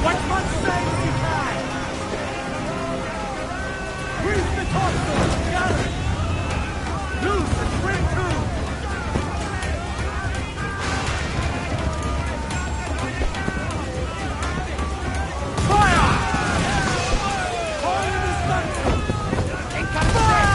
As much sail as you can! Reef the topsail, galley! Loose and trim to! Fire! Fire the stunsail! In comes fire!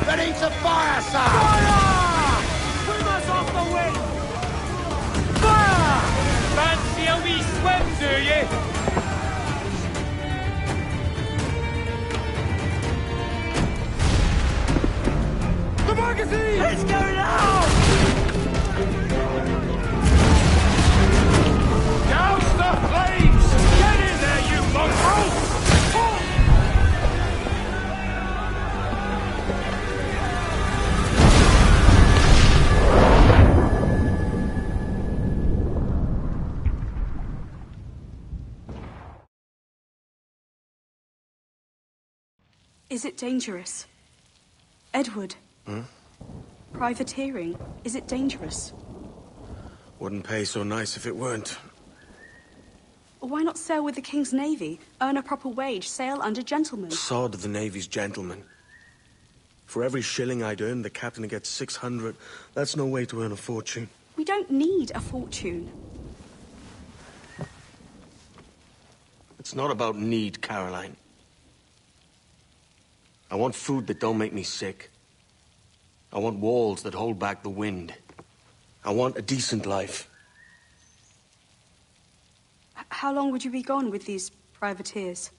Ready to fire, sir! Fire! Swim us off the wind! Fire! Fancy a wee swim, do you? The magazine! It's going out! Douse the flames! Get in there, you mongrels! Is it dangerous? Edward? Privateering, is it dangerous? Wouldn't pay so nice if it weren't. Why not sail with the King's Navy? Earn a proper wage, sail under gentlemen. Sod the Navy's gentlemen. For every shilling I'd earn, the captain gets 600. That's no way to earn a fortune. We don't need a fortune. It's not about need, Caroline. I want food that don't make me sick. I want walls that hold back the wind. I want a decent life. How long would you be gone with these privateers?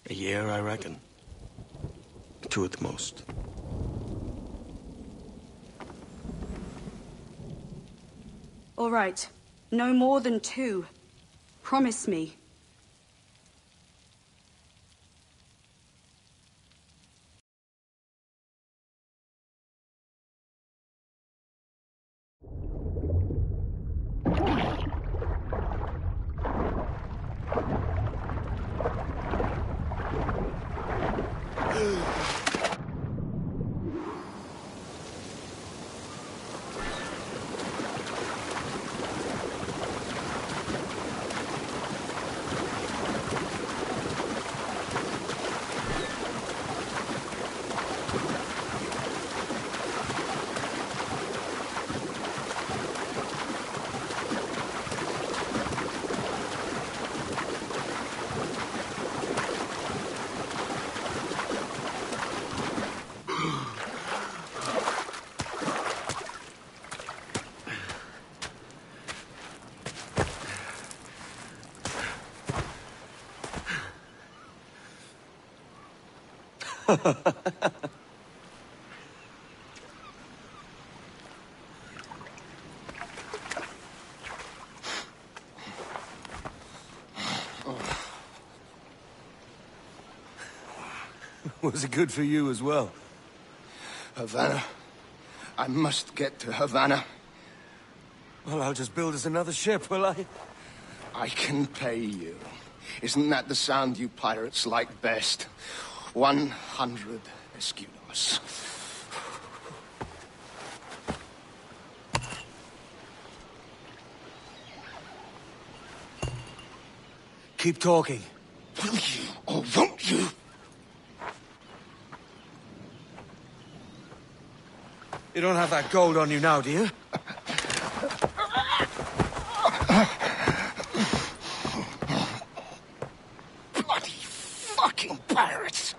A year, I reckon. 2 at the most. All right. No more than 2. Promise me. Was it good for you as well? Havana. I must get to Havana. Well, I'll just build us another ship, will I? I can pay you. Isn't that the sound you pirates like best? 100 escudos. Keep talking. Will you or won't you? You don't have that gold on you now, do you? Bloody fucking pirates!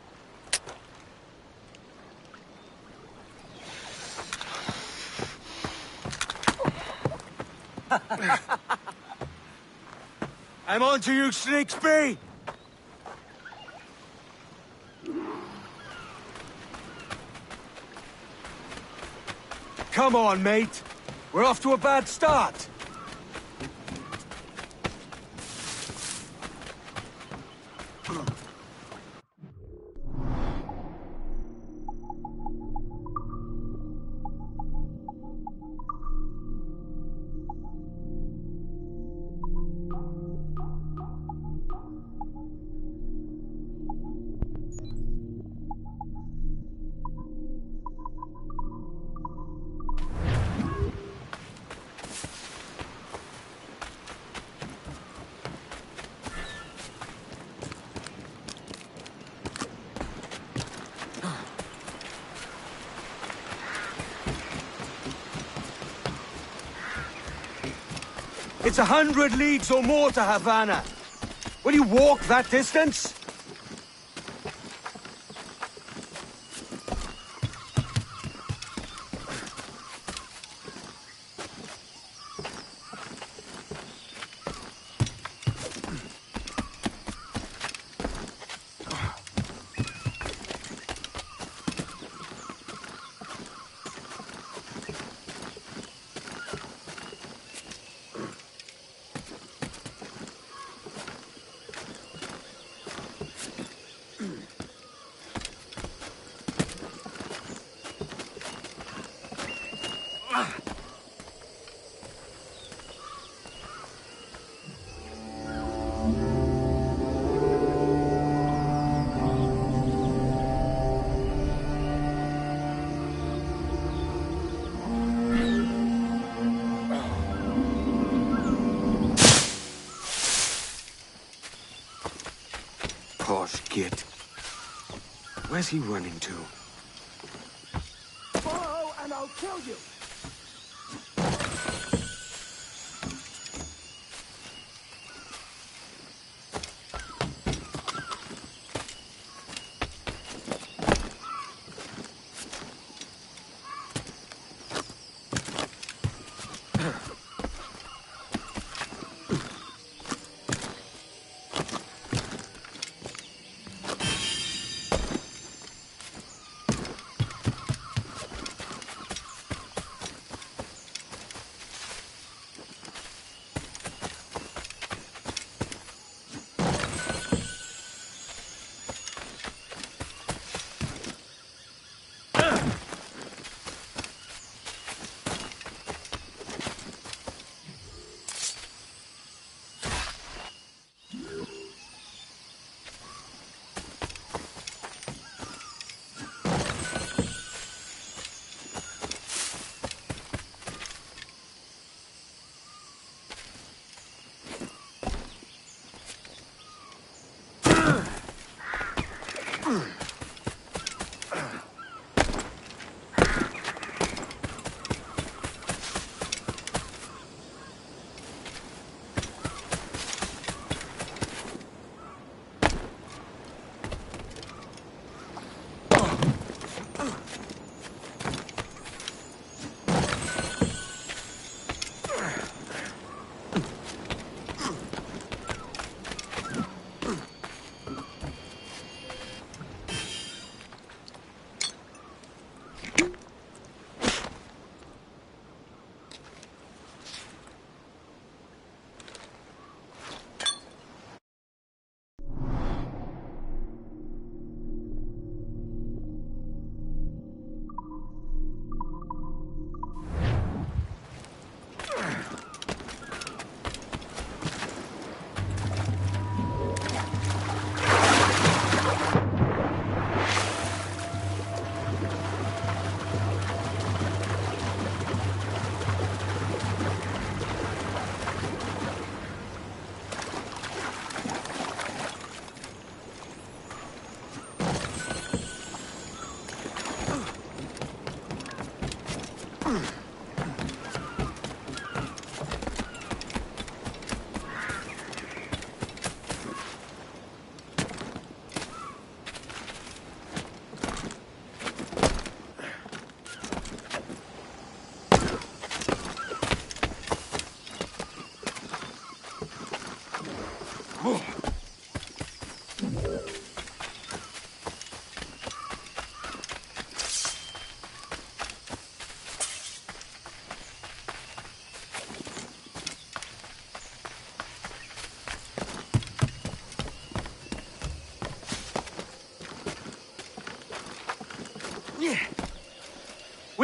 I'm on to you, Snakesby! Come on, mate. We're off to a bad start. It's 100 leagues or more to Havana. Will you walk that distance? Posh git. Where's he running to? Follow and I'll kill you!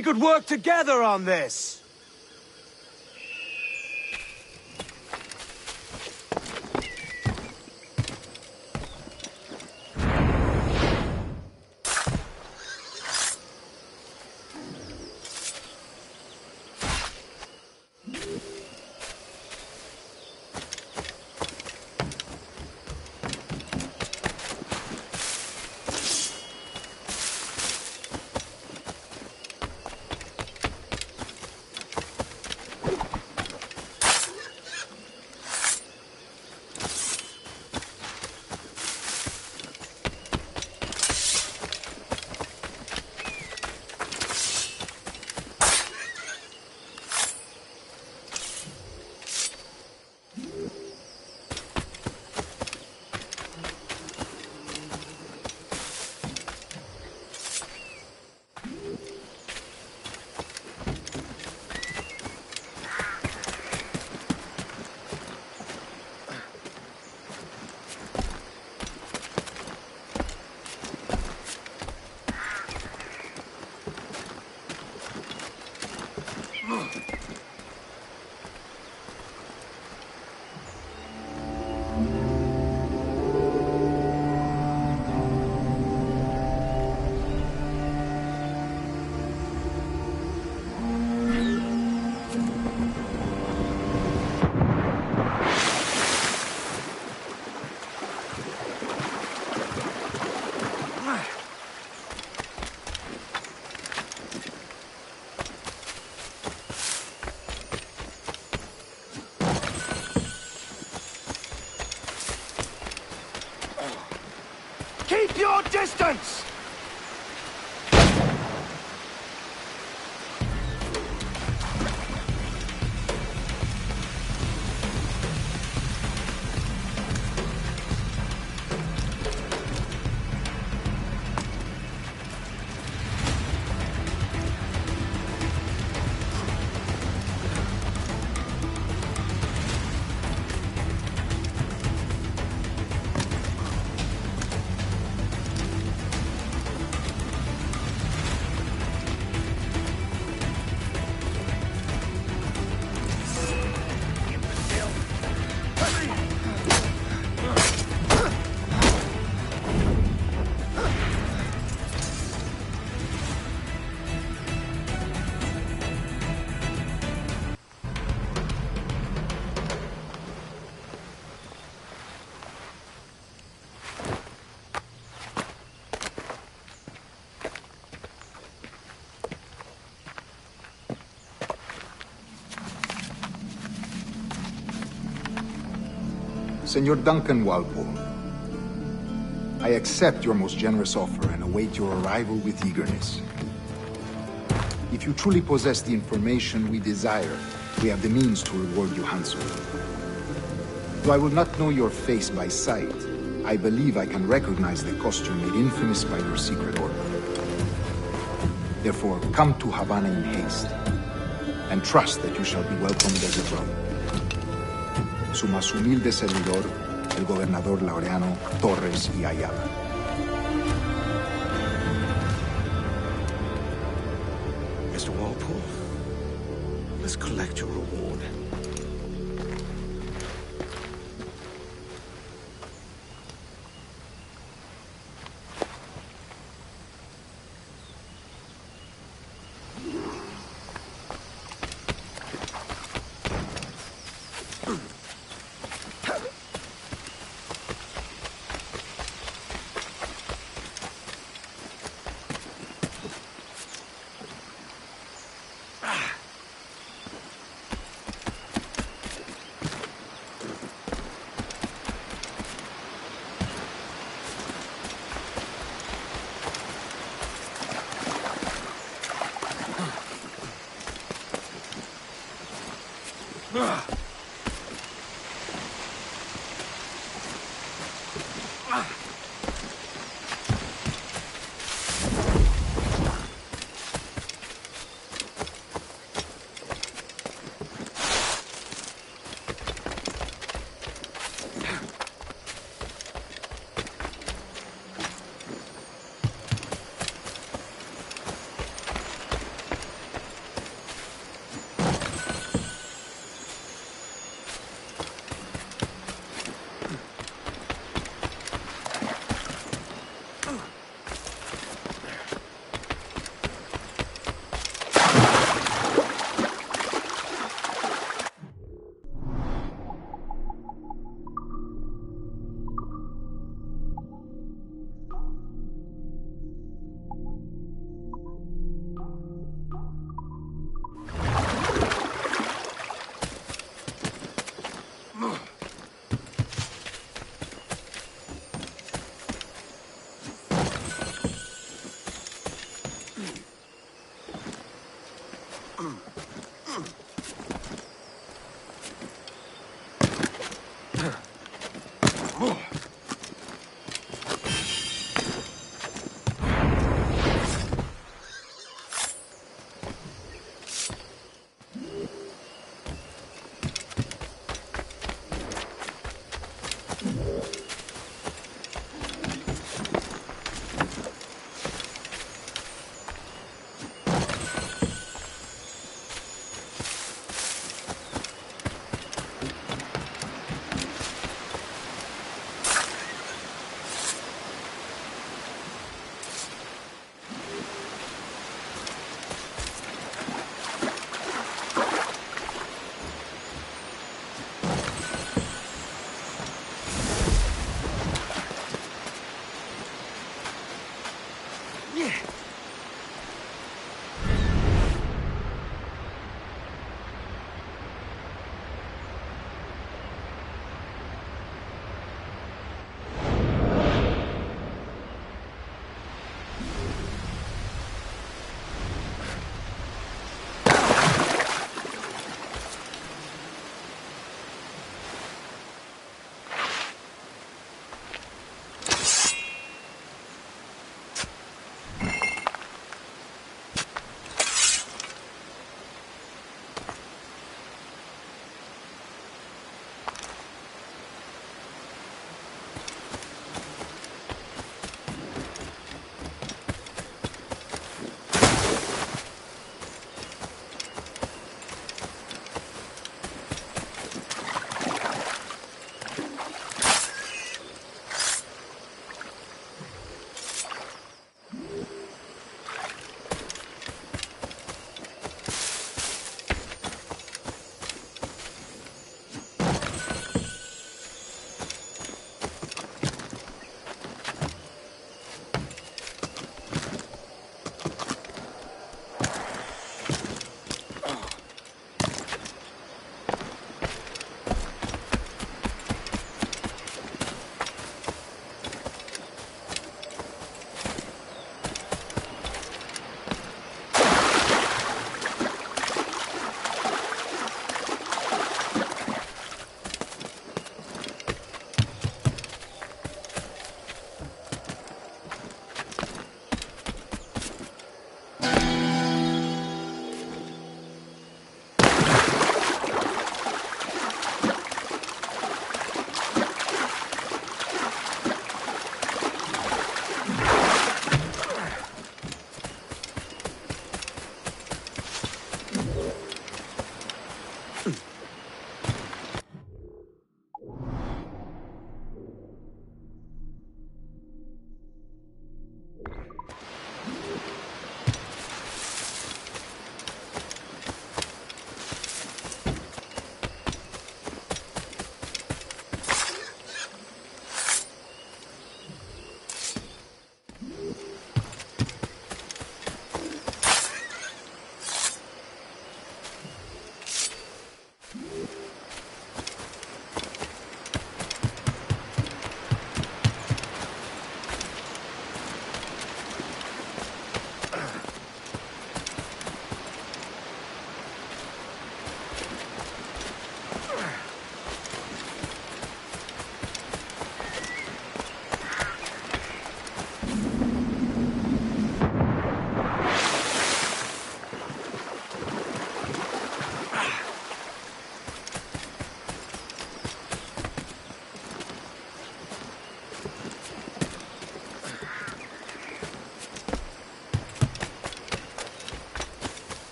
We could work together on this! Keep your distance! Senor Duncan Walpole, I accept your most generous offer and await your arrival with eagerness. If you truly possess the information we desire, we have the means to reward you handsomely. Though I will not know your face by sight, I believe I can recognize the costume made infamous by your secret order. Therefore, come to Havana in haste, and trust that you shall be welcomed as a brother. Su más humilde servidor, el gobernador Laureano Torres y Ayala. Mr. Walpole, let's collect your reward.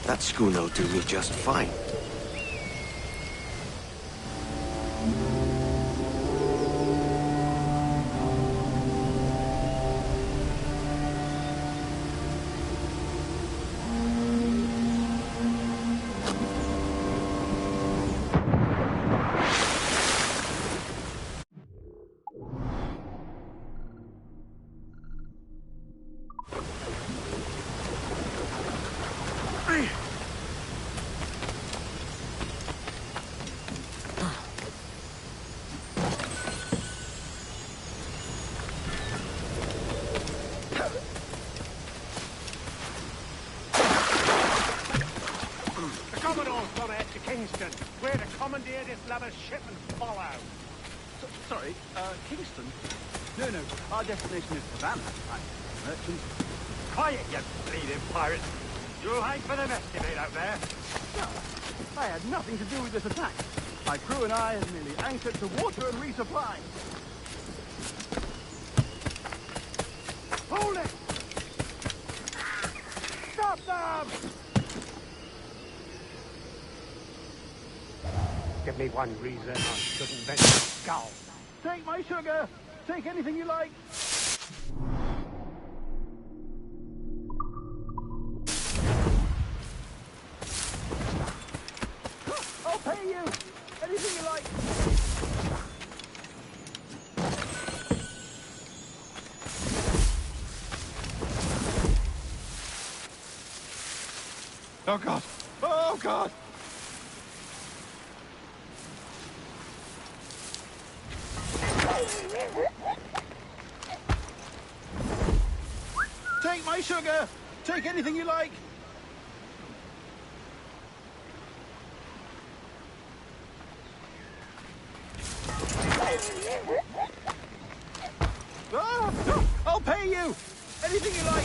That schooner'll do me just fine. Kingston. We're to commandeer this lavish ship and follow. Sorry, Kingston? No, our destination is Havana. Merchant. Quiet, you bleeding pirate. You'll hang for the nest you made out there. No, I had nothing to do with this attack. My crew and I have merely anchored to water and resupply. Hold it! Stop them! Give me one reason I shouldn't venture a scowl. Take my sugar! Take anything you like! I'll pay you! Anything you like! Oh, God! Oh, God! Take my sugar! Take anything you like! I'll pay you! Anything you like!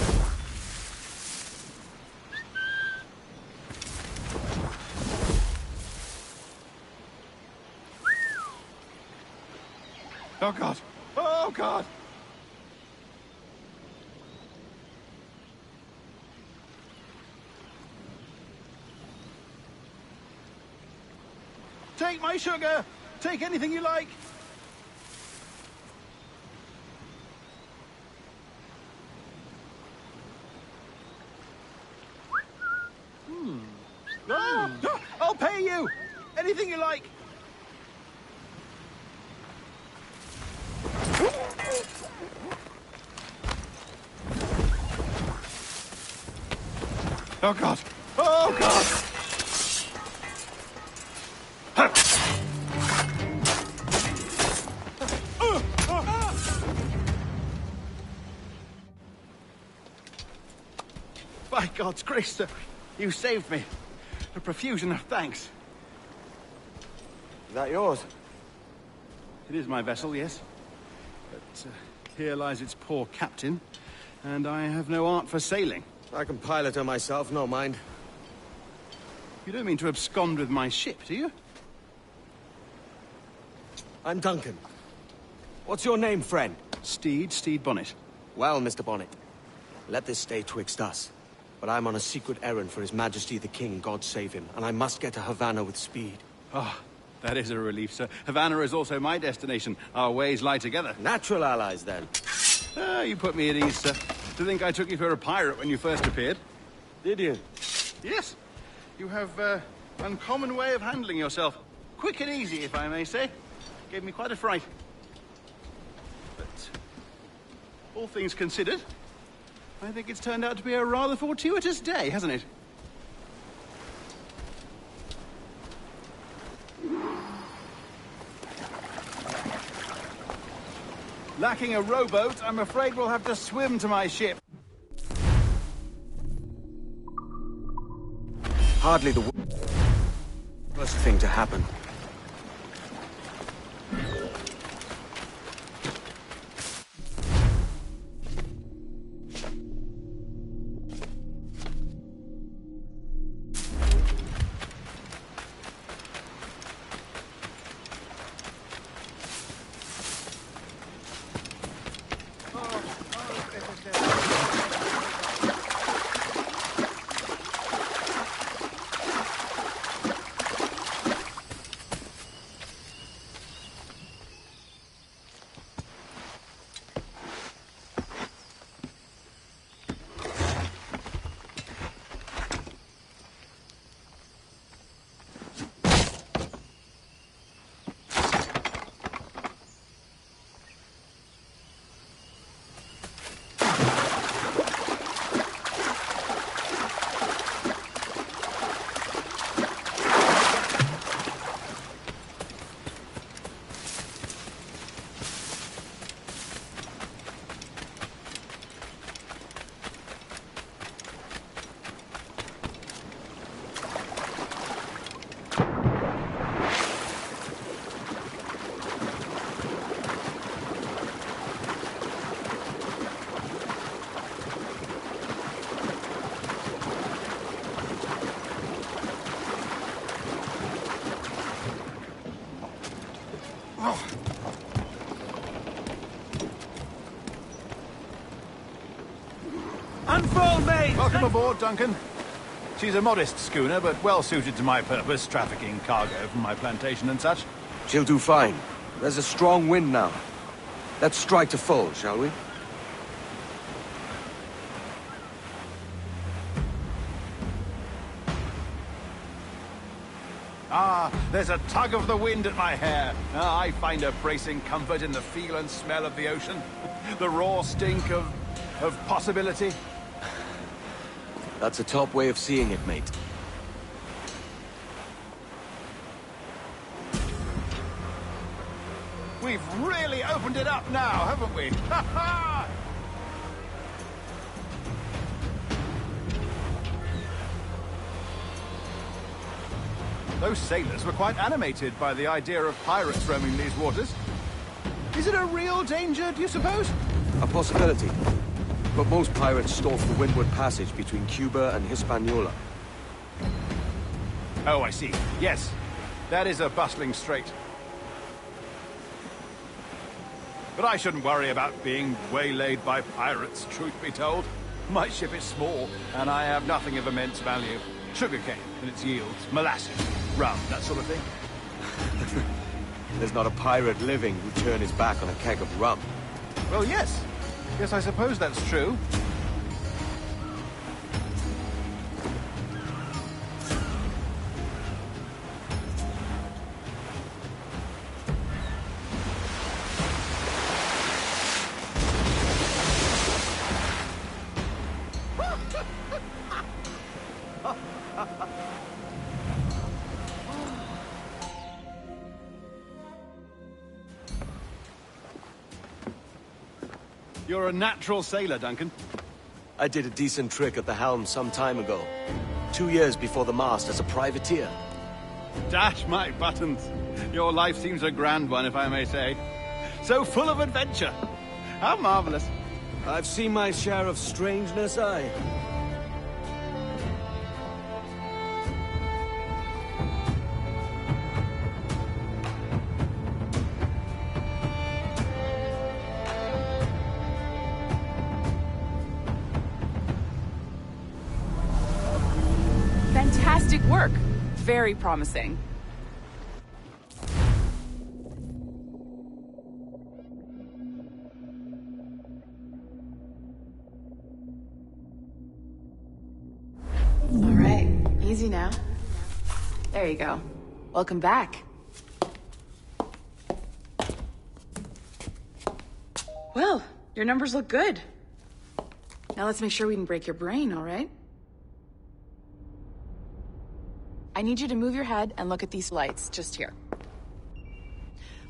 Oh, God! Oh, God! Take my sugar! Take anything you like! I'll pay you! Anything you like! Oh, God! Oh, God! By God's grace, sir, you saved me. A profusion of thanks. Is that yours? It is my vessel, yes. But here lies its poor captain, and I have no art for sailing. I can pilot her myself, no mind. You don't mean to abscond with my ship, do you? I'm Duncan. What's your name, friend? Steed Bonnet. Well, Mr. Bonnet, let this stay twixt us. But I'm on a secret errand for His Majesty the King, God save him, and I must get to Havana with speed. Ah, that is a relief, sir. Havana is also my destination. Our ways lie together. Natural allies, then. You put me at ease, sir. To think I took you for a pirate when you first appeared. Did you? Yes. You have uncommon way of handling yourself. Quick and easy, if I may say. Gave me quite a fright. But all things considered, I think it's turned out to be a rather fortuitous day, hasn't it? Lacking a rowboat, I'm afraid we'll have to swim to my ship. Hardly the worst thing to happen. Unfurl, mate! Welcome aboard, Duncan. She's a modest schooner, but well suited to my purpose, trafficking cargo from my plantation and such. She'll do fine. There's a strong wind now. Let's strike to full, shall we? Ah, there's a tug of the wind at my hair. Ah, I find a bracing comfort in the feel and smell of the ocean. The raw stink of possibility. That's a top way of seeing it, mate. We've really opened it up now, haven't we? Ha ha! Those sailors were quite animated by the idea of pirates roaming these waters. Is it a real danger, do you suppose? A possibility. But most pirates stalk the windward passage between Cuba and Hispaniola. Oh, I see. Yes. That is a bustling strait. But I shouldn't worry about being waylaid by pirates, truth be told. My ship is small, and I have nothing of immense value. Sugarcane and its yields, molasses, rum, that sort of thing. There's not a pirate living who'd turn his back on a keg of rum. Well, yes. Yes, I suppose that's true. You're a natural sailor, Duncan. I did a decent trick at the helm some time ago. 2 years before the mast as a privateer. Dash my buttons. Your life seems a grand one, if I may say. So full of adventure. How marvelous. I've seen my share of strangeness, aye. Fantastic work. Very promising. All right, easy now. There you go. Welcome back. Well, your numbers look good. Now let's make sure we can break your brain, all right? I need you to move your head and look at these lights just here.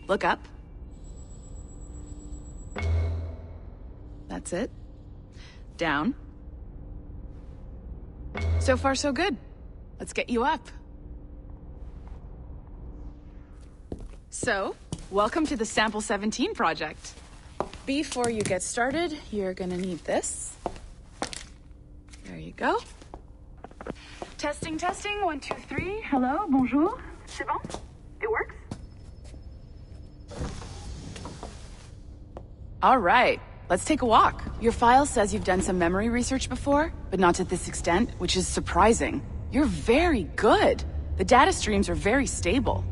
Look up. That's it. Down. So far, so good. Let's get you up. So, welcome to the Sample 17 project. Before you get started, you're gonna need this. There you go. Testing, testing, 1, 2, 3. Hello, bonjour. C'est bon? It works? All right, let's take a walk. Your file says you've done some memory research before, but not to this extent, which is surprising. You're very good. The data streams are very stable.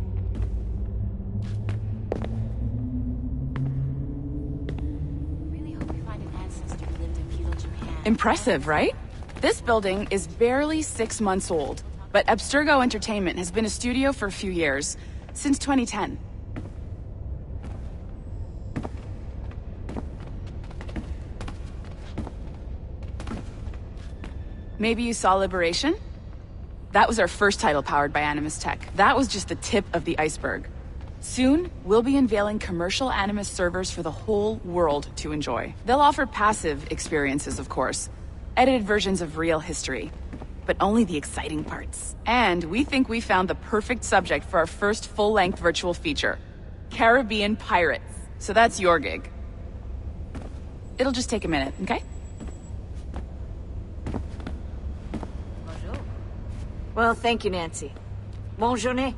Really hope we find an ancestor who lived in feudal Japan. Impressive, right? This building is barely 6 months old, but Abstergo Entertainment has been a studio for a few years, since 2010. Maybe you saw Liberation? That was our first title powered by Animus Tech. That was just the tip of the iceberg. Soon, we'll be unveiling commercial Animus servers for the whole world to enjoy. They'll offer passive experiences, of course. Edited versions of real history, but only the exciting parts. And we think we found the perfect subject for our first full-length virtual feature, Caribbean Pirates. So that's your gig. It'll just take a minute, okay? Bonjour. Well, thank you, Nancy. Bonne journée.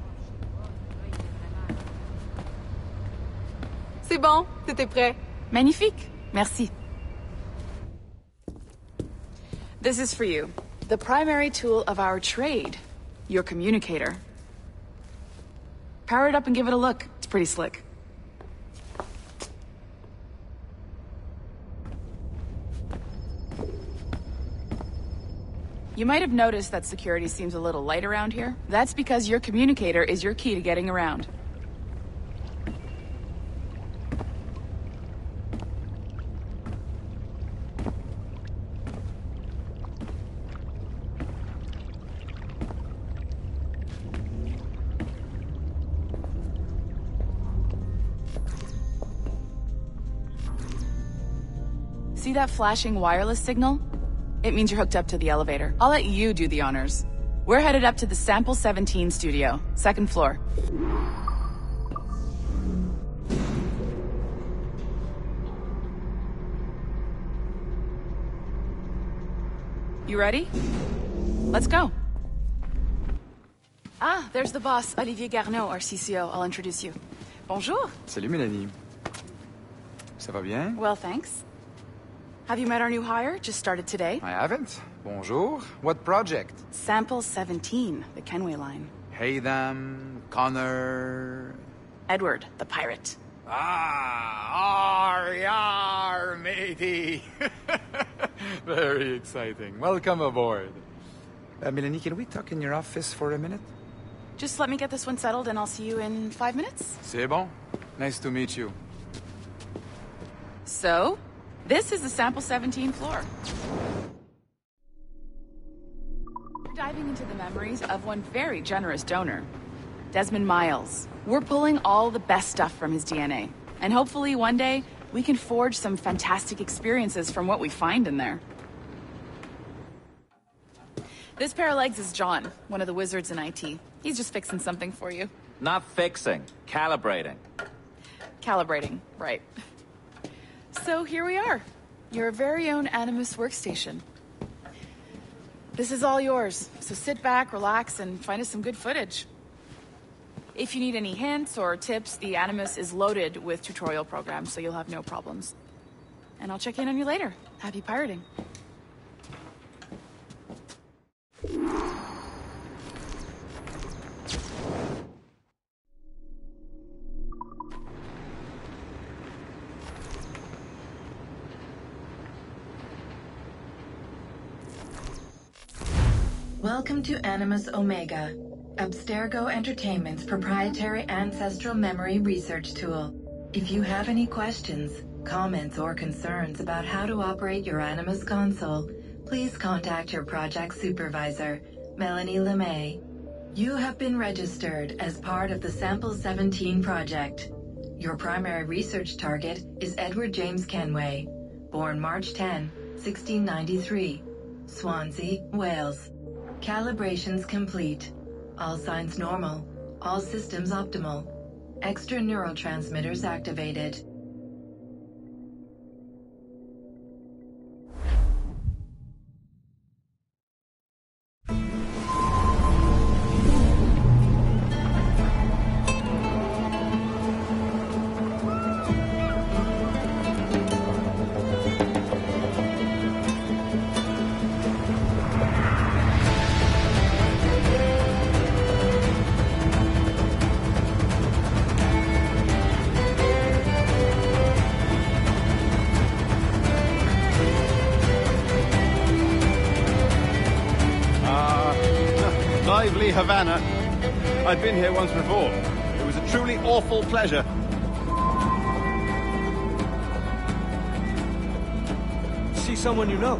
C'est bon, c'était prêt. Magnifique, merci. This is for you. The primary tool of our trade. Your communicator. Power it up and give it a look. It's pretty slick. You might have noticed that security seems a little light around here. That's because your communicator is your key to getting around. See that flashing wireless signal? It means you're hooked up to the elevator. I'll let you do the honors. We're headed up to the Sample 17 studio, 2nd floor. You ready? Let's go. Ah, there's the boss, Olivier Garneau, our CCO. I'll introduce you. Bonjour. Salut, Mélanie. Ça va bien? Well, thanks. Have you met our new hire? Just started today. I haven't. Bonjour. What project? Sample 17, the Kenway line. Haytham, Connor... Edward, the pirate. Ah, yar, matey. Very exciting. Welcome aboard. Mélanie, can we talk in your office for a minute? Just let me get this one settled and I'll see you in 5 minutes. C'est bon. Nice to meet you. So, this is the Sample 17 floor. We're diving into the memories of one very generous donor, Desmond Miles. We're pulling all the best stuff from his DNA. And hopefully one day, we can forge some fantastic experiences from what we find in there. This pair of legs is John, one of the wizards in IT. He's just fixing something for you. Not fixing, calibrating. Calibrating, right. So here we are, your very own Animus workstation. This is all yours, so sit back, relax, and find us some good footage. If you need any hints or tips, the Animus is loaded with tutorial programs, so you'll have no problems. And I'll check in on you later. Happy pirating. Welcome to Animus Omega, Abstergo Entertainment's proprietary ancestral memory research tool. If you have any questions, comments, or concerns about how to operate your Animus console, please contact your project supervisor, Melanie LeMay. You have been registered as part of the Sample 17 project. Your primary research target is Edward James Kenway, born March 10, 1693, Swansea, Wales. Calibrations complete. All signs normal. All systems optimal. Extra neurotransmitters activated. Lively Havana. I'd been here once before. It was a truly awful pleasure. See someone you know?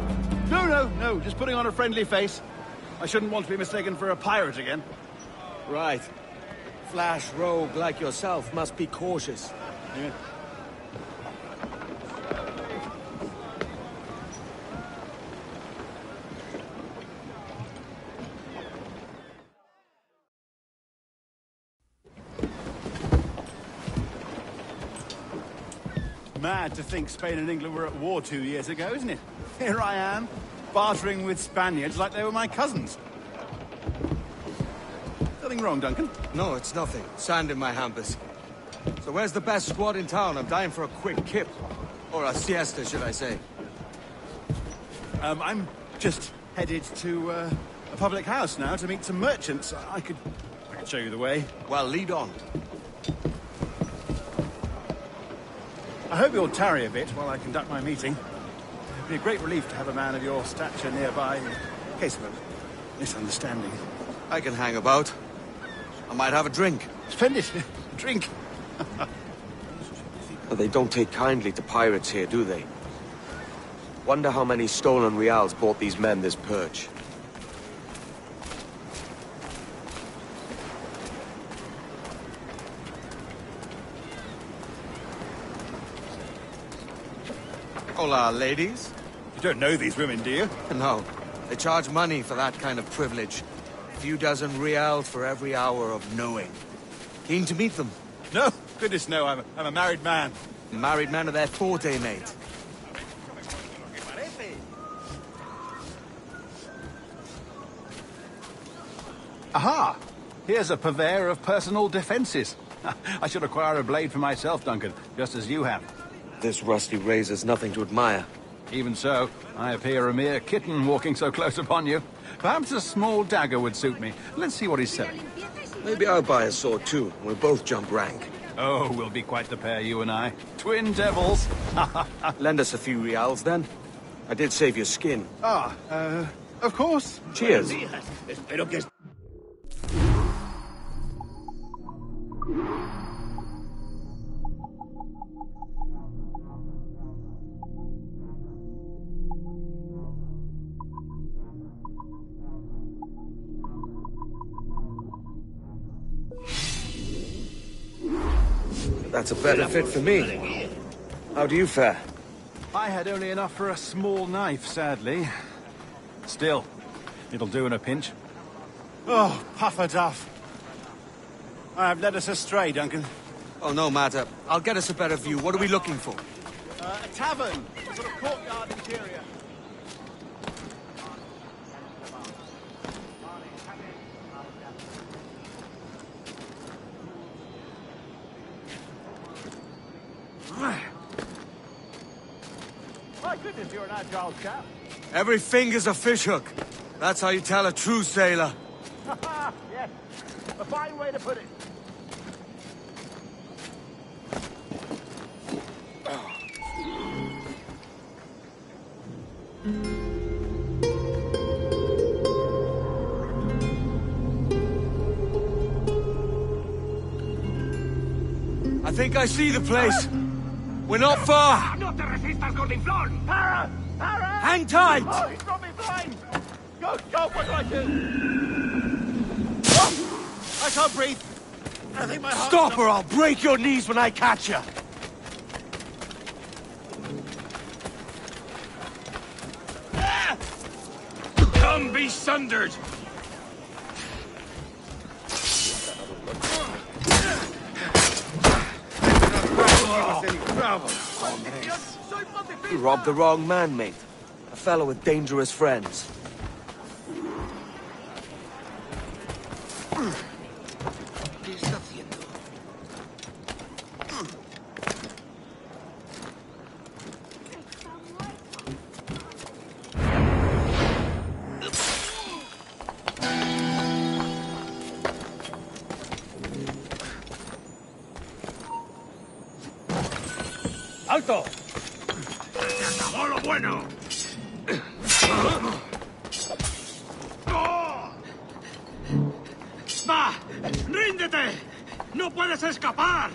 No. Just putting on a friendly face. I shouldn't want to be mistaken for a pirate again. Right. Flash rogue like yourself must be cautious. Yeah. Mad to think Spain and England were at war 2 years ago, isn't it? Here I am, bartering with Spaniards like they were my cousins. Nothing wrong, Duncan? No, it's nothing. Sand in my hampers. So where's the best squad in town? I'm dying for a quick kip. Or a siesta, should I say. I'm just headed to a public house now to meet some merchants. I could show you the way. Well, lead on. I hope you'll tarry a bit while I conduct my meeting. It'd be a great relief to have a man of your stature nearby in case of a misunderstanding. I can hang about. I might have a drink. Splendid. Drink. But they don't take kindly to pirates here, do they? Wonder how many stolen reals bought these men this perch. Hola, ladies. You don't know these women, do you? No. They charge money for that kind of privilege. A few dozen reals for every hour of knowing. Keen to meet them? No. Goodness, no. I'm a married man. Married men are their forte, mate. Aha! Here's a purveyor of personal defenses. I should acquire a blade for myself, Duncan, just as you have. This rusty razor's nothing to admire. Even so, I appear a mere kitten walking so close upon you. Perhaps a small dagger would suit me. Let's see what he's selling. Maybe I'll buy a sword too. We'll both jump rank. Oh, we'll be quite the pair, you and I. Twin devils. Lend us a few reals, then. I did save your skin. Of course. Cheers. Espero que... That's a better fit for me. How do you fare? I had only enough for a small knife, sadly. Still, it'll do in a pinch. Oh, puffer duff. I have led us astray, Duncan. Oh, no matter. I'll get us a better view. What are we looking for? A tavern. A sort of courtyard interior. My goodness, you're an agile chap. Every finger's a fishhook. That's how you tell a true sailor. Yes, a fine way to put it. I think I see the place. We're not far. ¡No te resistas, gordinflón! Para! Para! Hang tight! Oh, he's got me blind! Go, what do I do? Oh, I can't breathe. I think my heart... Stop or I'll break your knees when I catch you. Come be sundered! You robbed the wrong man, mate. A fellow with dangerous friends. ¡Alto! ¡Se acabó lo bueno! ¡Va! ¡Ríndete! ¡No puedes escapar!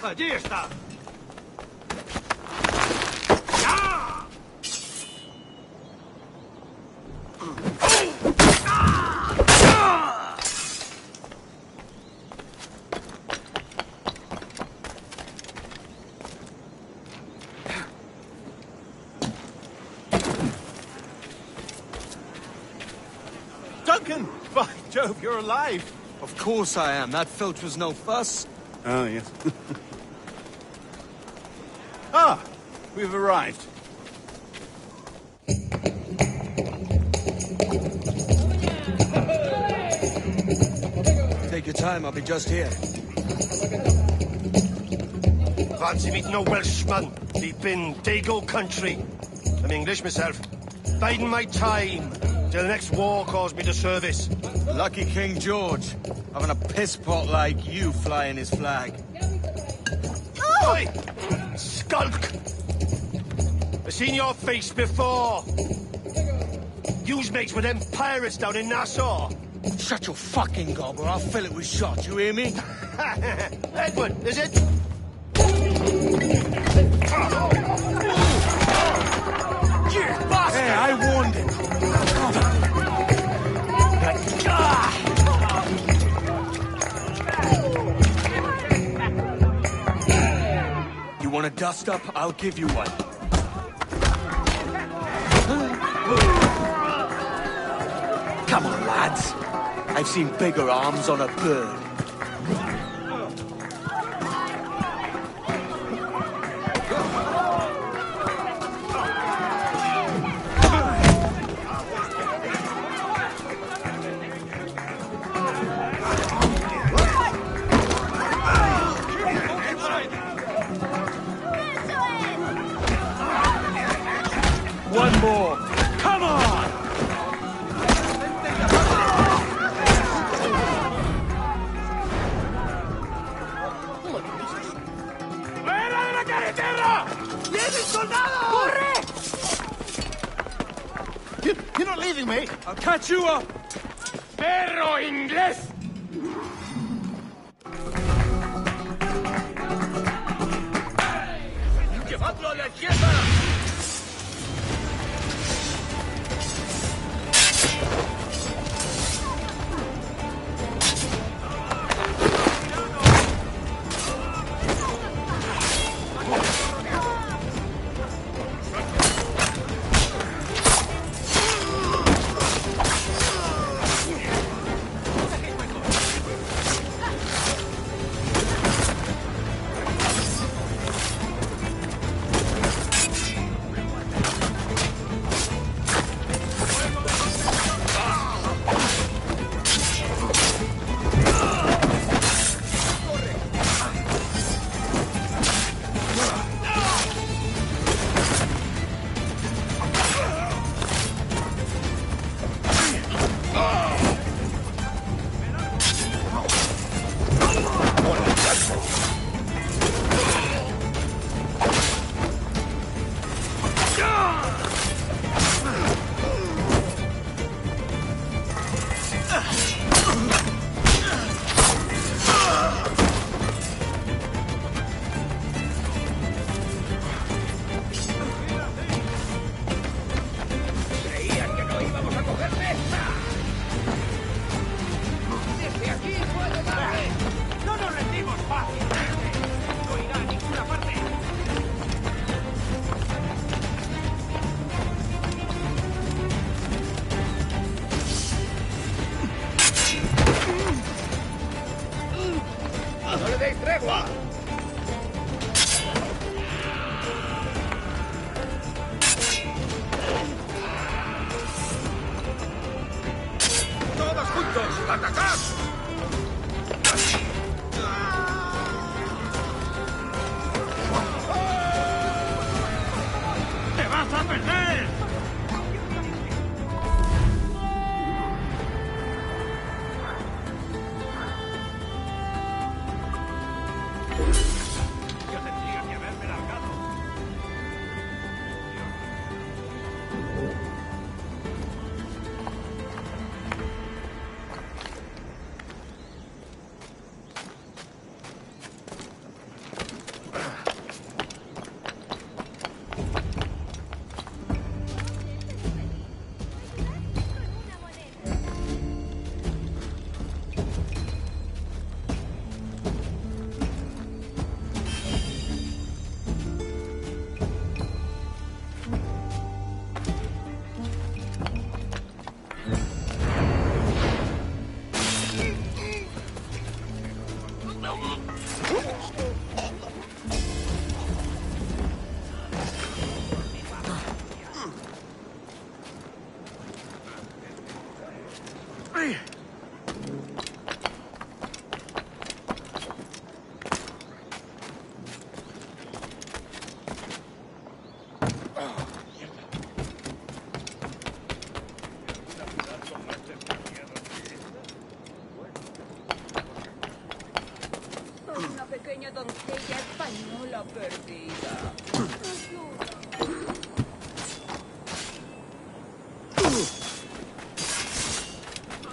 ¡Allí está! ¡Ya! Duncan! By Jove, you're alive! Of course I am. That filch was no fuss. Oh, yes. Ah! We've arrived. Take your time. I'll be just here. Fancy meeting no Welshman. Deep in Dago country. I'm English myself. Biding my time till the next war calls me to service. Lucky King George, having a piss pot like you flying his flag. Oi! Skulk! I've seen your face before. You's mates with them pirates down in Nassau. Shut your fucking gob or I'll fill it with shot, you hear me? Edward, is it? Hey, I warned him. You want a dust up? I'll give you one. Come on, lads. I've seen bigger arms on a bird. One more. Come on! ¡Fuera de la carretera! ¡Vienen soldados! ¡Corre! You're not leaving me. I'll catch you up! ¡Perro inglés! ¡Llevadlo a la izquierda!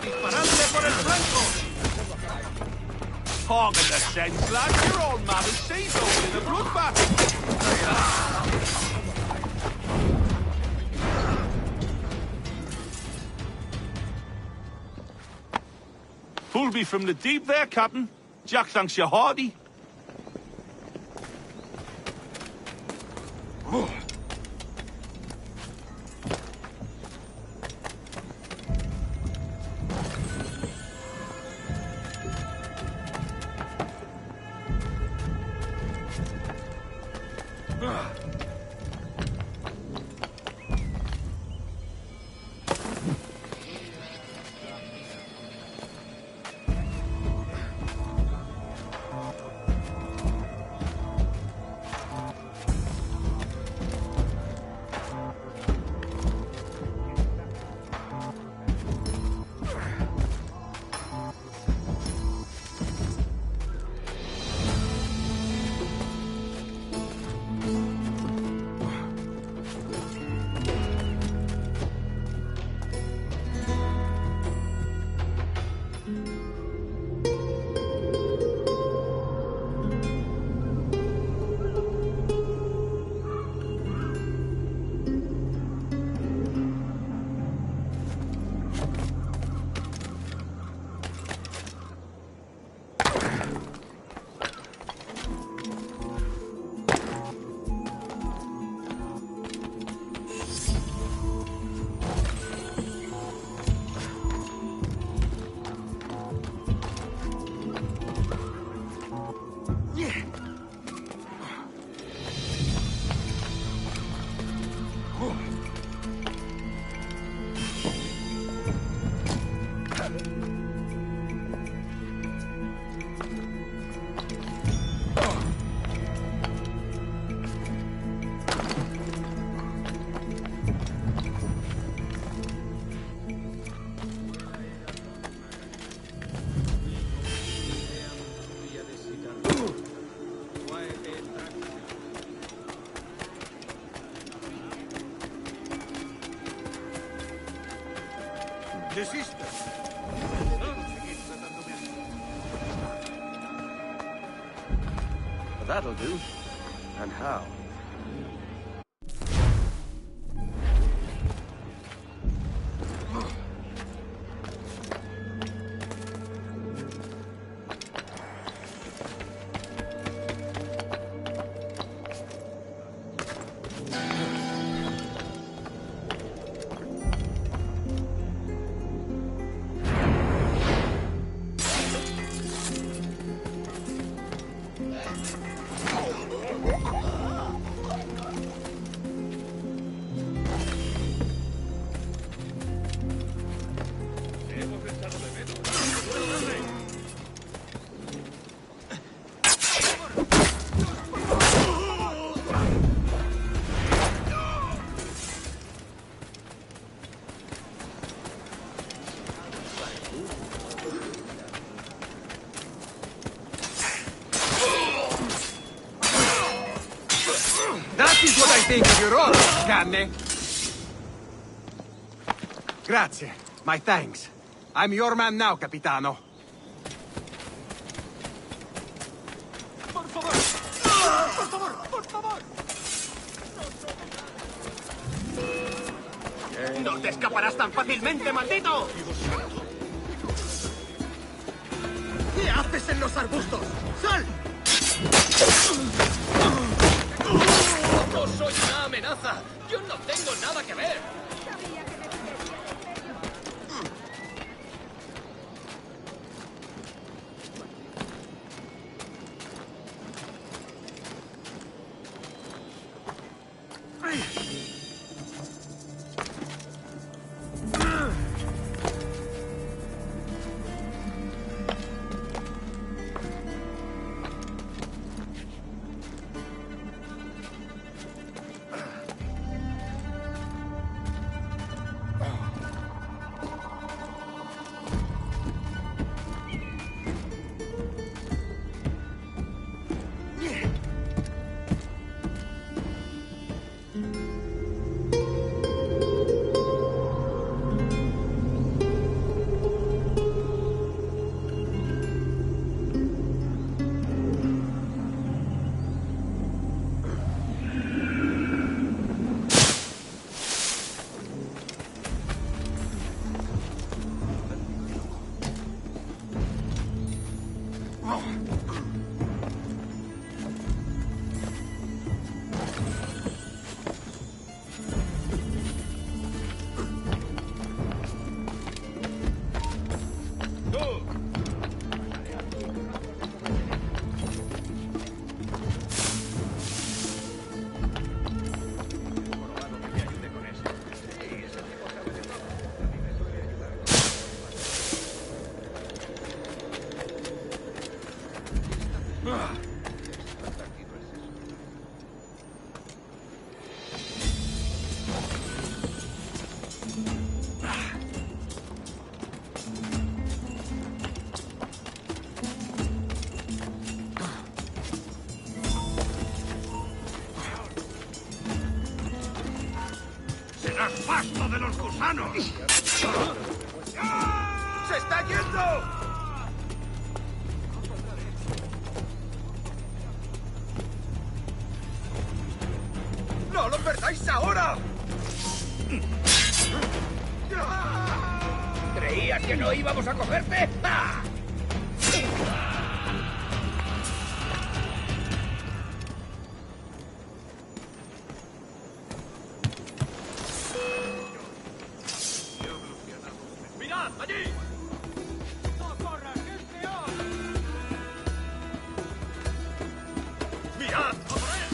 ¡Disparadle por el flanco! Hog in the sense, lad. You're all mad as seagulls in a bloodbath. Pulled me from the deep there, Captain. Jack thanks you hearty. Desista. That'll do. And how? That is what I think of your order, Canne. Grazie. My thanks. I'm your man now, Capitano. Por favor! Por favor! Por favor! ¡No te escaparás tan fácilmente, maldito! ¿Qué haces en los arbustos? ¡Sal! ¡No soy una amenaza! ¡Yo no tengo nada que ver! ¡Tras pasto de los gusanos! ¡Se está yendo! ¡No lo perdáis ahora! ¿Creías que no íbamos a cogerte? ¡Ah! ¡Mirad, allí! ¡No corras, que es peor! ¡Mirad! ¡A por él!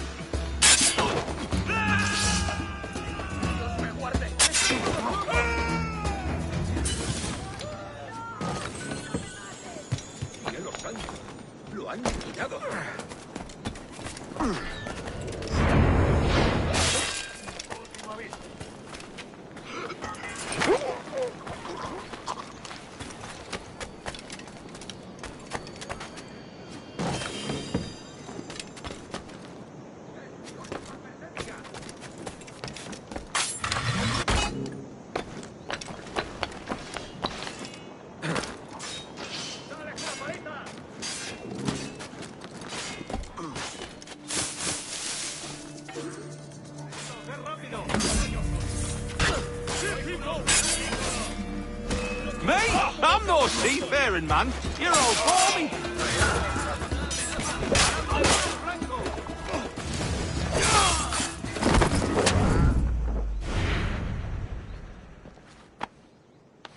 ¡Dios me guarde! ¡Cielos santos! ¡Lo han liquidado! Me? I'm no seafaring man. You're all balmy.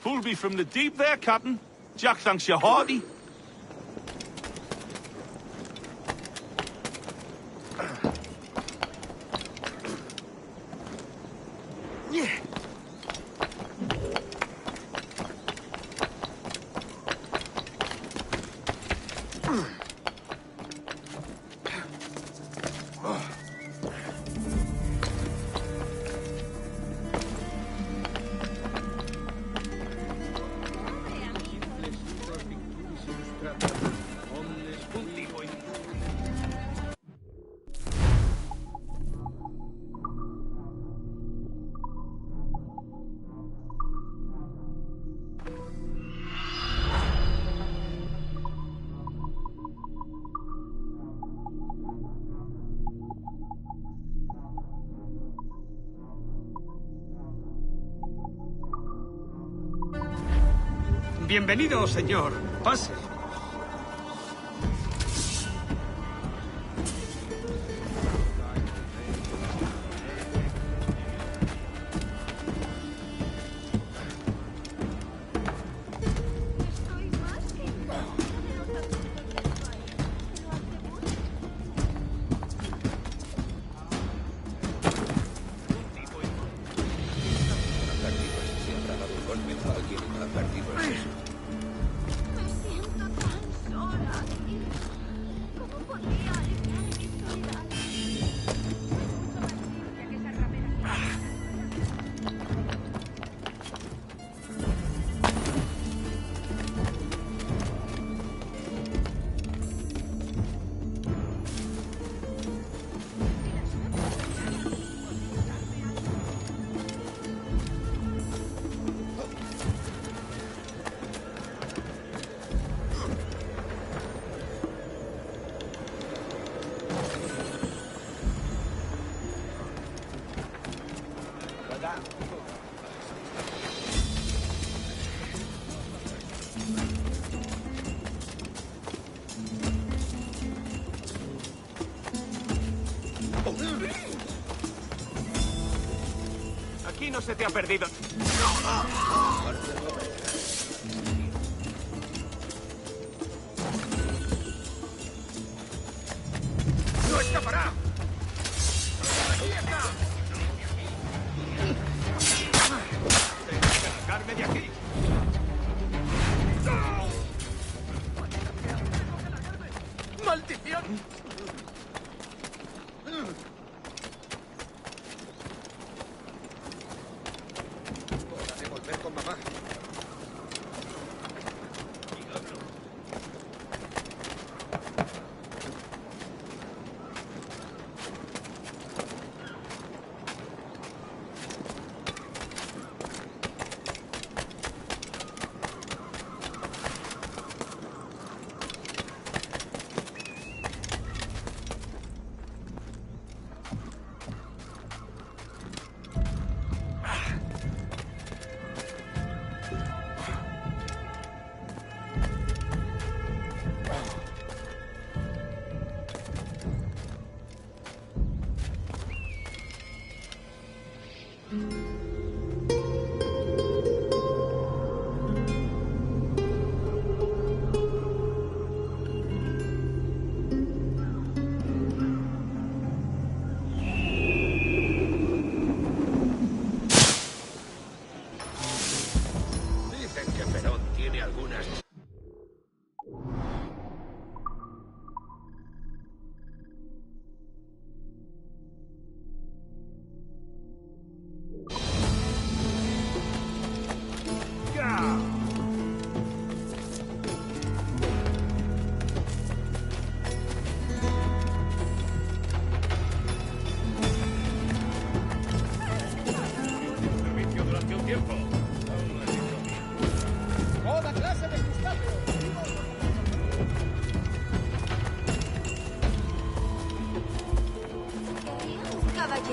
Pulled me from the deep there, Captain. Jack thanks you hearty. Bienvenido, señor. Pase. Aquí no se te ha perdido. ¡No escapará! ¡Aquí está! ¡Tengo que sacarme de aquí! ¡Maldición! Hora de volver con mamá.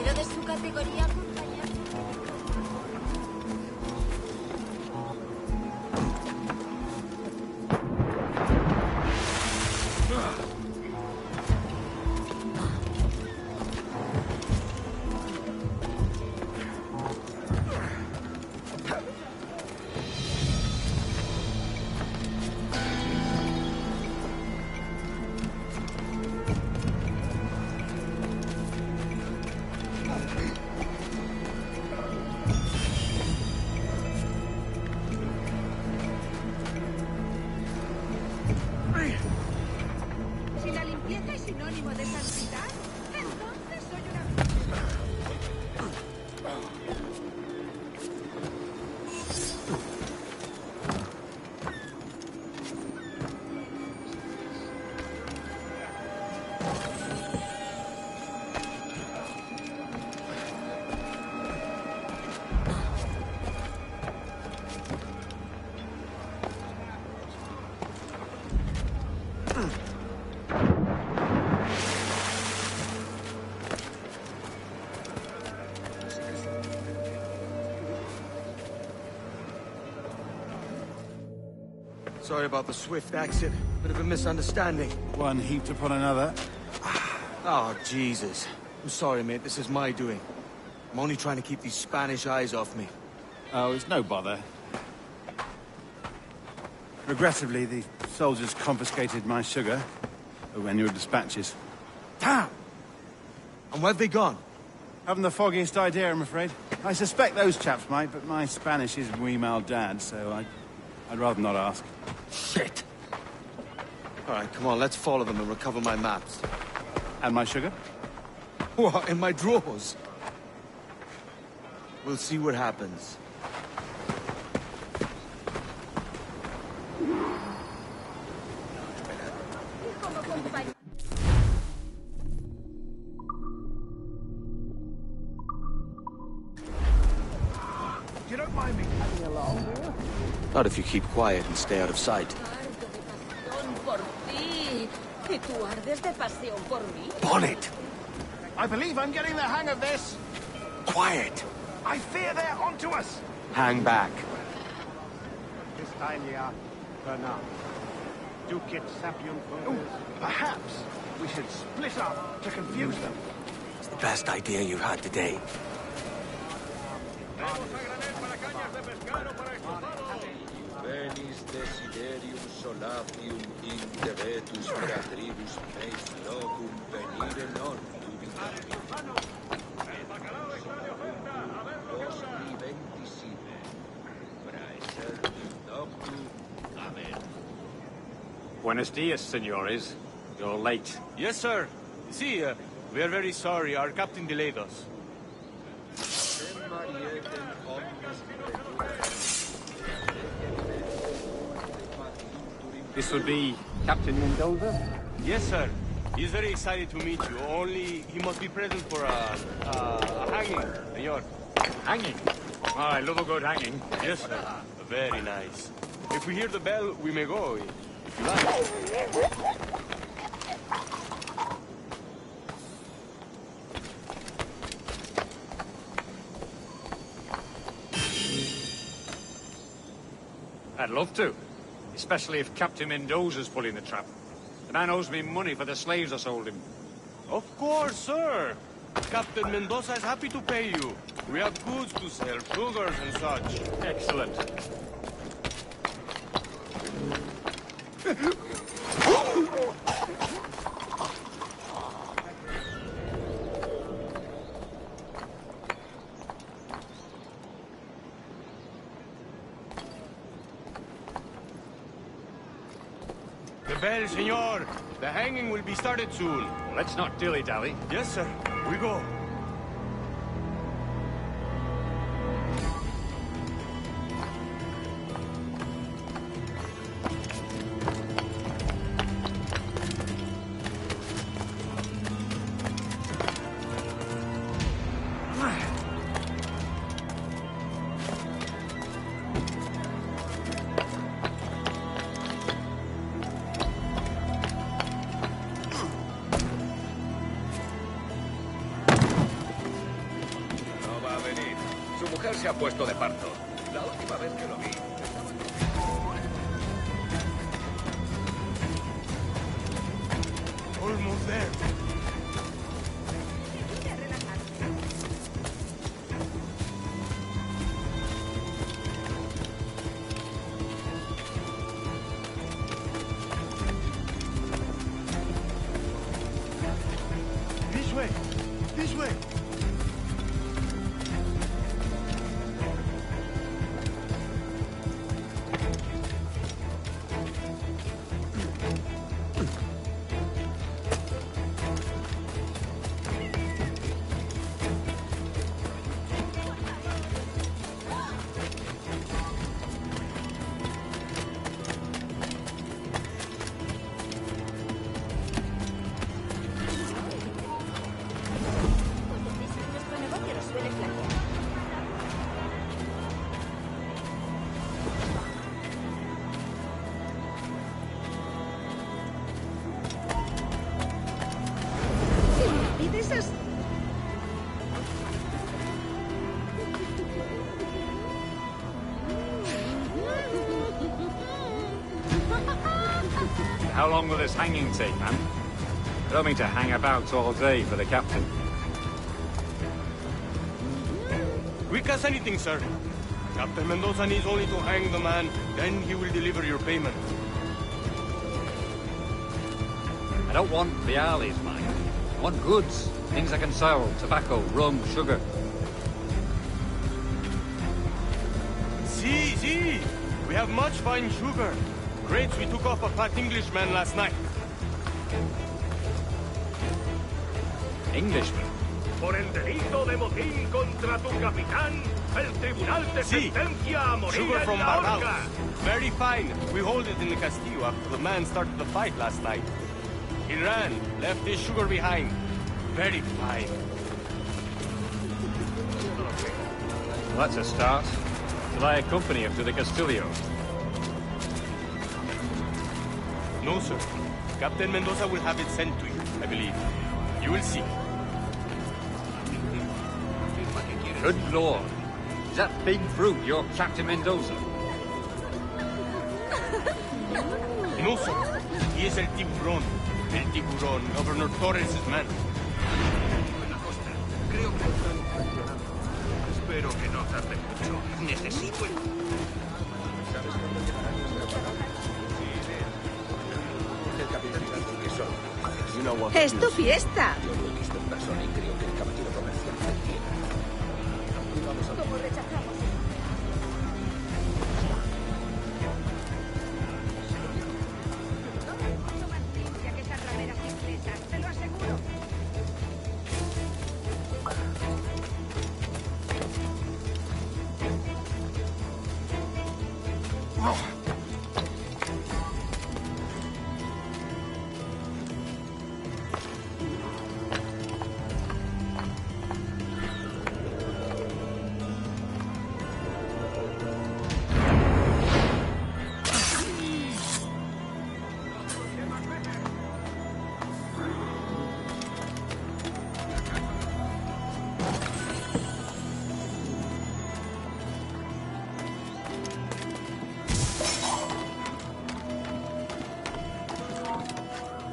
Cualquiera de su categoría acompaña. Si la limpieza es sinónimo de santidad, entonces soy una... Sorry about the swift exit. Bit of a misunderstanding. One heaped upon another. Oh, Jesus. I'm sorry, mate. This is my doing. I'm only trying to keep these Spanish eyes off me. Oh, it's no bother. Regrettably, the soldiers confiscated my sugar when your dispatches. Damn! And where've they gone? Haven't the foggiest idea, I'm afraid. I suspect those chaps might, but my Spanish is muy mal dad, so I'd rather not ask. Shit! All right, come on, let's follow them and recover my maps. And my sugar? What, in my drawers? We'll see what happens. You don't mind me coming along, do you? Not if you keep quiet and stay out of sight. Por ti. Que tú ardes de pasión por mí. Bonnet! I believe I'm getting the hang of this. Quiet! I fear they're onto us. Hang back. This time, yeah. Bernard. Duke it sapium. Oh, perhaps we should split up to confuse them. It's the best idea you've had today. Venis desiderium solatium interetus beatribus meis locum venire non dubitavit. Vos viventissime, praeser noctu, amen. Buenos dias, senores. You're late. Yes, sir. See, we are very sorry. Our captain delayed us. This would be Captain Mendoza? Yes, sir. He's very excited to meet you. Only he must be present for a hanging, senor. Hanging? Oh, I love a good hanging. Yes, sir. Very nice. If we hear the bell, we may go, if you like. I'd love to. Especially if Captain Mendoza's pulling the trap. The man owes me money for the slaves I sold him. Of course, sir. Captain Mendoza is happy to pay you. We have goods to sell, sugars and such. Excellent. The bell, senor. The hanging will be started soon. Let's not dilly-dally. Yes, sir. We go. mujer se ha puesto de parto. La última vez que lo vi... Almost there. This way! This way! Nuestro negocio nos suele flaquear. ¿Y de esas? How long will this hanging take, man? I don't mean to hang about all day for the captain. Quick as anything, sir. Captain Mendoza needs only to hang the man, then he will deliver your payment. I don't want reales, mine. I want goods. Things I can sell. Tobacco, rum, sugar. See! We have much fine sugar. Grapes we took off a fat Englishman last night. Englishman? Por el delito de motín contra tu capitán, el tribunal te sentencia a morir Sugar en from la Barbados. horca. Very fine. We hold it in the Castillo after the man started the fight last night. He ran, left his sugar behind. Very fine. Well, that's a start. Will I accompany him to the Castillo? No, sir. Captain Mendoza will have it sent to you, I believe. You will see. Good Lord. Is that big fruit your Captain Mendoza? No, sir. He is el tiburón. El tiburón, Governor Torres' man. Creo que están impresionados. Espero que no tarde mucho. Necesito el... ¿Sabes cuándo llegará nuestra parada? El capitán dijo que son... ¡Es tu fiesta! Yo lo he visto en persona y creo que el caballero comercial te quiere. Vamos a ver. Como rechazamos. Mucho más limpia que esas rameras inglesas, te lo aseguro.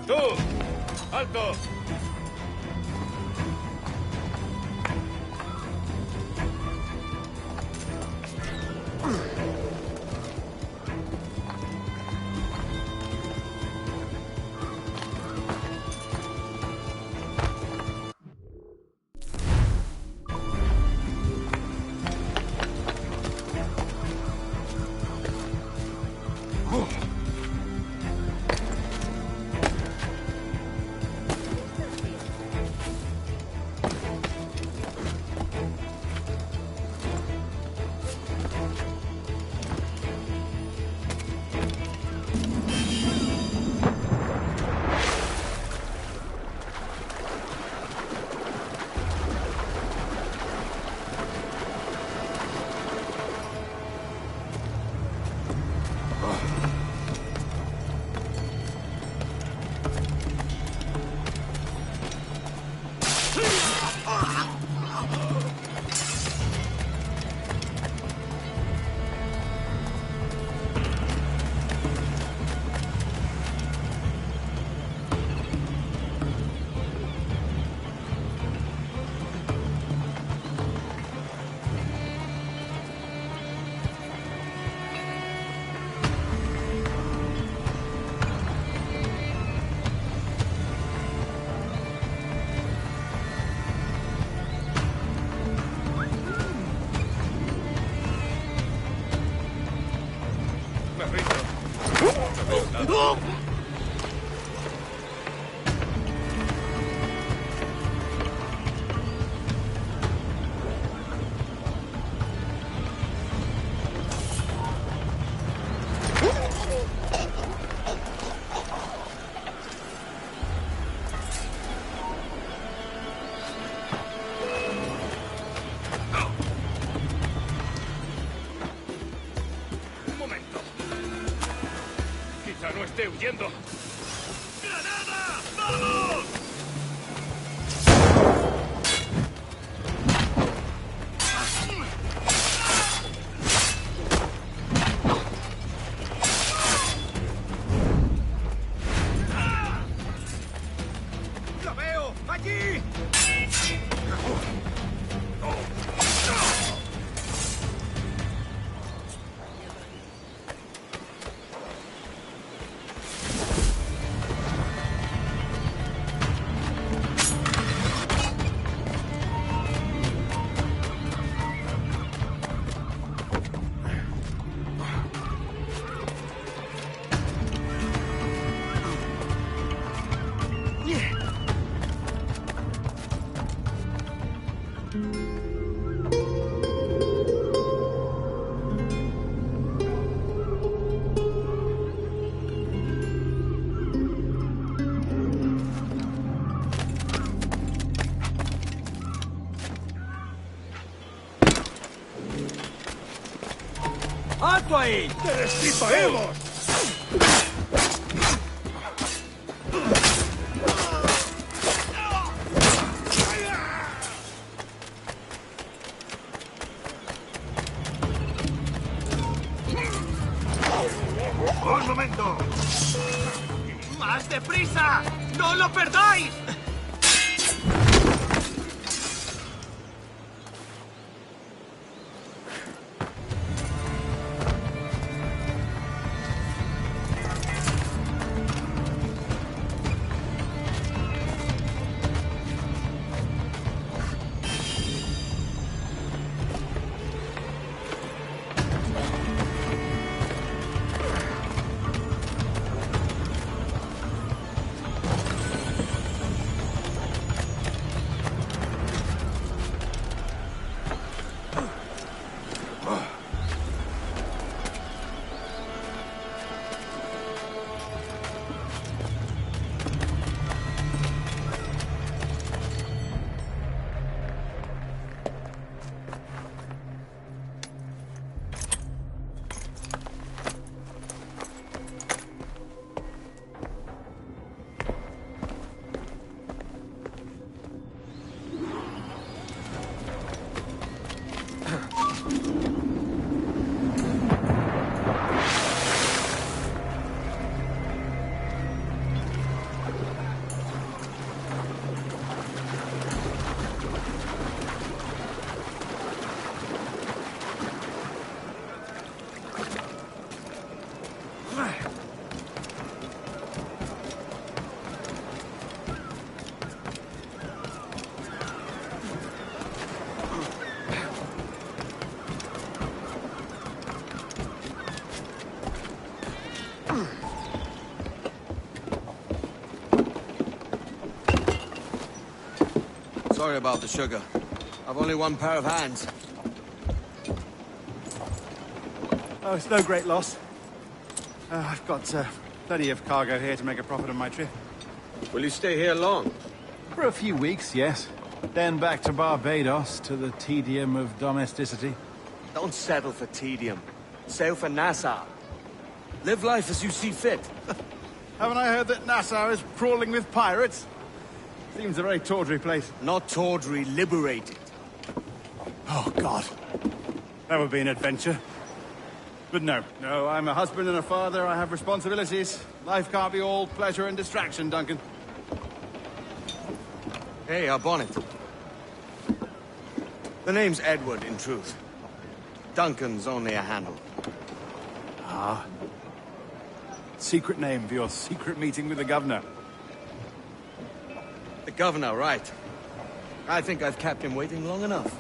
¡Tú! ¡Alto! Un momento. Quizá no esté huyendo. ¡Granada! ¡Vamos! ¡Lo veo! ¡Allí! ¡Alto ahí! ¡Te destriparemos! ¡Un momento! ¡Más deprisa! ¡No lo perdáis! Sorry about the sugar. I've only one pair of hands. Oh, it's no great loss. I've got plenty of cargo here to make a profit on my trip. Will you stay here long? For a few weeks, yes. Then back to Barbados, to the tedium of domesticity. Don't settle for tedium. Sail for Nassau. Live life as you see fit. Haven't I heard that Nassau is crawling with pirates? Seems a very tawdry place. Not tawdry, liberated. Oh, God. That would be an adventure. But no, I'm a husband and a father. I have responsibilities. Life can't be all pleasure and distraction, Duncan. Hey, our bonnet. The name's Edward, in truth. Duncan's only a handle. Ah. Secret name for your secret meeting with the governor. The governor, right. I think I've kept him waiting long enough.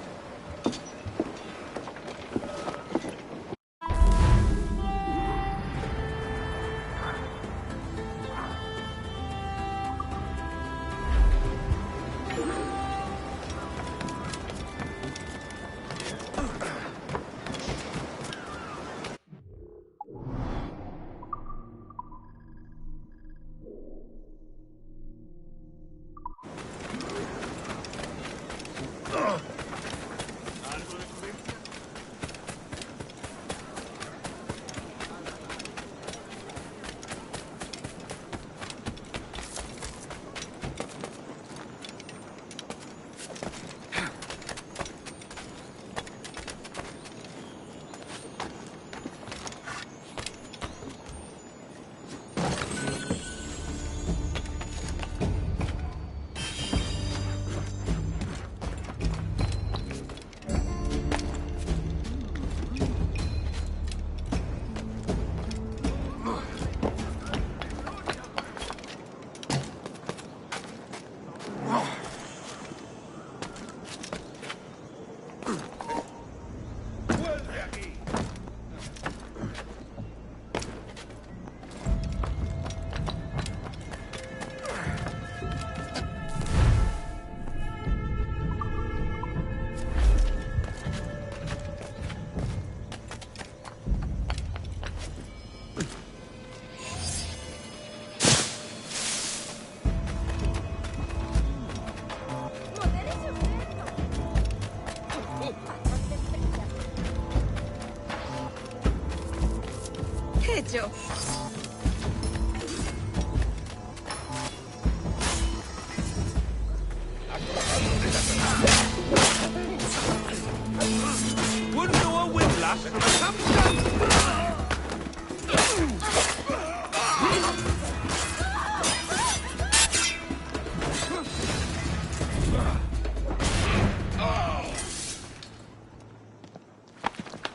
Hecho. Wouldn't know a windlass from a capstan.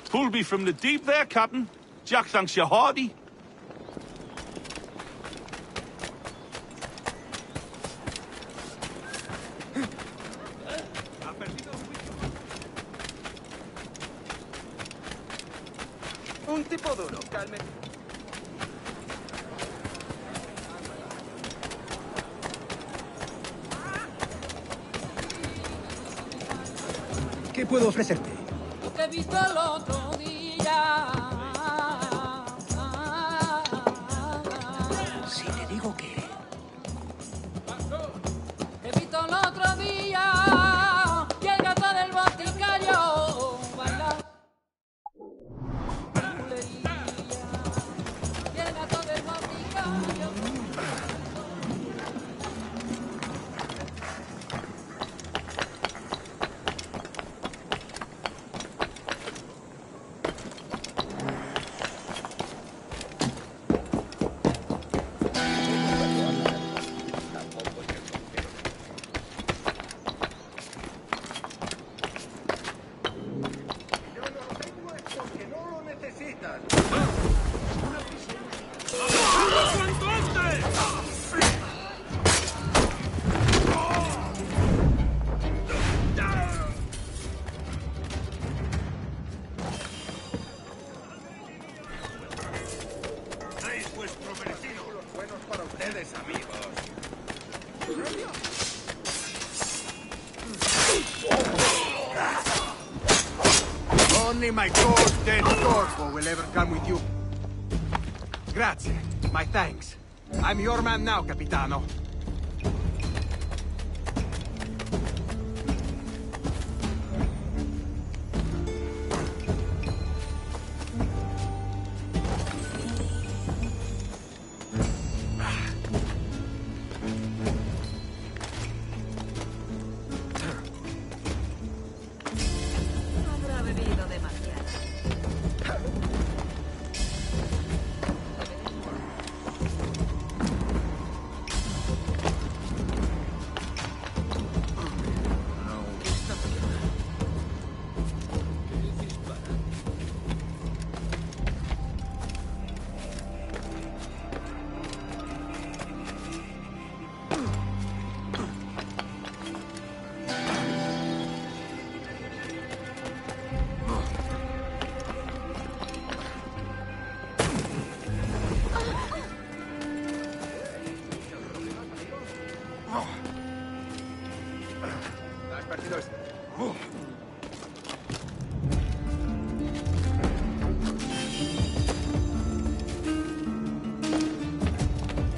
Pulled me from the deep there, Captain. Jack thanks you hearty. Un tipo duro, calme. ¿Qué puedo ofrecerte? Lo que he visto el otro día. Si te digo que... He visto el otro día. Y el gato del boticario baila. Y el gato del boticario. Dais vuestro merecido. Los buenos para ustedes, amigos. Only my cold, dead Corpo will ever come with you. Grazie. My thanks. I'm your man now, Capitano. Habrá bebido demasiado.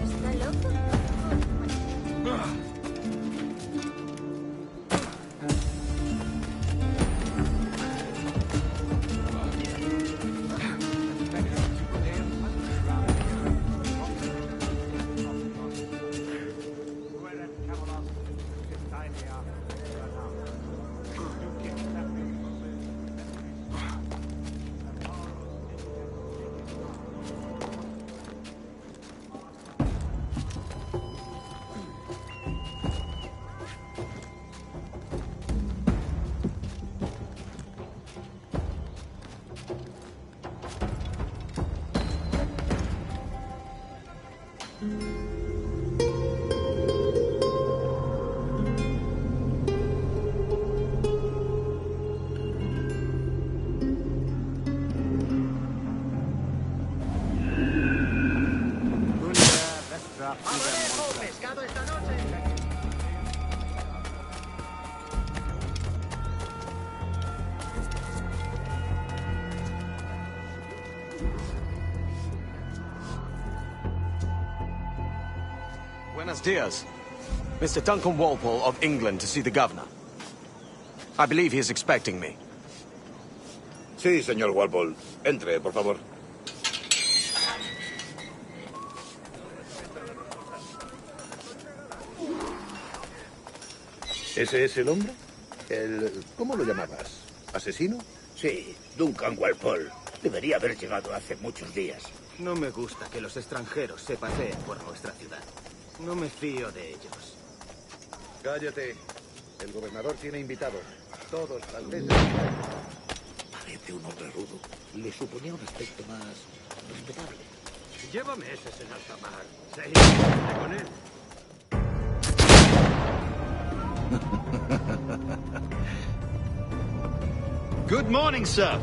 ¿Está loco? Buenos dias. Mr. Duncan Walpole of England to see the governor. I believe he is expecting me. Sí, señor Walpole. Entre, por favor. ¿Ese es el hombre? ¿Cómo lo llamabas? ¿Asesino? Sí, Duncan Walpole. Debería haber llegado hace muchos días. No me gusta que los extranjeros se paseen por nuestra ciudad. No me fío de ellos. Cállate. El gobernador tiene invitados. Todos franceses. Parece un hombre rudo. Le suponía un aspecto más respetable. Llévame ese en alta mar. Sí, con él. Good morning, sir.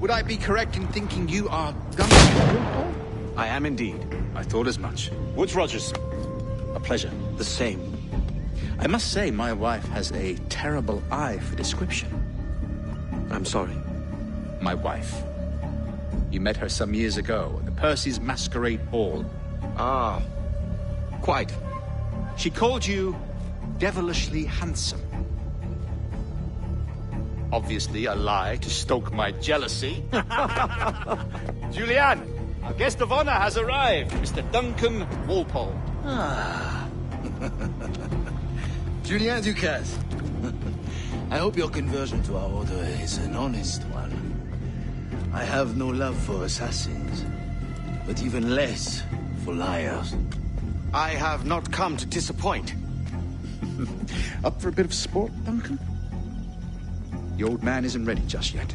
Would I be correct in thinking you are Duncan? I am indeed. I thought as much. Woods Rogers. A pleasure. The same. I must say, my wife has a terrible eye for description. I'm sorry. My wife. You met her some years ago at the Percy's Masquerade Ball. Ah, quite. She called you devilishly handsome. Obviously a lie to stoke my jealousy. Julianne, our guest of honor has arrived, Mr. Duncan Walpole. Ah. Julien Ducasse. I hope your conversion to our order is an honest one. I have no love for assassins, but even less for liars. I have not come to disappoint. Up for a bit of sport, Duncan? The old man isn't ready just yet.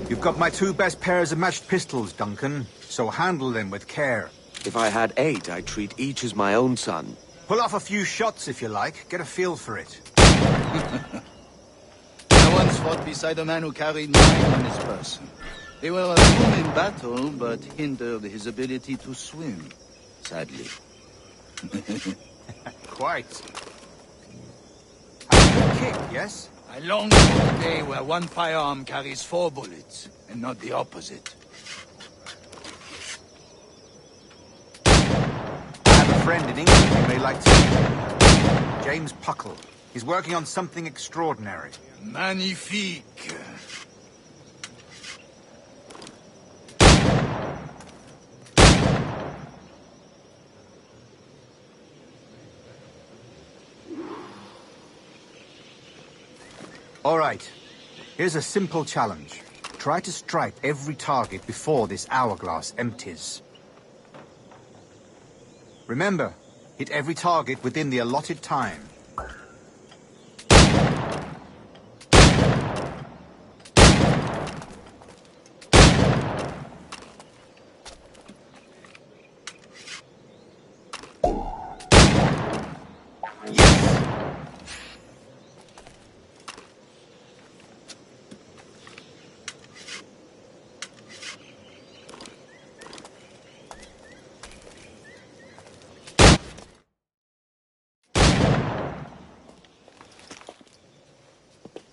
You've got my 2 best pairs of matched pistols, Duncan, so handle them with care. If I had 8, I'd treat each as my own son. Pull off a few shots if you like. Get a feel for it. I once fought beside a man who carried 9 on his person. They were a boon in battle, but hindered his ability to swim, sadly. Quite. Have a good kick, yes? I long for the day where one firearm carries 4 bullets, and not the opposite. I have a friend in England you may like to meet. James Puckle. He's working on something extraordinary. Magnifique. All right. Here's a simple challenge. Try to strike every target before this hourglass empties. Remember, hit every target within the allotted time.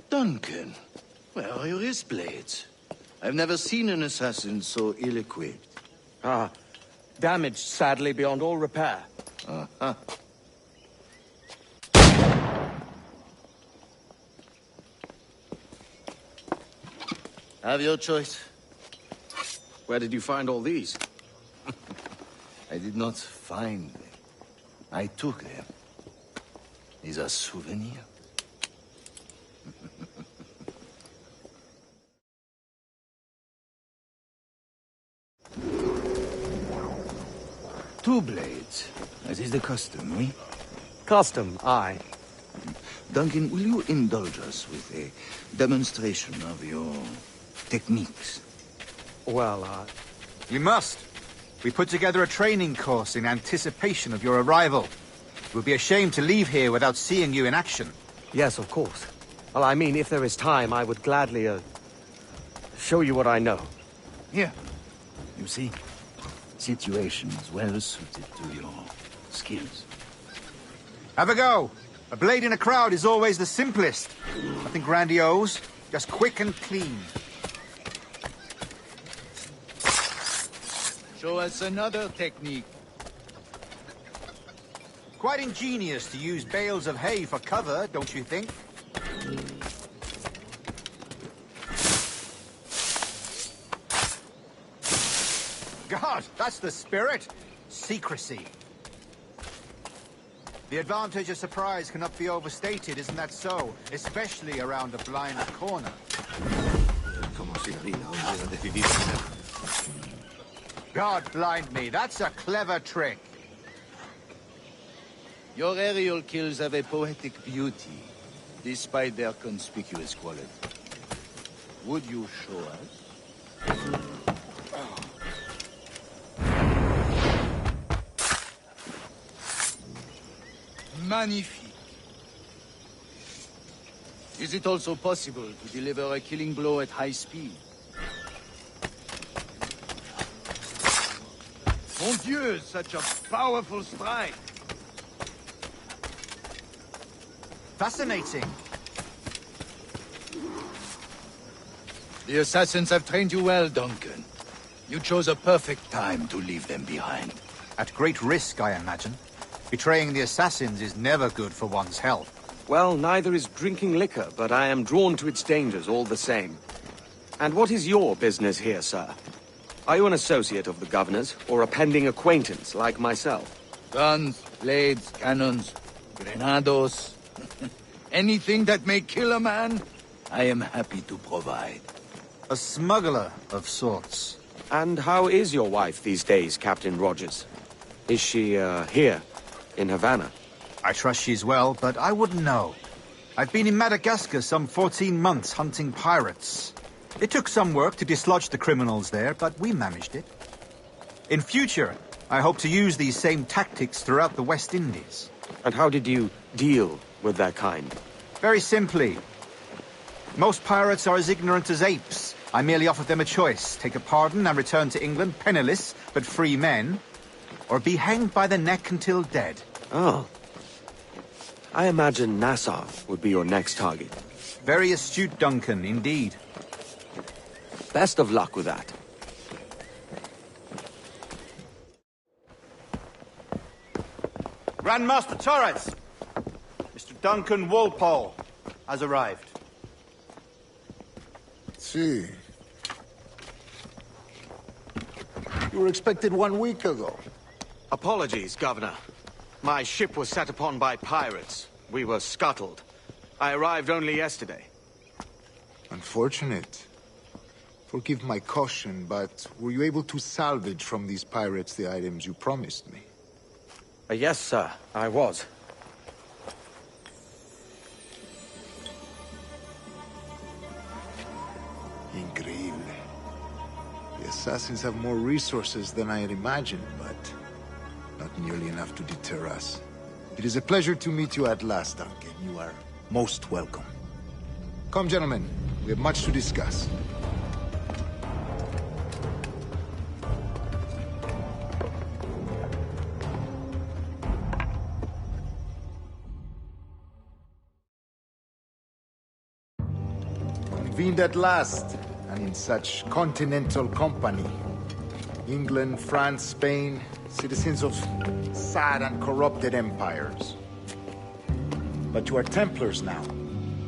Duncan, where are your wrist blades? I've never seen an assassin so ill-equipped. Ah, damaged sadly beyond all repair. Uh-huh. Have your choice. Where did you find all these? I did not find them. I took them. These are souvenirs. Two blades. As is the custom, oui? Custom, aye. Duncan, will you indulge us with a demonstration of your techniques? Well, You must. We put together a training course in anticipation of your arrival. It would be a shame to leave here without seeing you in action. Yes, of course. Well, I mean, if there is time, I would gladly, show you what I know. Here. You see? Situations well suited to your skills. Have a go. A blade in a crowd is always the simplest. Nothing grandiose, just quick and clean. Show us another technique. Quite ingenious to use bales of hay for cover, don't you think? God, that's the spirit. Secrecy. The advantage of surprise cannot be overstated, isn't that so? Especially around a blind corner. God blind me, that's a clever trick. Your aerial kills have a poetic beauty, despite their conspicuous quality. Would you show us? Magnifique. Is it also possible to deliver a killing blow at high speed? Mon Dieu, such a powerful strike! Fascinating. The assassins have trained you well, Duncan. You chose a perfect time to leave them behind. At great risk, I imagine. Betraying the assassins is never good for one's health. Well, neither is drinking liquor, but I am drawn to its dangers all the same. And what is your business here, sir? Are you an associate of the governor's, or a pending acquaintance like myself? Guns, blades, cannons, grenados. Anything that may kill a man, I am happy to provide. A smuggler of sorts. And how is your wife these days, Captain Rogers? Is she, here, in Havana? I trust she's well, but I wouldn't know. I've been in Madagascar some 14 months hunting pirates. It took some work to dislodge the criminals there, but we managed it. In future, I hope to use these same tactics throughout the West Indies. And how did you deal with that kind? Very simply. Most pirates are as ignorant as apes. I merely offered them a choice. Take a pardon and return to England penniless, but free men, or be hanged by the neck until dead. Oh. I imagine Nassau would be your next target. Very astute, Duncan, indeed. Best of luck with that. Grandmaster Torres! Mr. Duncan Walpole has arrived. See. You were expected 1 week ago. Apologies, Governor. My ship was set upon by pirates. We were scuttled. I arrived only yesterday. Unfortunate. Forgive my caution, but were you able to salvage from these pirates the items you promised me? Yes, sir, I was. Increíble. The assassins have more resources than I had imagined, but not nearly enough to deter us. It is a pleasure to meet you at last, Duncan. You are most welcome. Come, gentlemen. We have much to discuss. Convened at last, and in such continental company. England, France, Spain, citizens of sad and corrupted empires. But you are Templars now,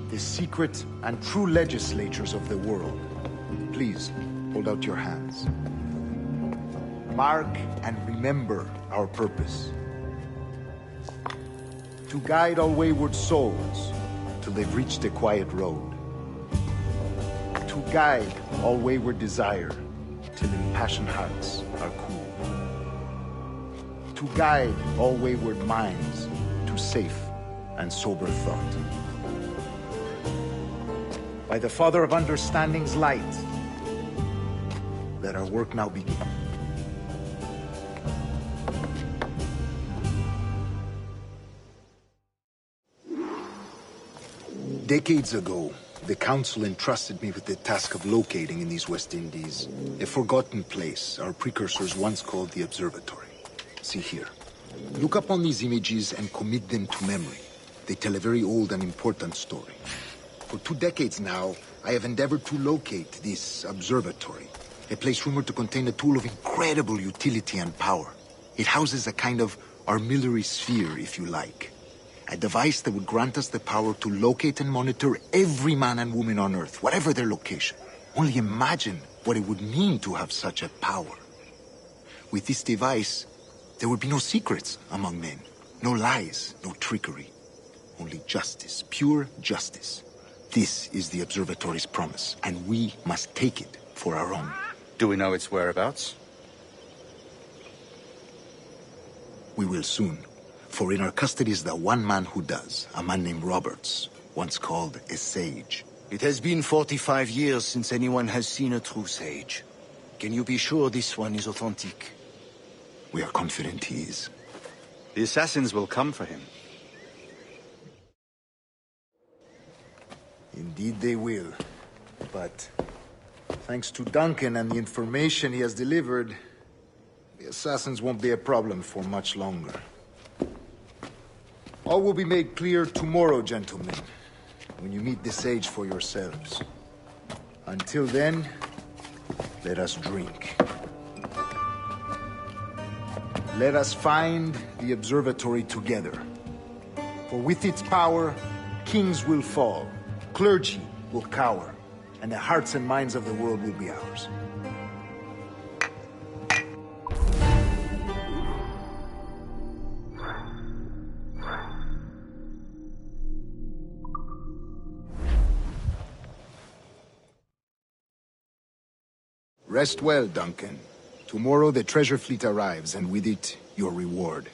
the secret and true legislators of the world. Please, hold out your hands. Mark and remember our purpose. To guide all wayward souls till they've reached the quiet road. To guide all wayward desire till impassioned hearts are cool. To guide all wayward minds to safe and sober thought. By the Father of Understanding's light, let our work now begin. Decades ago, the Council entrusted me with the task of locating in these West Indies a forgotten place our precursors once called the Observatory. See here. Look upon these images and commit them to memory. They tell a very old and important story. For 2 decades now, I have endeavored to locate this observatory, A place rumored to contain a tool of incredible utility and power. It houses a kind of armillary sphere, if you like. A device that would grant us the power to locate and monitor every man and woman on Earth, whatever their location. Only imagine what it would mean to have such a power. With this device, there would be no secrets among men. No lies, no trickery. Only justice, pure justice. This is the Observatory's promise, and we must take it for our own. Do we know its whereabouts? We will soon. For in our custody is the one man who does, a man named Roberts, once called a sage. It has been 45 years since anyone has seen a true sage. Can you be sure this one is authentic? We are confident he is. The assassins will come for him. Indeed they will. But thanks to Duncan and the information he has delivered, the assassins won't be a problem for much longer. All will be made clear tomorrow, gentlemen, when you meet the sage for yourselves. Until then, let us drink. Let us find the observatory together. For with its power, kings will fall, clergy will cower, and the hearts and minds of the world will be ours. Rest well, Duncan. Tomorrow the treasure fleet arrives, and with it, your reward.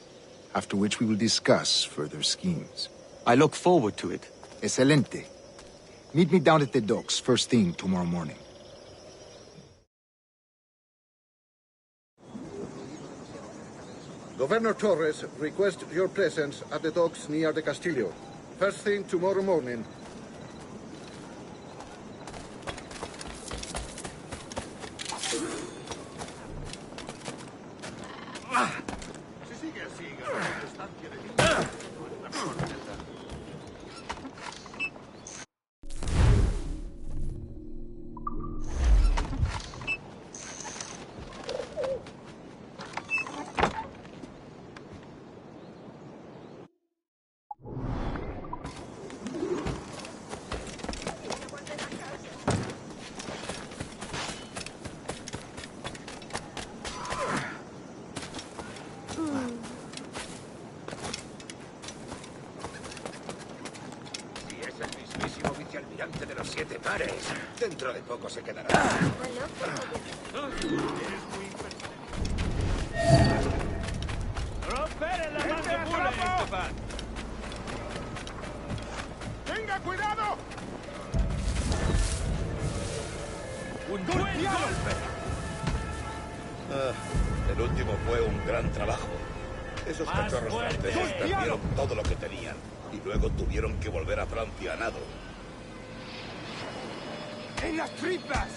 After which we will discuss further schemes. I look forward to it. Excelente. Meet me down at the docks first thing tomorrow morning. Governor Torres requests your presence at the docks near the Castillo. First thing tomorrow morning. Dentro de poco se quedará. ¡Tenga cuidado! ¡Un buen golpe! El último fue un gran trabajo. Esos cachorros franceses perdieron todo lo que tenían y luego tuvieron que volver a Francia a nado. ¡En las tripas!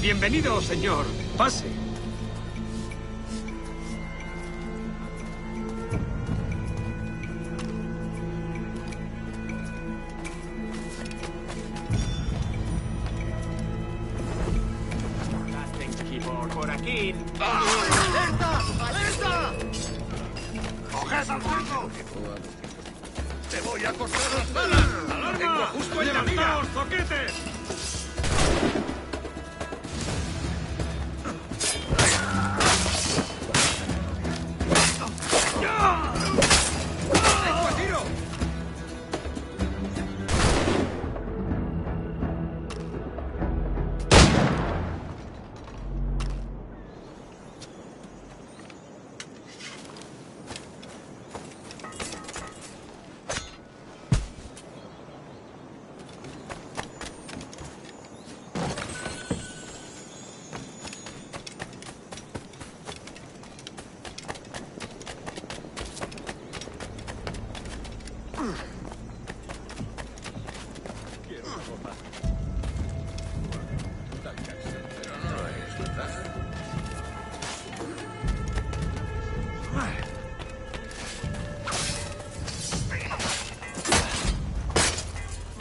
Bienvenido, señor. Pase. Por aquí. ¡Alerta! ¡Alerta! ¡Coged al cerdo! ¡Te voy a cortar las balas! ¡Tengo justo en la mira! ¡Zoquetes! ¡Tengo a tiro!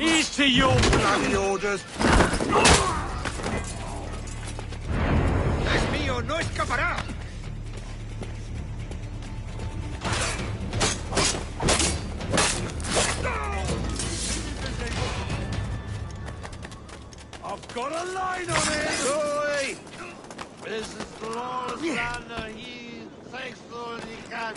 Easy, you bloody orders! ¡Es mío! ¡No escapará! I've got a line on it! Oi! This is the lawless lander. He takes all he can.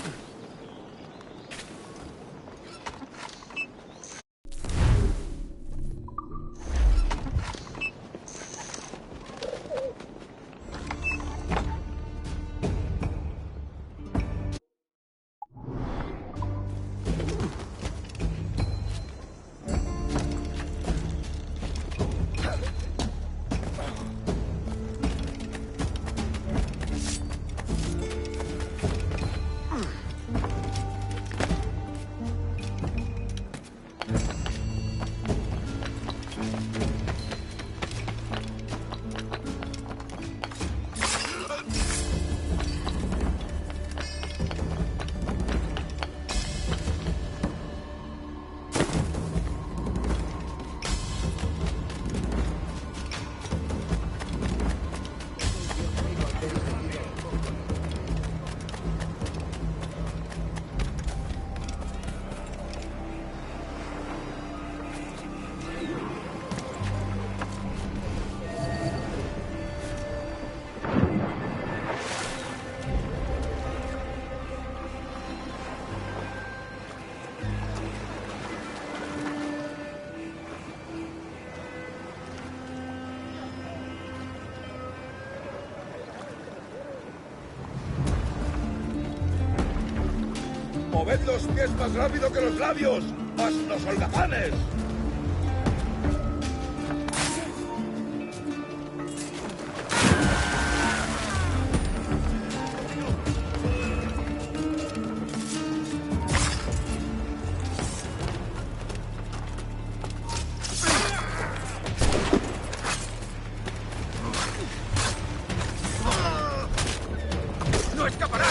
¡Moved los pies más rápido que los labios! ¡Más los holgazanes! ¡No escapará!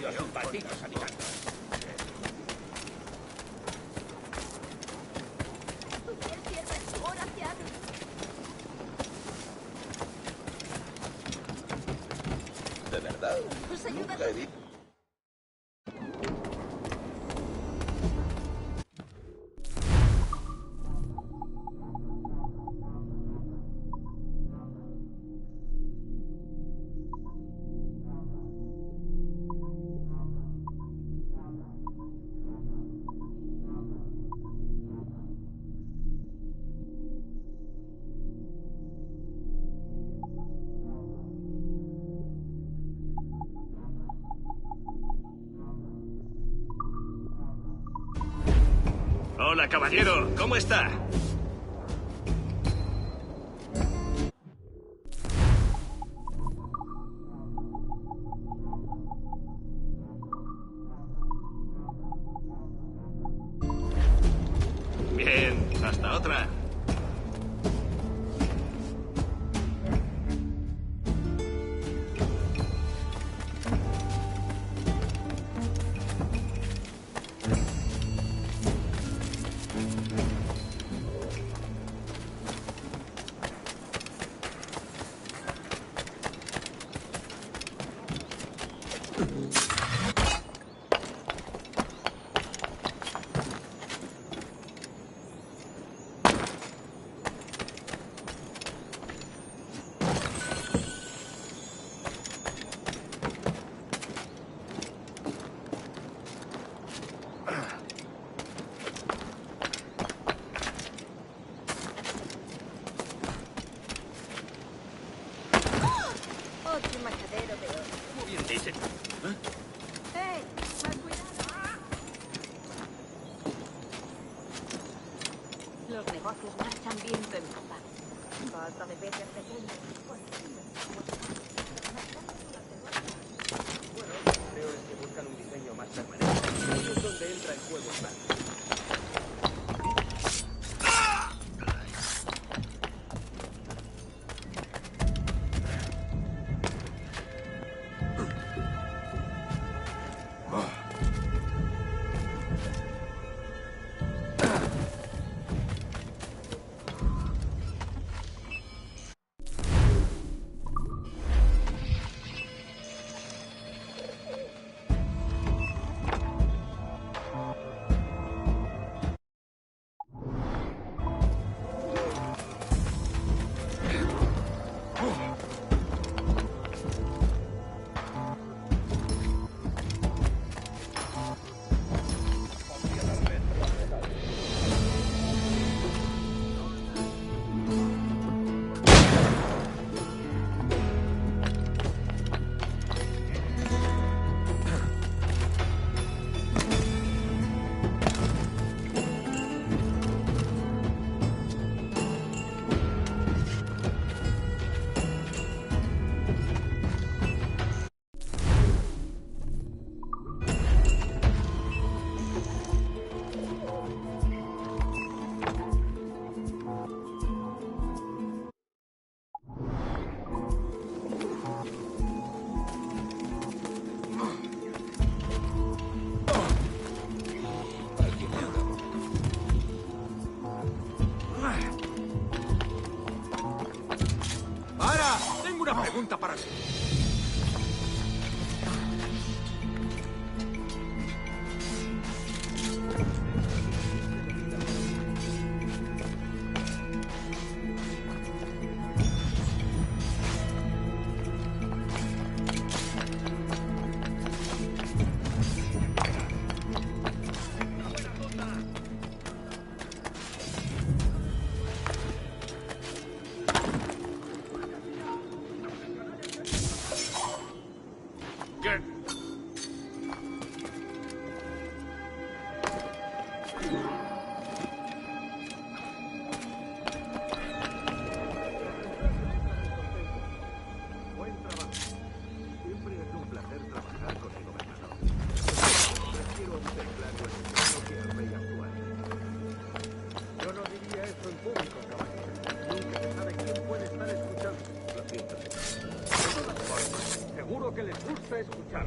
Dios, un malditos habitantes. De verdad, nunca he visto. Hola, caballero. ¿Cómo está? Bien, hasta otra. Otro matadero de oro. Muy bien, dice. ¡Hey! ¡Más cuidado! Los negocios marchan viento en popa. Basta de peces pequeños. Bueno, creo es que buscan un diseño más permanente. Ahí es donde entra el juego, claro. ¡Para! Tengo una pregunta para ti. Seguro que les gusta escuchar.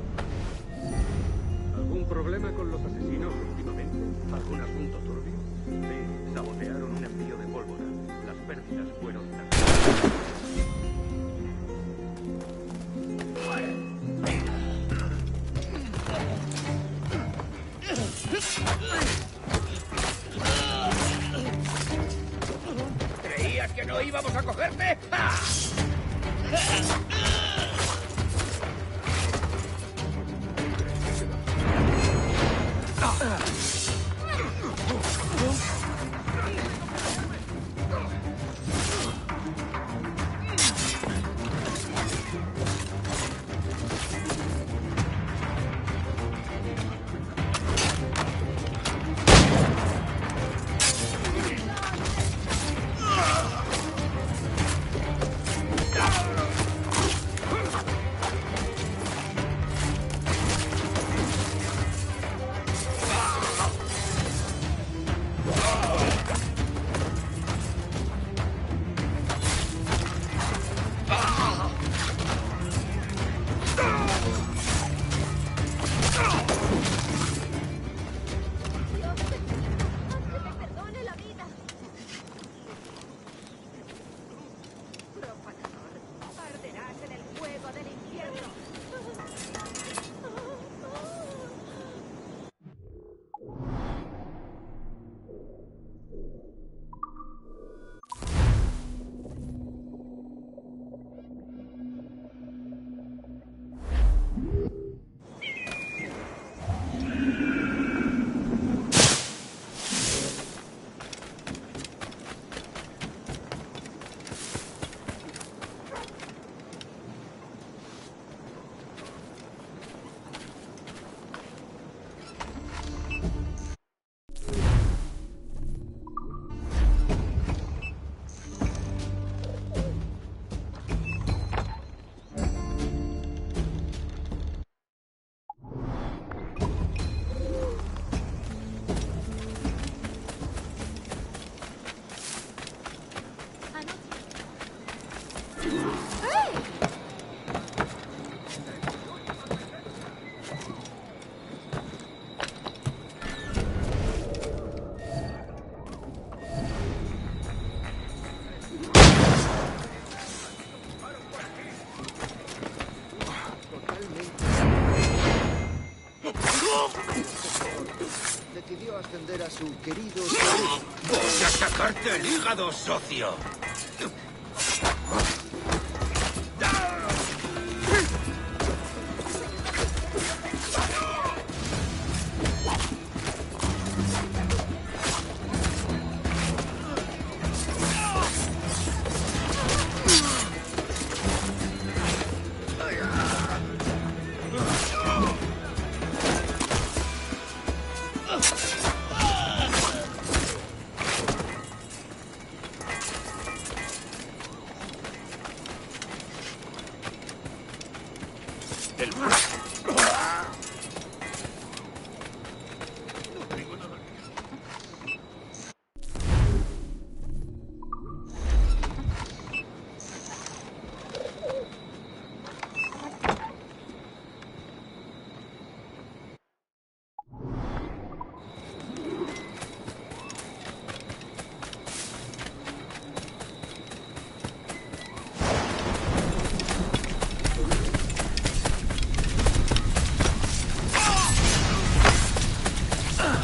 ¿Algún problema con los asesinos últimamente? ¿Algún asunto turbio? Sí, sabotearon un envío de pólvora. Las pérdidas fueron ¿Creías que no íbamos a cogerte? ¡Ah! defender a su querido... ¡Voy a sacarte el hígado, socio!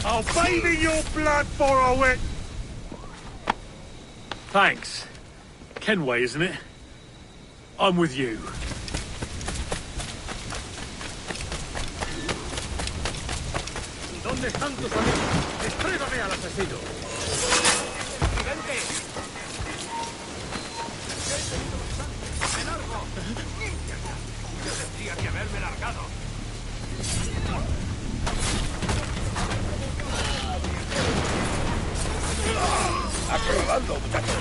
I'll bathe in your blood for a wet. Thanks. Kenway, isn't it? I'm with you. ¿Dónde están tus amigos? ¡Destrégame al asesino! ¡Gigante! ¡Me largo! Yo tendría que haberme largado. ¡Acrobando, muchachos!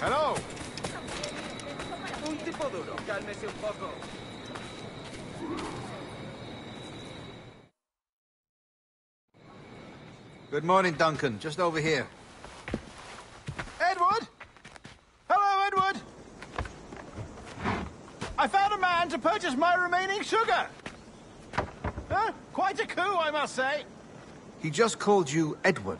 Hello. Un tipo duro, cálmese un poco. Good morning, Duncan. Just over here. Edward? Hello, Edward. I found a man to purchase my remaining sugar. Huh? Quite a coup, I must say. He just called you Edward.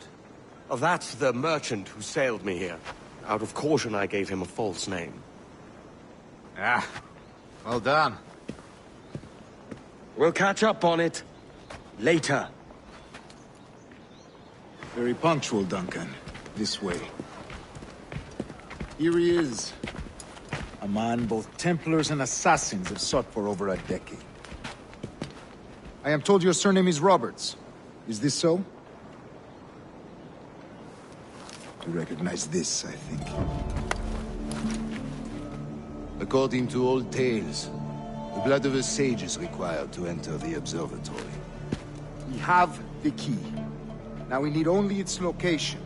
Oh, that's the merchant who sailed me here. Out of caution, I gave him a false name. Ah, well done. We'll catch up on it later. Very punctual, Duncan. This way. Here he is. A man both Templars and Assassins have sought for over a decade. I am told your surname is Roberts. Is this so? You recognize this, I think. According to old tales, the blood of a sage is required to enter the observatory. We have the key. Now we need only its location.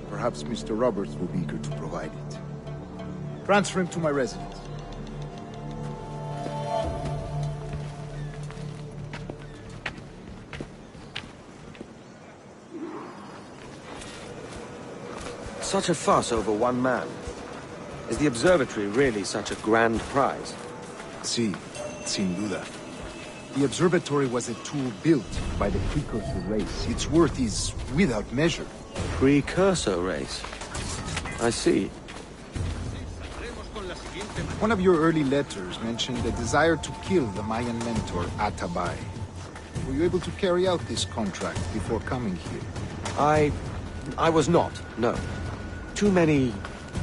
Perhaps Mr. Roberts will be eager to provide it. Transfer him to my residence. Such a fuss over one man. Is the observatory really such a grand prize? Sí, sin duda. The observatory was a tool built by the precursor race. Its worth is without measure. Precursor race? I see. One of your early letters mentioned a desire to kill the Mayan mentor, Atabay. Were you able to carry out this contract before coming here? I was not, no. Too many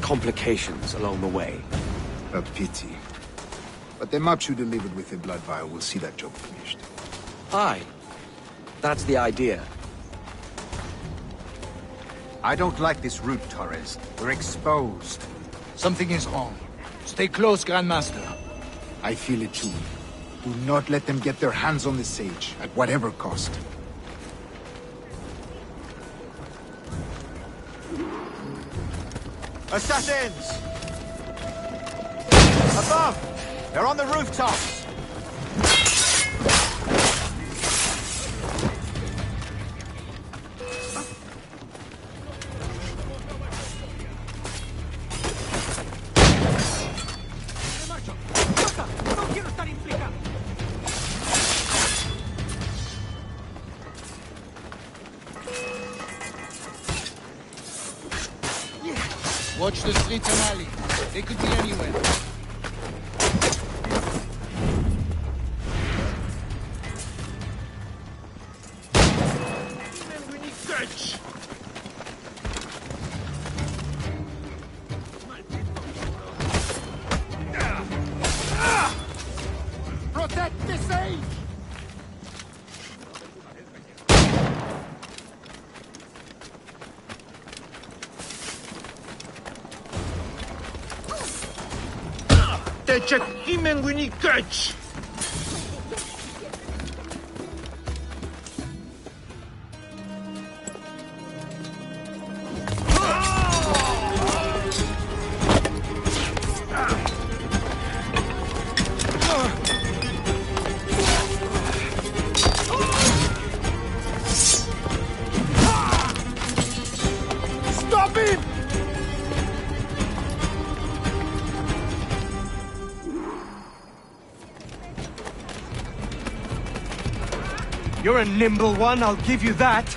complications along the way. A pity. But the maps you delivered with the blood vial will see that job finished. Aye. That's the idea. I don't like this route, Torres. We're exposed. Something is wrong. Stay close, Grandmaster. I feel it too. Do not let them get their hands on the sage, at whatever cost. Assassins! Above! They're on the rooftops! Watch the streets and alley. They could be anywhere. Protect the sage! Check him and we need catch. Stop him! You're a nimble one, I'll give you that.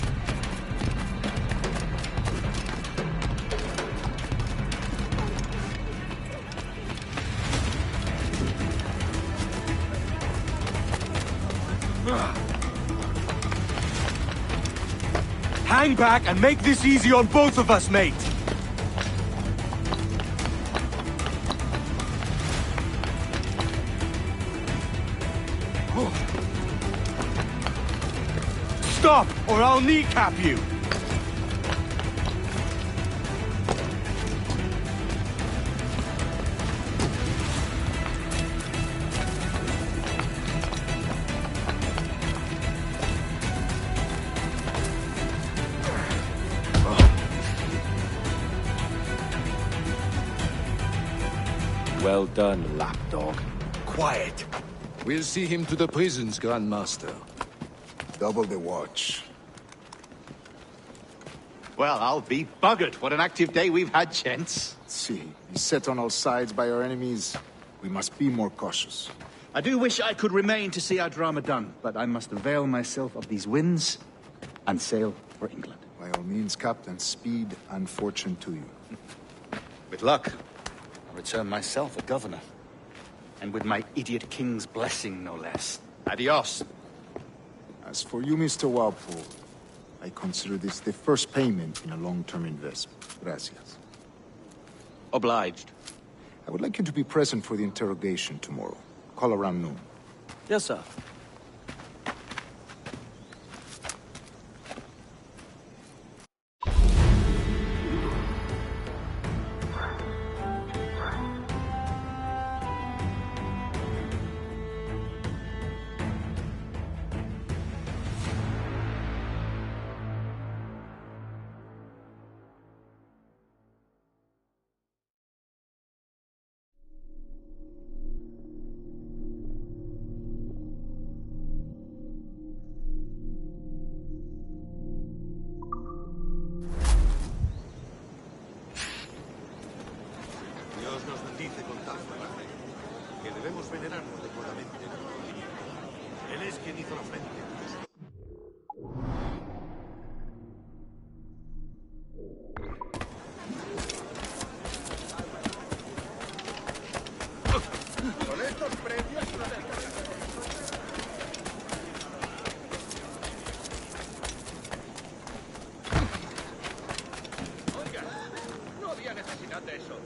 Hang back and make this easy on both of us, mate. Stop, or I'll kneecap you! Well done, lapdog. Quiet. We'll see him to the prisons, Grandmaster. Double the watch. Well, I'll be buggered. What an active day we've had, gents. See, beset on all sides by our enemies. We must be more cautious. I do wish I could remain to see our drama done, but I must avail myself of these winds and sail for England. By all means, Captain, speed and fortune to you. With luck, I'll return myself a governor. And with my idiot king's blessing, no less. Adios. As for you, Mr. Walpole, I consider this the first payment in a long-term investment. Gracias. Obliged. I would like you to be present for the interrogation tomorrow. Call around noon. Yes, sir. Dios nos bendice con tal fuerza, que debemos venerarlo adecuadamente. Él es quien hizo la frente. Con estos precios, Oiga, no había necesidad de eso.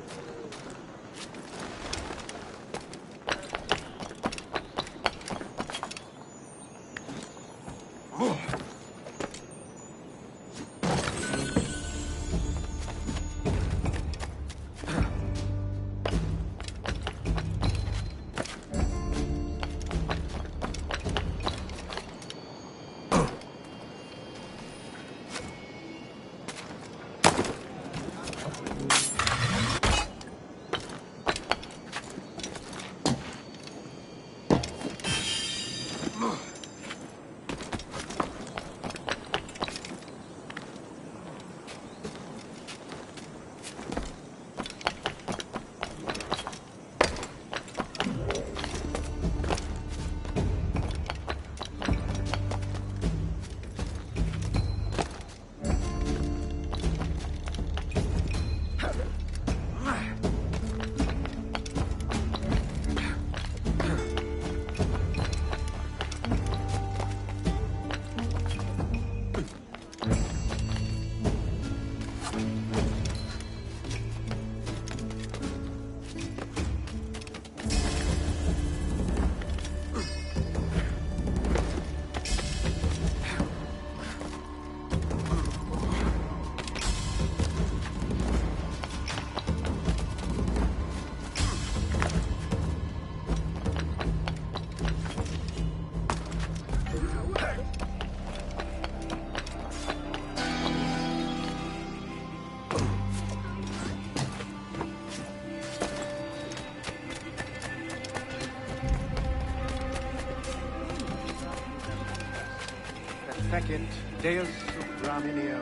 Fecit Deus Subdraminio,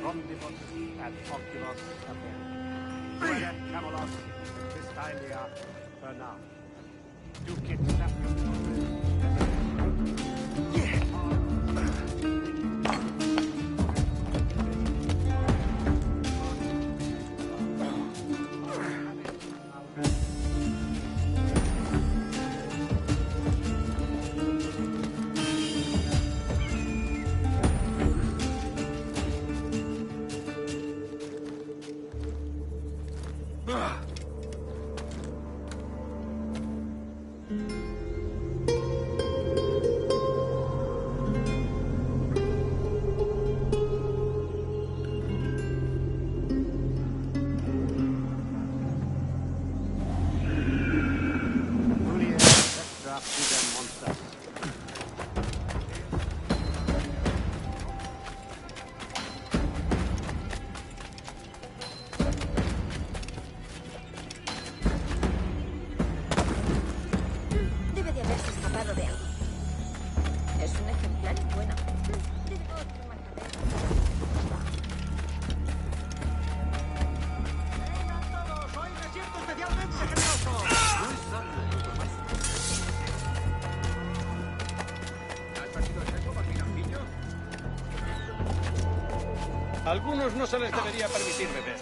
Rondibus ad oculos apel. Quere Camelot, Vistalia, Bernard. Ducit Sapium. Debe de haberse escapado de algo. Es un ejemplar bueno. ¡Hoy me siento especialmente generoso! A algunos no se les debería permitir beber.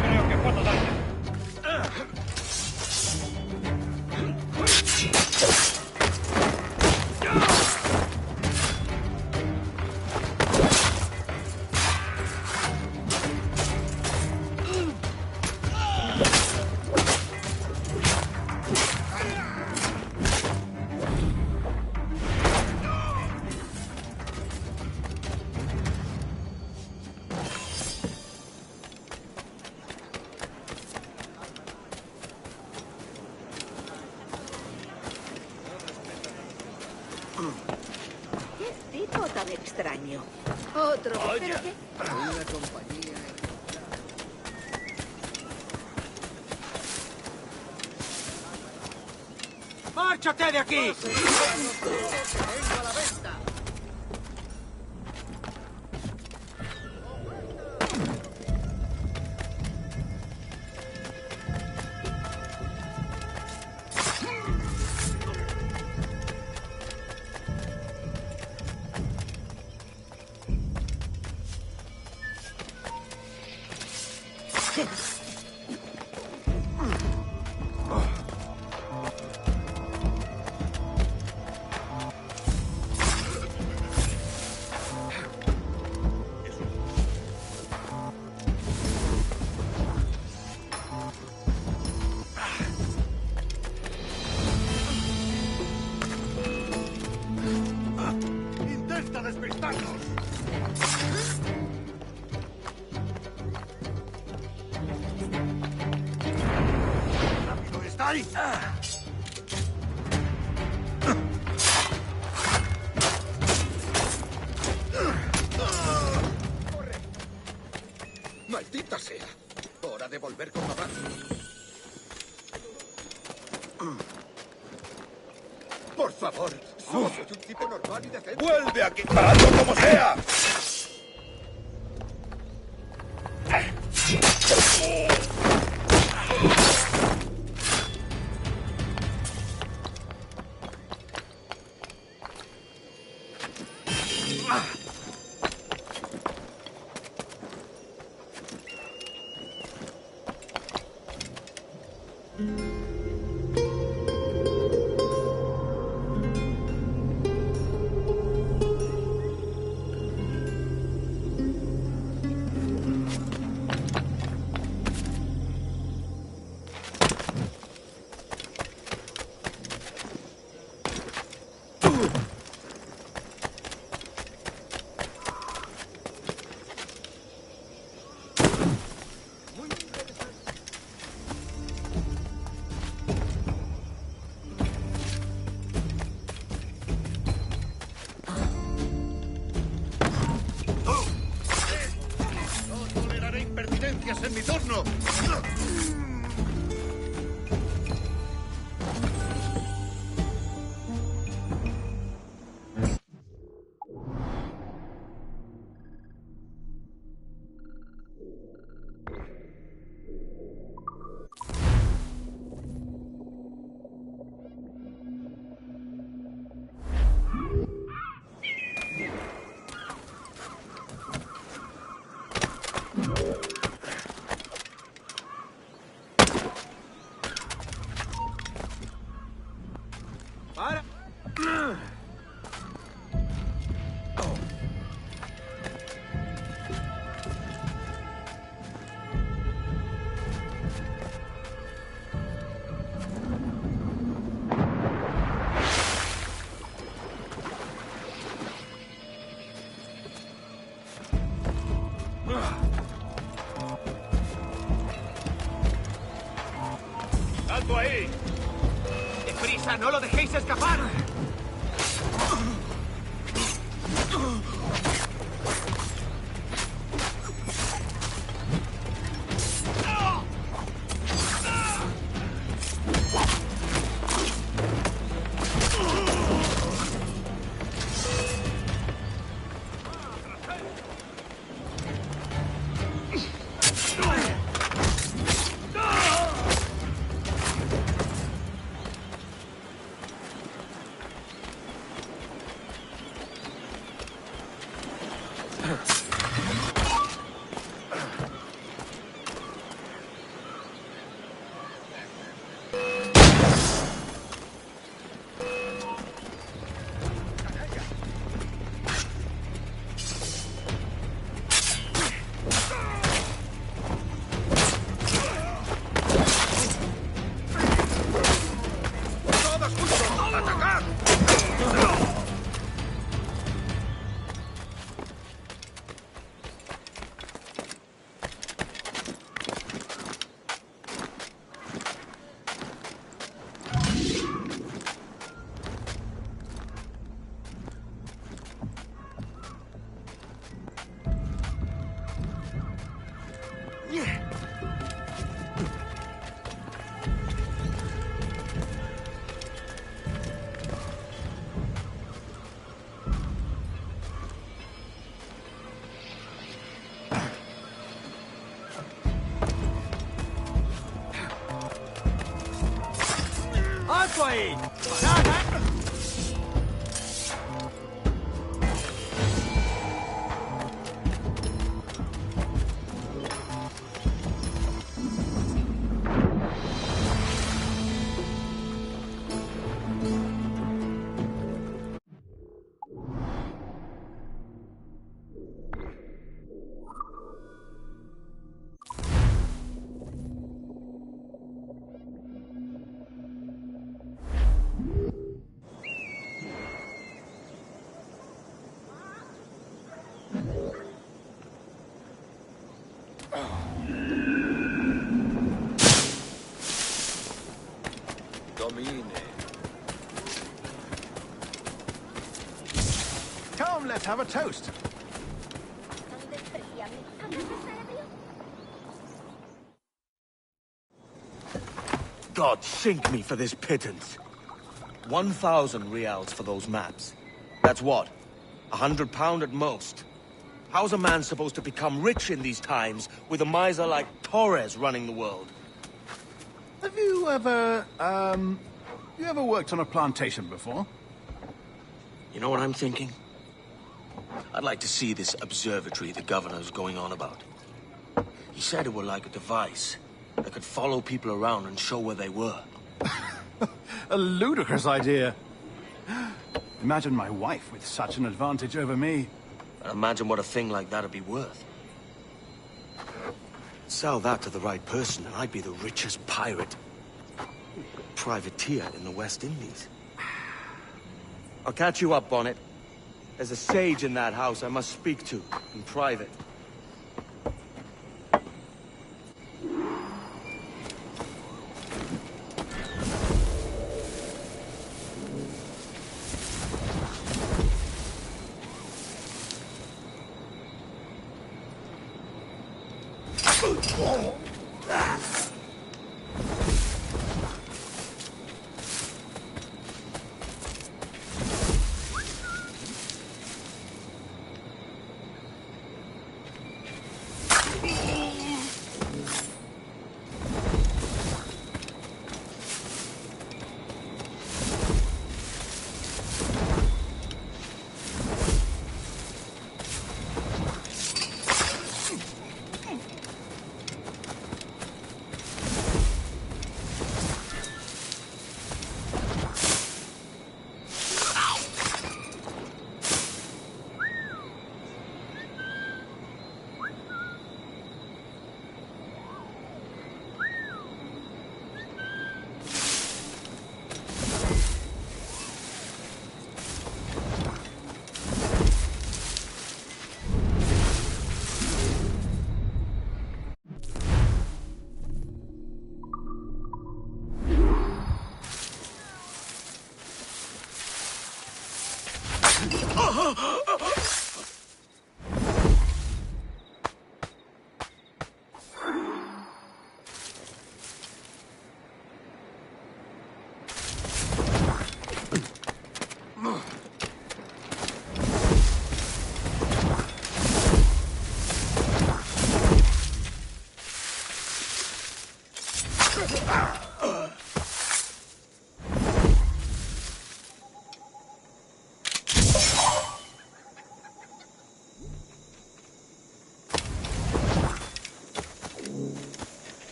Creo que puedo darle. ¿Qué tipo tan extraño? Otro. ¿Pero qué? Una compañía. ¡Márchate de aquí! ¡Vengo a la venta! ¡Intenta despistarnos! ¡Rápido estáis! ¡Maldita sea! Hora de volver con la braza. Por favor, solo soy un tipo normal y decente. ¡Vuelve aquí! ¡Hazlo como sea! ¡Es en mi turno! ¡Alto ahí! ¡Deprisa! ¡No lo dejéis escapar! ¡Alto ahí! ¡Parad! Come, let's have a toast. God sink me for this pittance. 1,000 reals for those maps. That's what? £100 at most. How's a man supposed to become rich in these times with a miser like Torres running the world? Have you ever, worked on a plantation before? You know what I'm thinking? I'd like to see this observatory the governor's going on about. He said it were like a device that could follow people around and show where they were. A ludicrous idea. Imagine my wife with such an advantage over me. And imagine what a thing like that'd be worth. Sell that to the right person and I'd be the richest pirate, privateer in the West Indies. I'll catch you up, Bonnet. There's a sage in that house I must speak to, in private.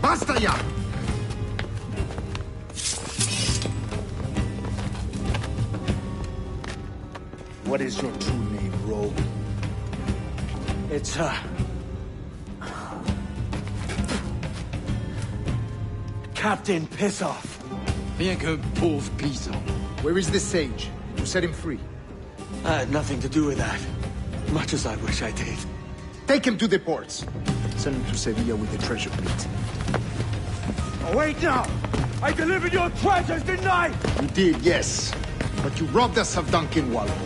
Basta ya! What is your true name, rogue? It's, Captain Pissoff. Rien qu'un pauvre paysan. Where is the sage? You set him free. I had nothing to do with that. Much as I wish I did. Take him to the ports. Send him to Sevilla with the treasure fleet. Oh, wait now! I delivered your treasures, didn't I? You did, yes. But you robbed us of Duncan Walpole.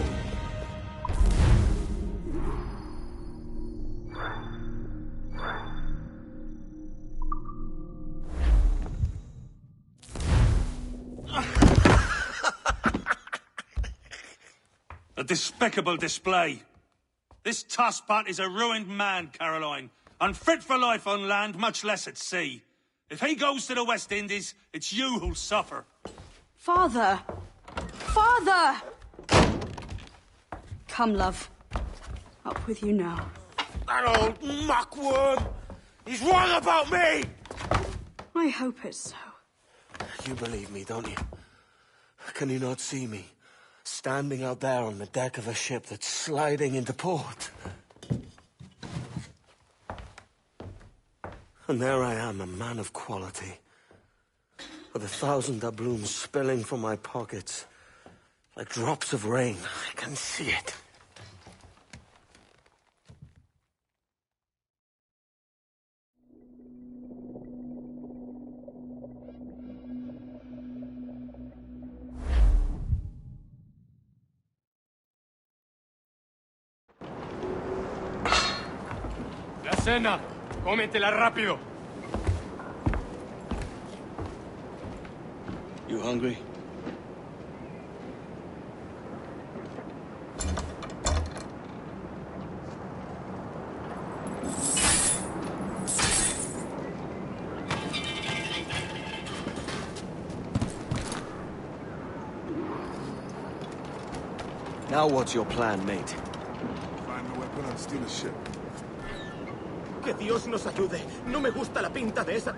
A despicable display. This tosspot is a ruined man, Caroline. Unfit for life on land, much less at sea. If he goes to the West Indies, it's you who'll suffer. Father! Father! Come, love. Up with you now. That old muckworm! He's wrong about me! I hope it's so. You believe me, don't you? Can you not see me? Standing out there on the deck of a ship that's sliding into port. And there I am, a man of quality. With 1,000 doubloons spilling from my pockets. Like drops of rain. I can see it. La cena. Cómetela rápido. You hungry? Now what's your plan, mate? Find a weapon and steal a ship. Que Dios nos ayude. No me gusta la pinta de esa...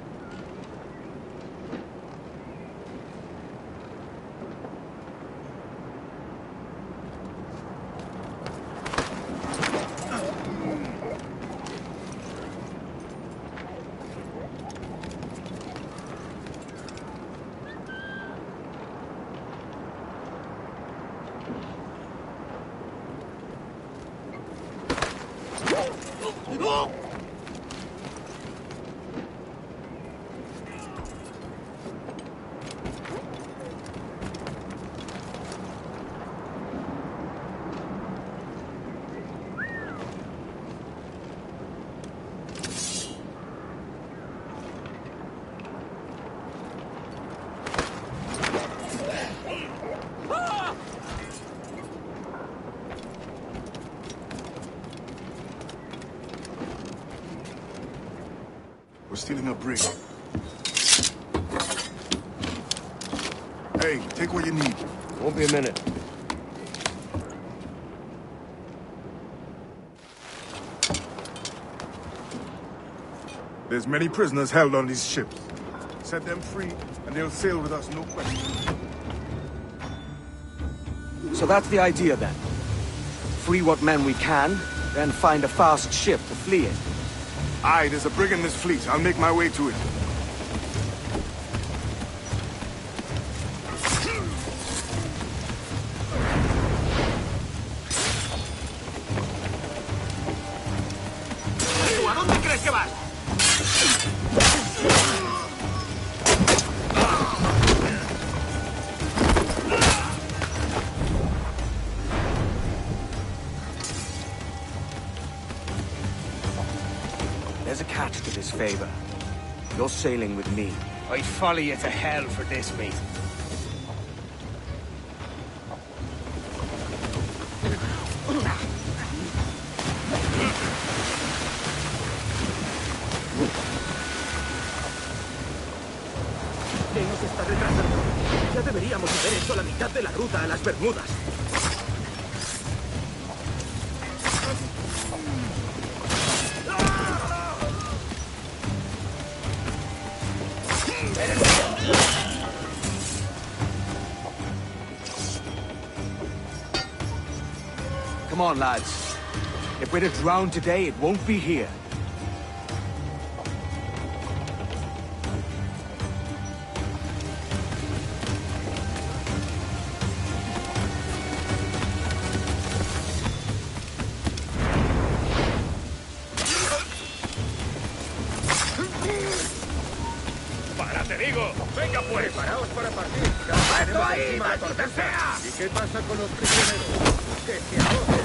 We're stealing a brig. Hey, take what you need. Won't be a minute. There's many prisoners held on these ships. Set them free, and they'll sail with us, no question. So that's the idea, then. Free what men we can, then find a fast ship to flee in. Aye, there's a brig in this fleet. I'll make my way to it. favor. You're sailing with me. I'd follow you to hell for this, mate. ¿Qué nos está retrasando? Ya deberíamos haber hecho la mitad de la ruta a las Bermudas. Come on, lads. If we're to drown today, it won't be here. ¡Para, te digo! ¡Venga, pues! ¡Preparaos para partir! ¡Alto ahí, maldita sea! ¿Y qué pasa con los prisioneros? ¡Que se ahogen!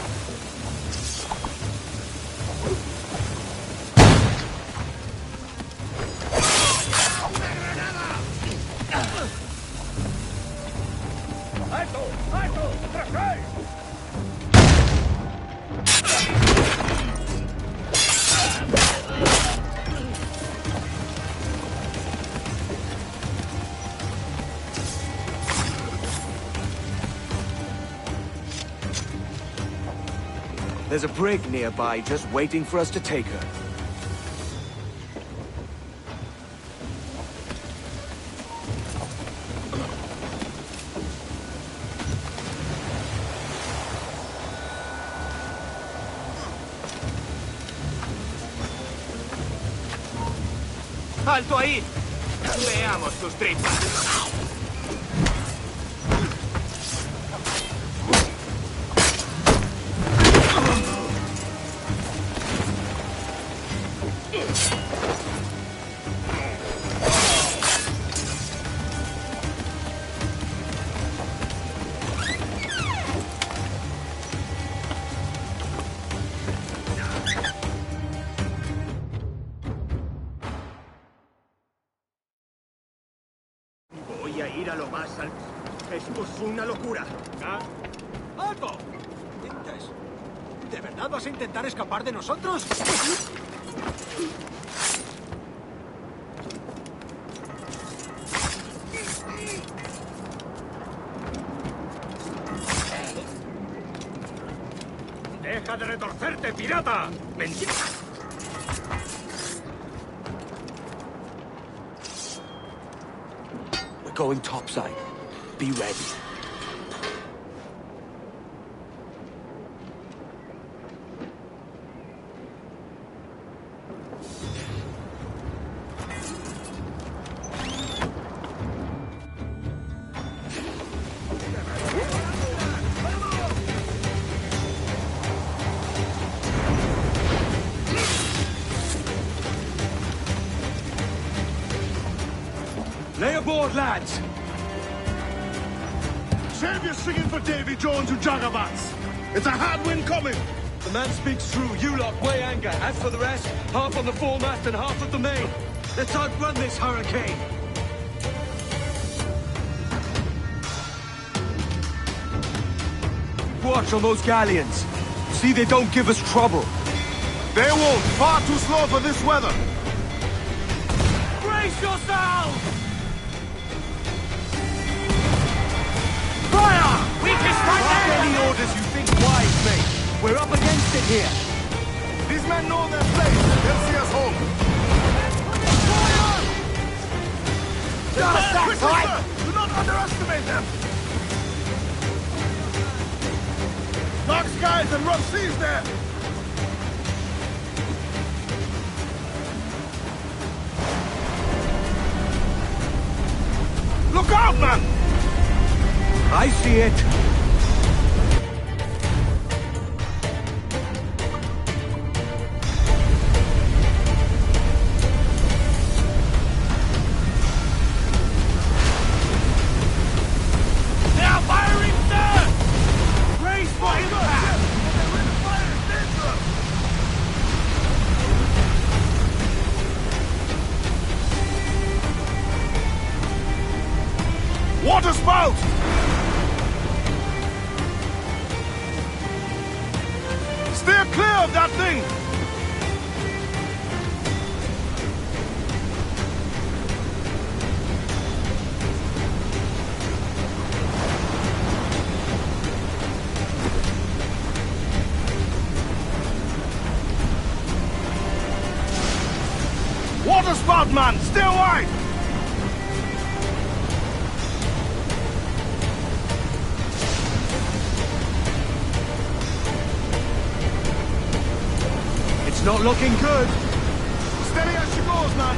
¡Alto! ¡Alto! ¡Tras él! There's a brig nearby just waiting for us to take her. ¡Alto ahí! Veamos tus tripas. Voy a ir a lo más alto. Esto es una locura. ¡Alto! ¿Dientes? ¿De verdad vas a intentar escapar de nosotros? ¡Deja de retorcerte, pirata! ¡Mentira! We're going topside. Be ready. Lay aboard, lads! Save your singing for Davy Jones, you jagabats! It's a hard wind coming! The man speaks true. You lot weigh anchor. As for the rest, half on the foremast and half at the main. Let's outrun this hurricane! Watch on those galleons. See they don't give us trouble. They won't! Far too slow for this weather! Brace yourselves! We can strike any orders you think wise, mate. We're up against it here. These men know their place. They'll see us home. Quickly, sir! Do not underestimate them! Dark skies and rough seas there! Look out, man! I see it. They are firing, sir! Brace for impact! Water spout! Steer clear of that thing! Water spout, man! Stay wide! It's not looking good. Steady as she goes, man!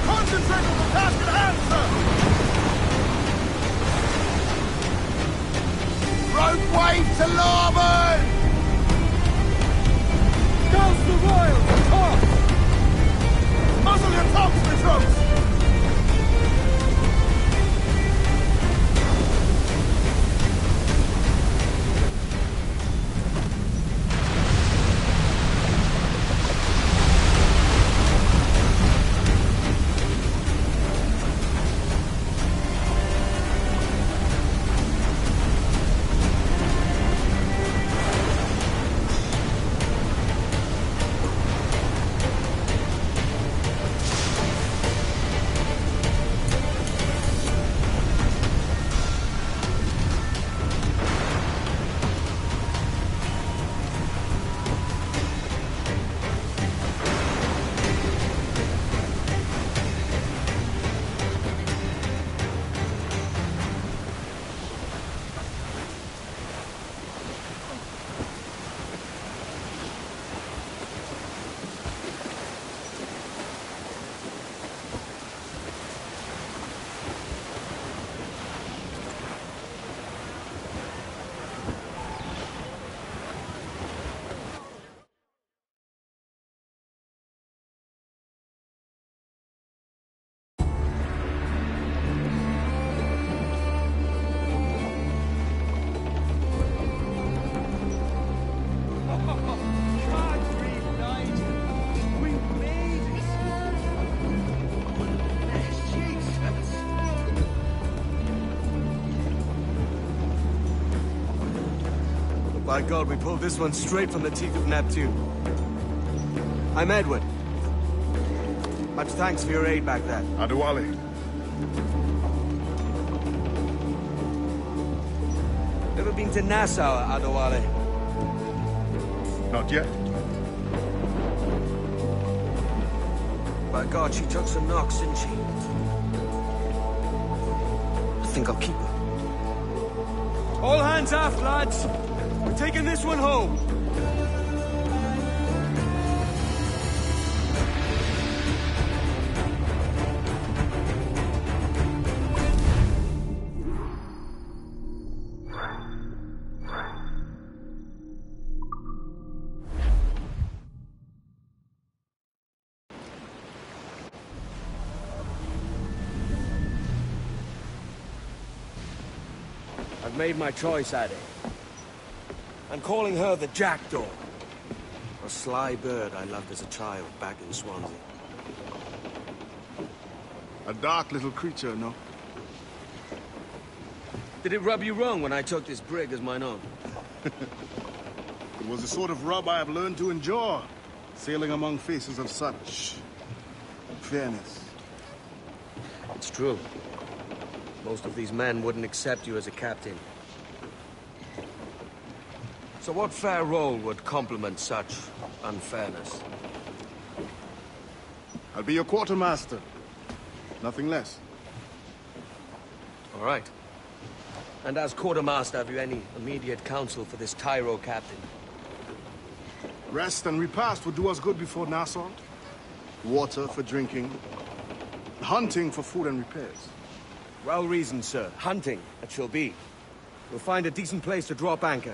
Concentrate on the task at hand, sir! Rope wave to larboard! Douse the royals, top! Muzzle your tops, Miss Rose! By God, we pulled this one straight from the teeth of Neptune. I'm Edward. Much thanks for your aid back then. Adewale. Ever been to Nassau, Adewale? Not yet. By God, she took some knocks, didn't she? I think I'll keep her. All hands aft, lads! We're taking this one home. I've made my choice, Addy. I'm calling her the Jackdaw. A sly bird I loved as a child back in Swansea. A dark little creature, no? Did it rub you wrong when I took this brig as mine own? It was the sort of rub I have learned to endure, sailing among faces of such fairness. It's true. Most of these men wouldn't accept you as a captain. So what fair role would complement such unfairness? I'll be your quartermaster. Nothing less. All right. And as quartermaster, have you any immediate counsel for this Tyro captain? Rest and repast would do us good before Nassau. Water for drinking. Hunting for food and repairs. Well reasoned, sir. Hunting, it shall be. We'll find a decent place to drop anchor.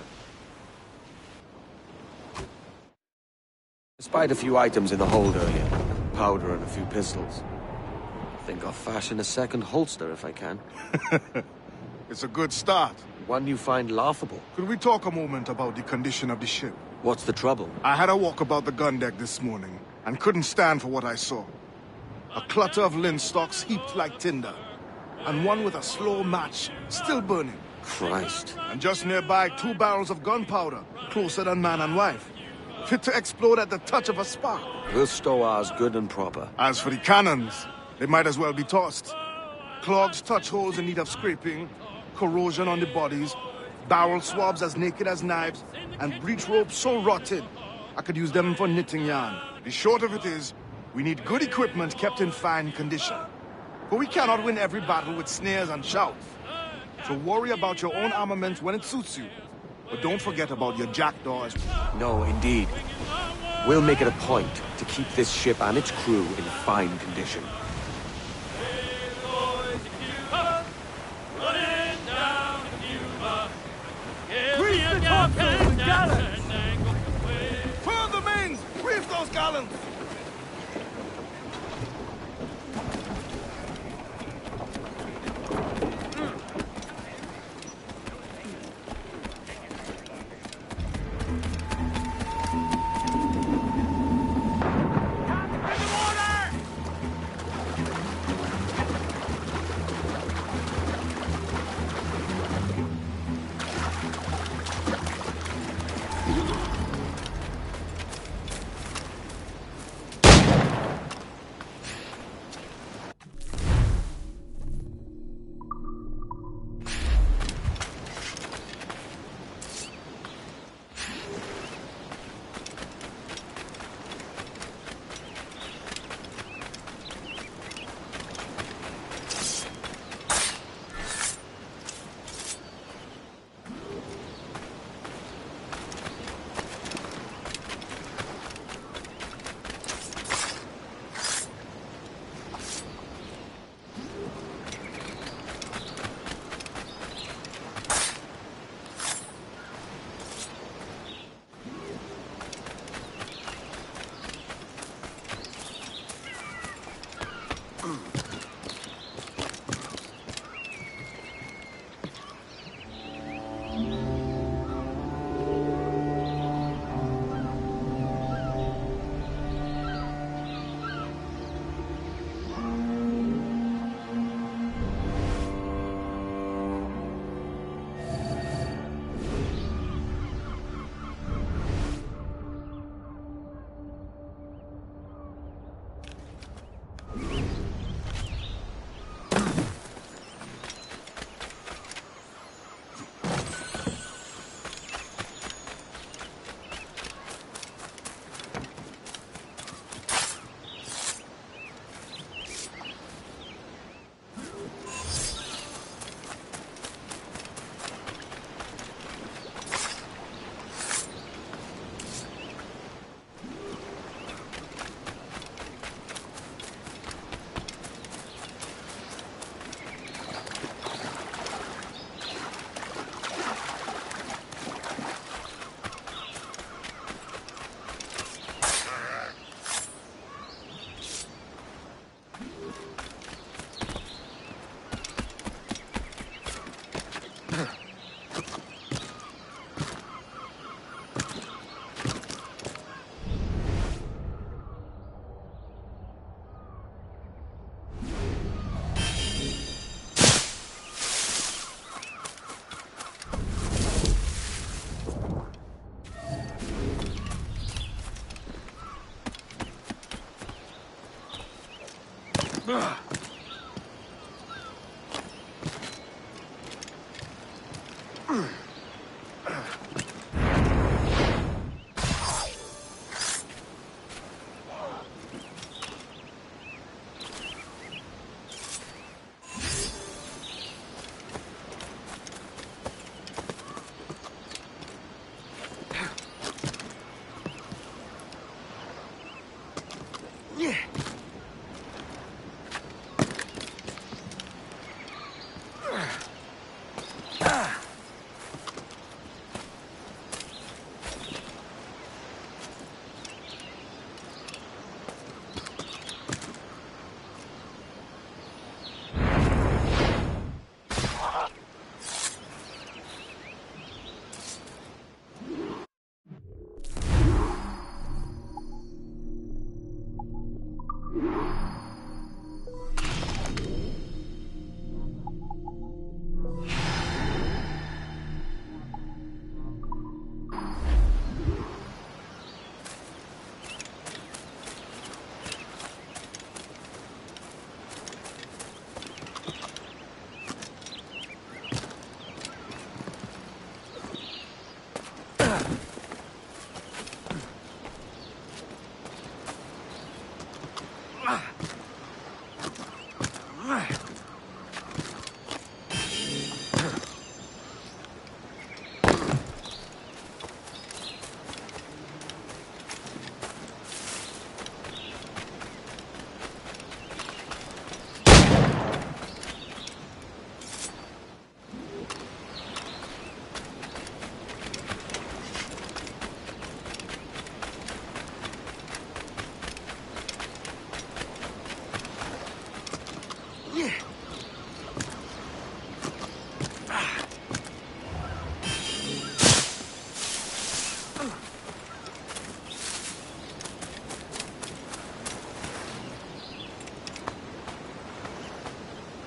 Despite a few items in the hold earlier, powder and a few pistols, I think I'll fashion a second holster if I can. It's a good start. One you find laughable. Could we talk a moment about the condition of the ship? What's the trouble? I had a walk about the gun deck this morning, and couldn't stand for what I saw. A clutter of linstocks heaped like tinder, and one with a slow match, still burning. Christ. And just nearby, 2 barrels of gunpowder, closer than man and wife, fit to explode at the touch of a spark. We'll stow ours good and proper. As for the cannons, they might as well be tossed. Clogs touch holes in need of scraping, corrosion on the bodies, barrel swabs as naked as knives, and breech ropes so rotted, I could use them for knitting yarn. The short of it is, we need good equipment kept in fine condition. For we cannot win every battle with snares and shouts. So worry about your own armament when it suits you. But don't forget about your jackdaws. No, indeed. We'll make it a point to keep this ship and its crew in fine condition. Reef the topsails and gallants! Furl the mains! Reef those gallants!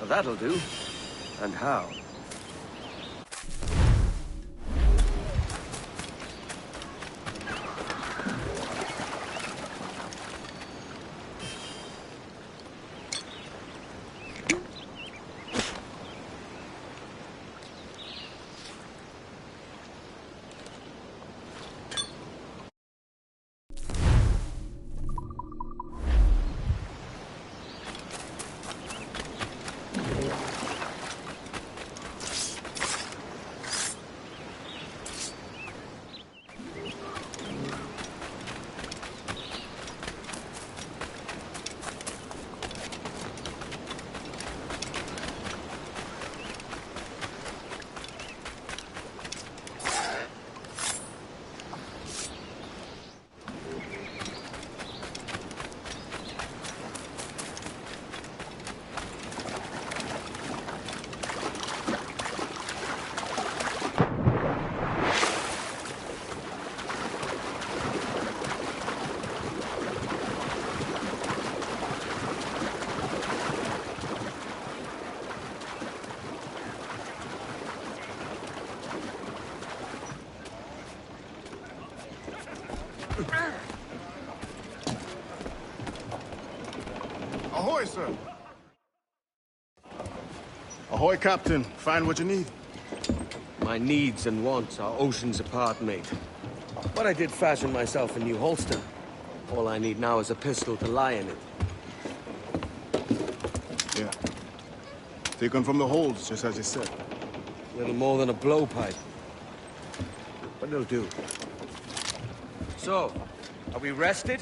That'll do. And how? Ahoy, sir. Ahoy, Captain. Find what you need. My needs and wants are oceans apart, mate. But I did fashion myself a new holster. All I need now is a pistol to lie in it. Yeah. Taken from the holds, just as you said. Little more than a blowpipe. But it'll do. So, are we rested?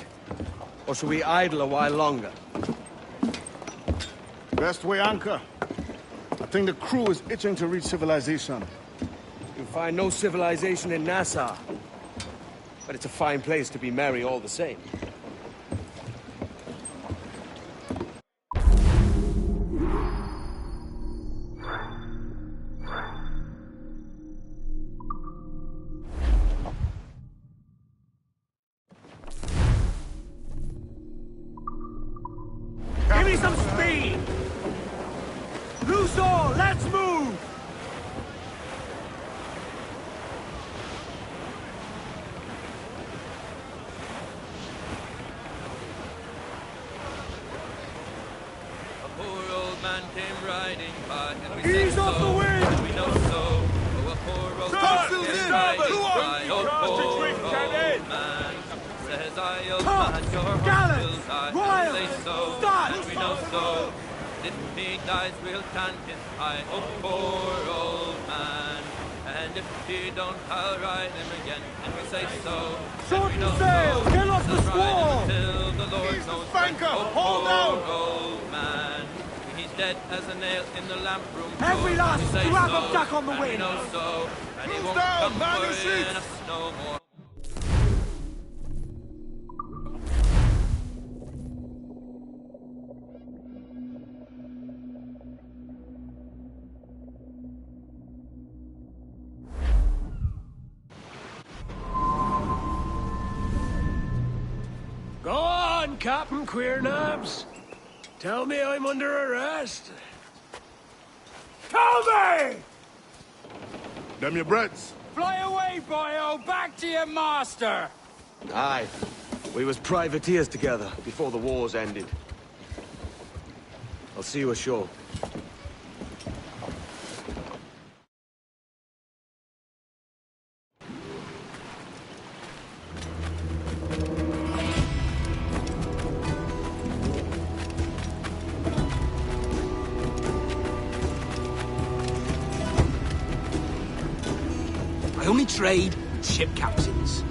Or should we idle a while longer? Best way anchor. I think the crew is itching to reach civilization. You'll find no civilization in Nassau. But it's a fine place to be merry all the same. Give me some speed! Loose all, let's move! A poor old man came riding by, and we Ease said off so, the wind! and we know so. Oh, a poor old man came riding by, oh, poor old man. Says I, old man, your heart will die, and we say so, and we know so. If he dies, we'll chant his high, oh, poor old man. And if he don't, I'll ride him again, and we say so, and we know sail! so. Get off the Let's ride squall! him until the Lord Ease the knows spanker! when, oh, Hold poor out! old man. He's dead as a nail in the lamp room. Every floor, last and we say scrap so, of duck on the and we wind. know so, and he Move won't down, come man your worrying seats. us no more. Go on, Captain Queernabs. Tell me I'm under arrest. Tell me! Them your breads. Fly away, boyo! Back to your master! Aye. We was privateers together before the wars ended. I'll see you ashore. only trade ship captains.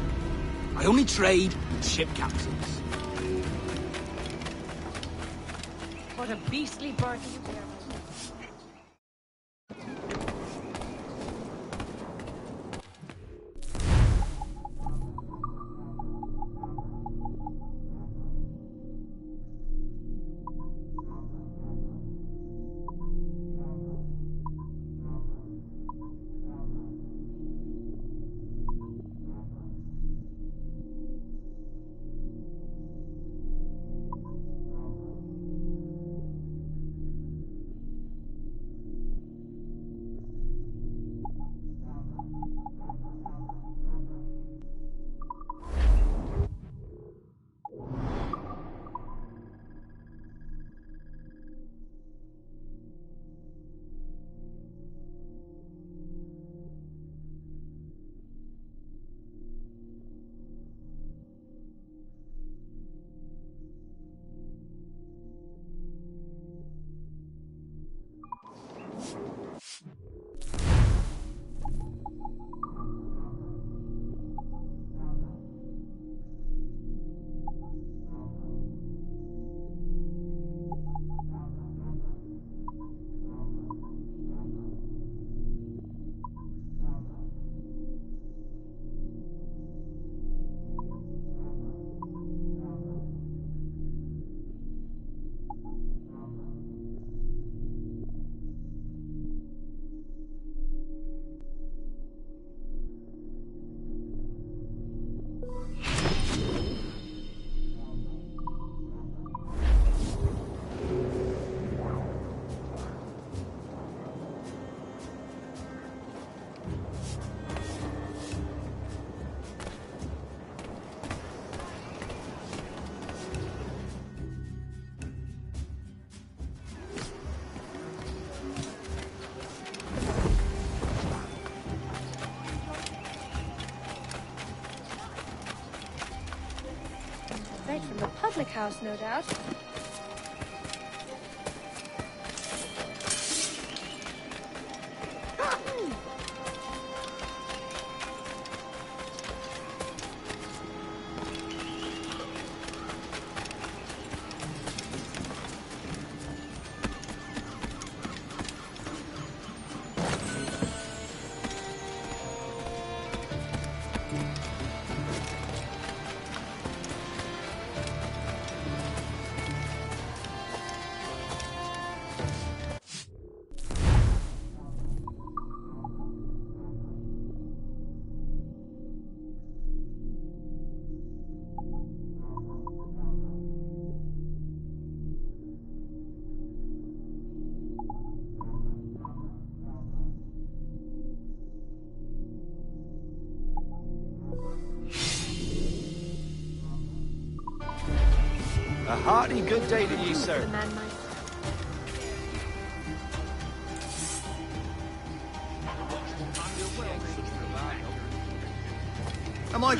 I only trade ship captains. What a beastly birth you bear. Right from the public house, no doubt. A hearty good day to you, sir. Am I...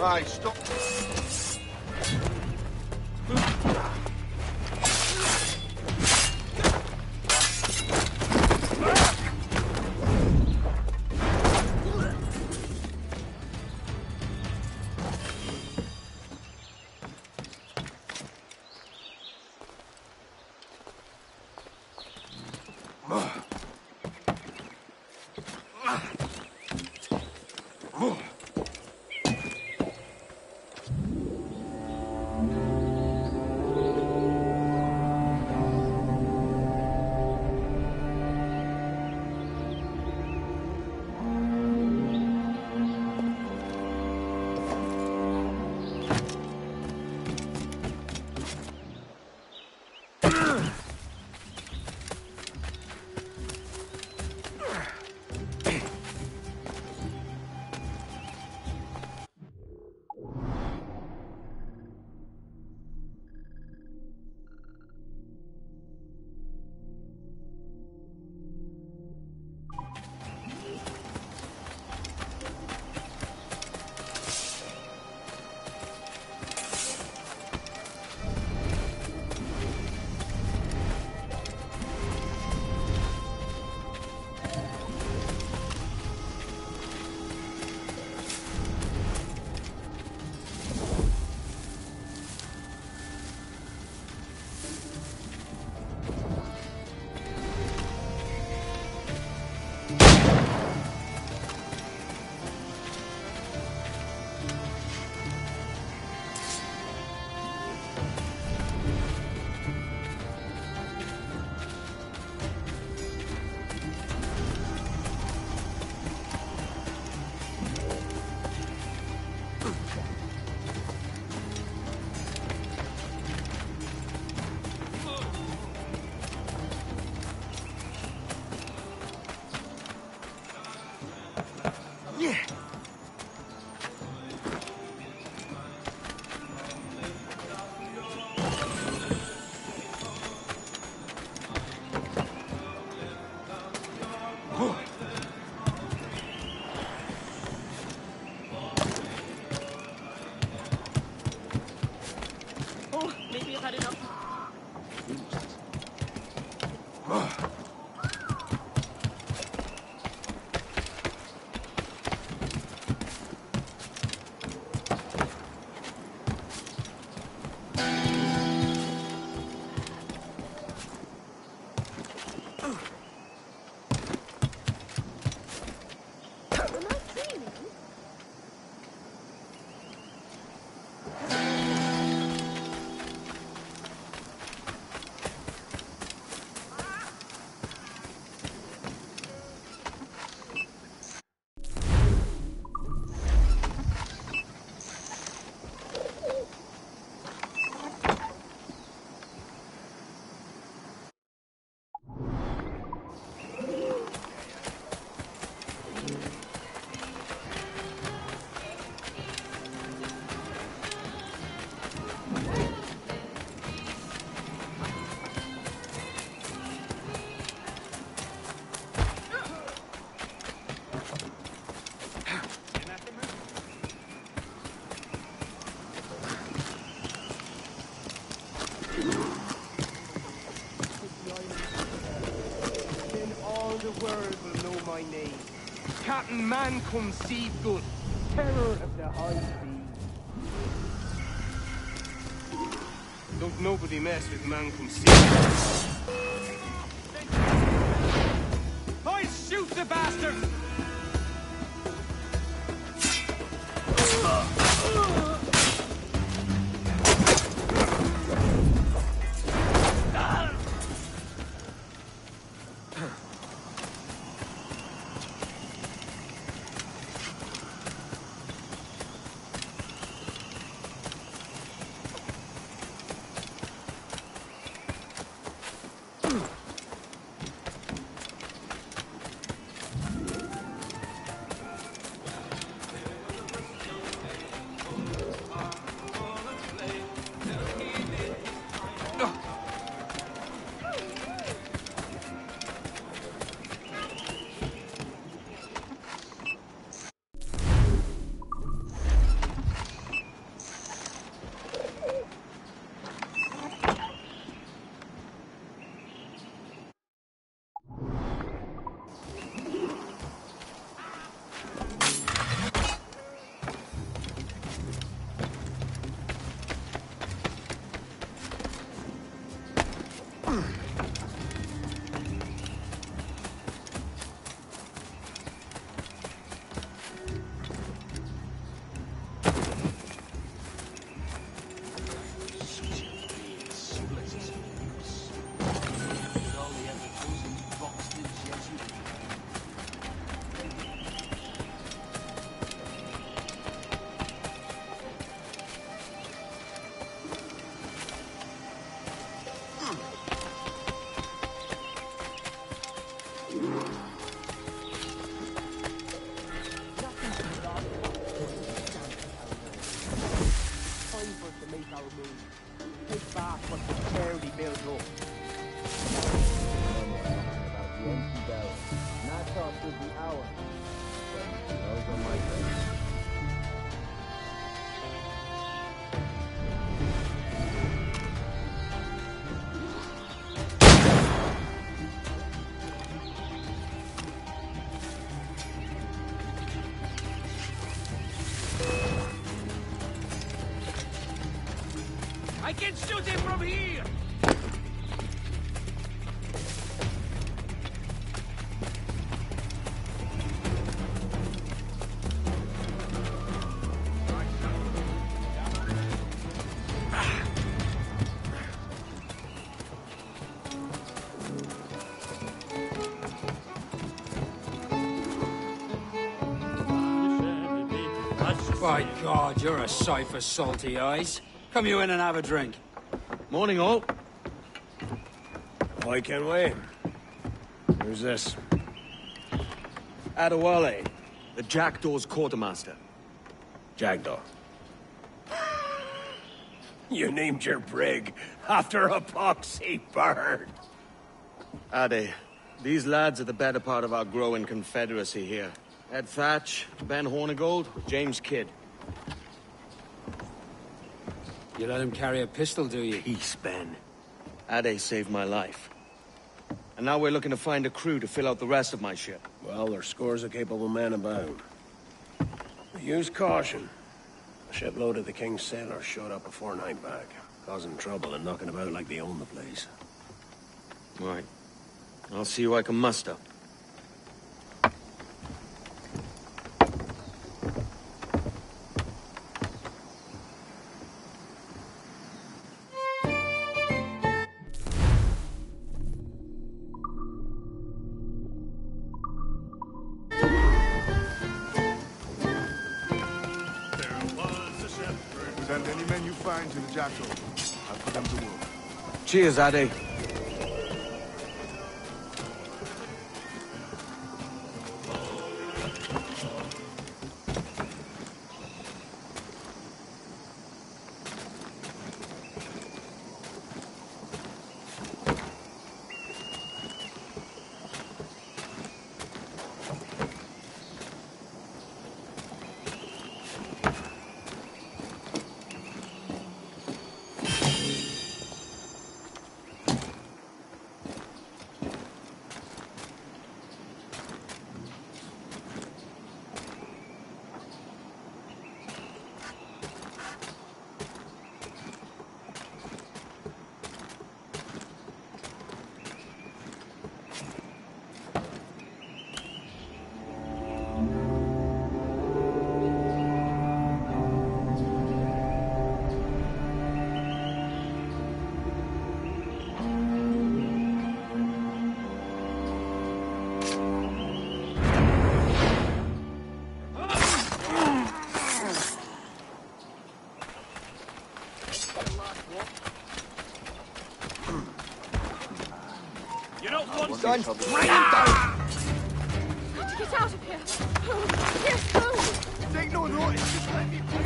Right, stop. Oh, maybe I've had enough. The world will know my name. Captain Man Conceive Good, terror of the high seas. Don't nobody mess with Man Conceive. Boys, shoot the bastard! I can shoot him from here! By God, you're a sight for salty eyes. Come you in and have a drink. Morning, all. I can wait. Who's this? Adewale, the Jackdaw's quartermaster. Jackdaw. You named your brig after a poxy bird. Ade, these lads are the better part of our growing confederacy here. Ed Thatch, Ben Hornigold, James Kidd. You let him carry a pistol, do you? Peace, Ben. Ade saved my life. And now we're looking to find a crew to fill out the rest of my ship. Well, there's scores of capable men about. Use caution. A shipload of the King's sailors showed up a fortnight back, causing trouble and knocking about like they own the place. Right. I'll see who I can muster. Send any men you find to the Jackdaw. I'll put them to work. Cheers, Ade. Gun! Bring him down! To get out of here! Who? Yes, who? Take no notice, just let me play.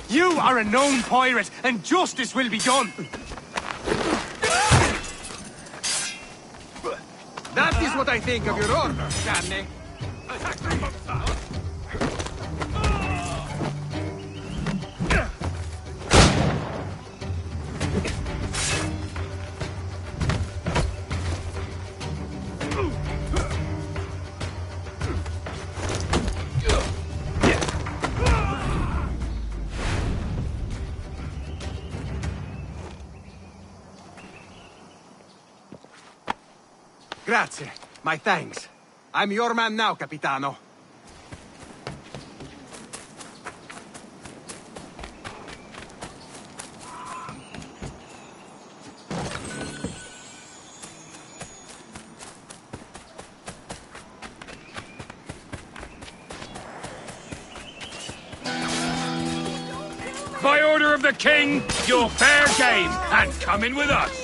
You are a known pirate, and justice will be done! That what I think of your order, Johnny. Grazie. My thanks. I'm your man now, Capitano. By order of the king, you're fair game, and come in with us.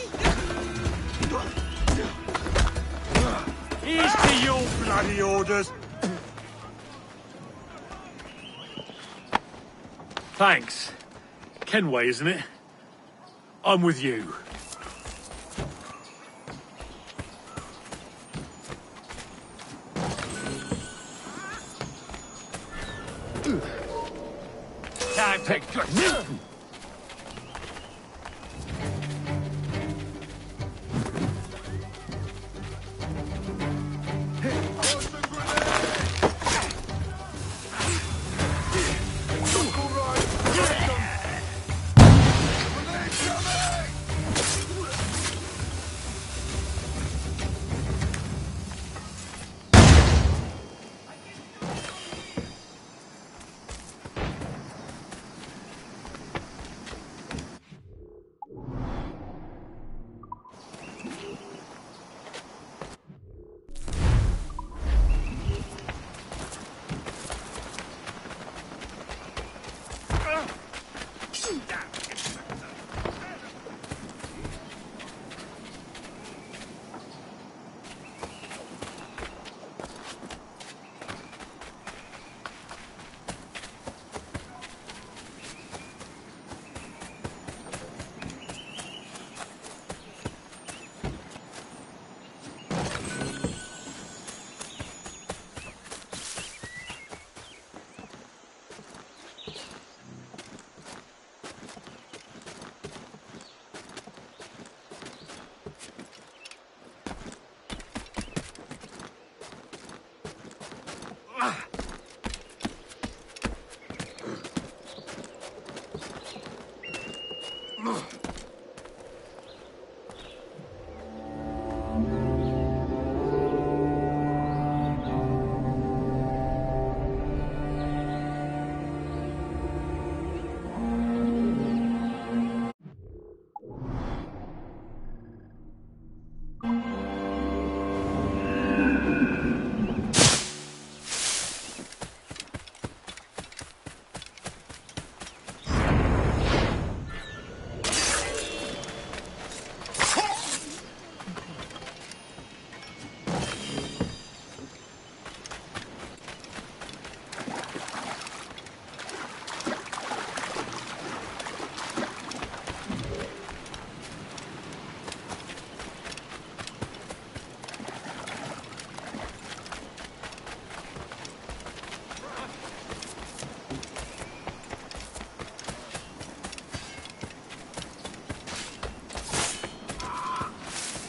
Here's to your bloody orders. Thanks. Kenway, isn't it? I'm with you. Time to go.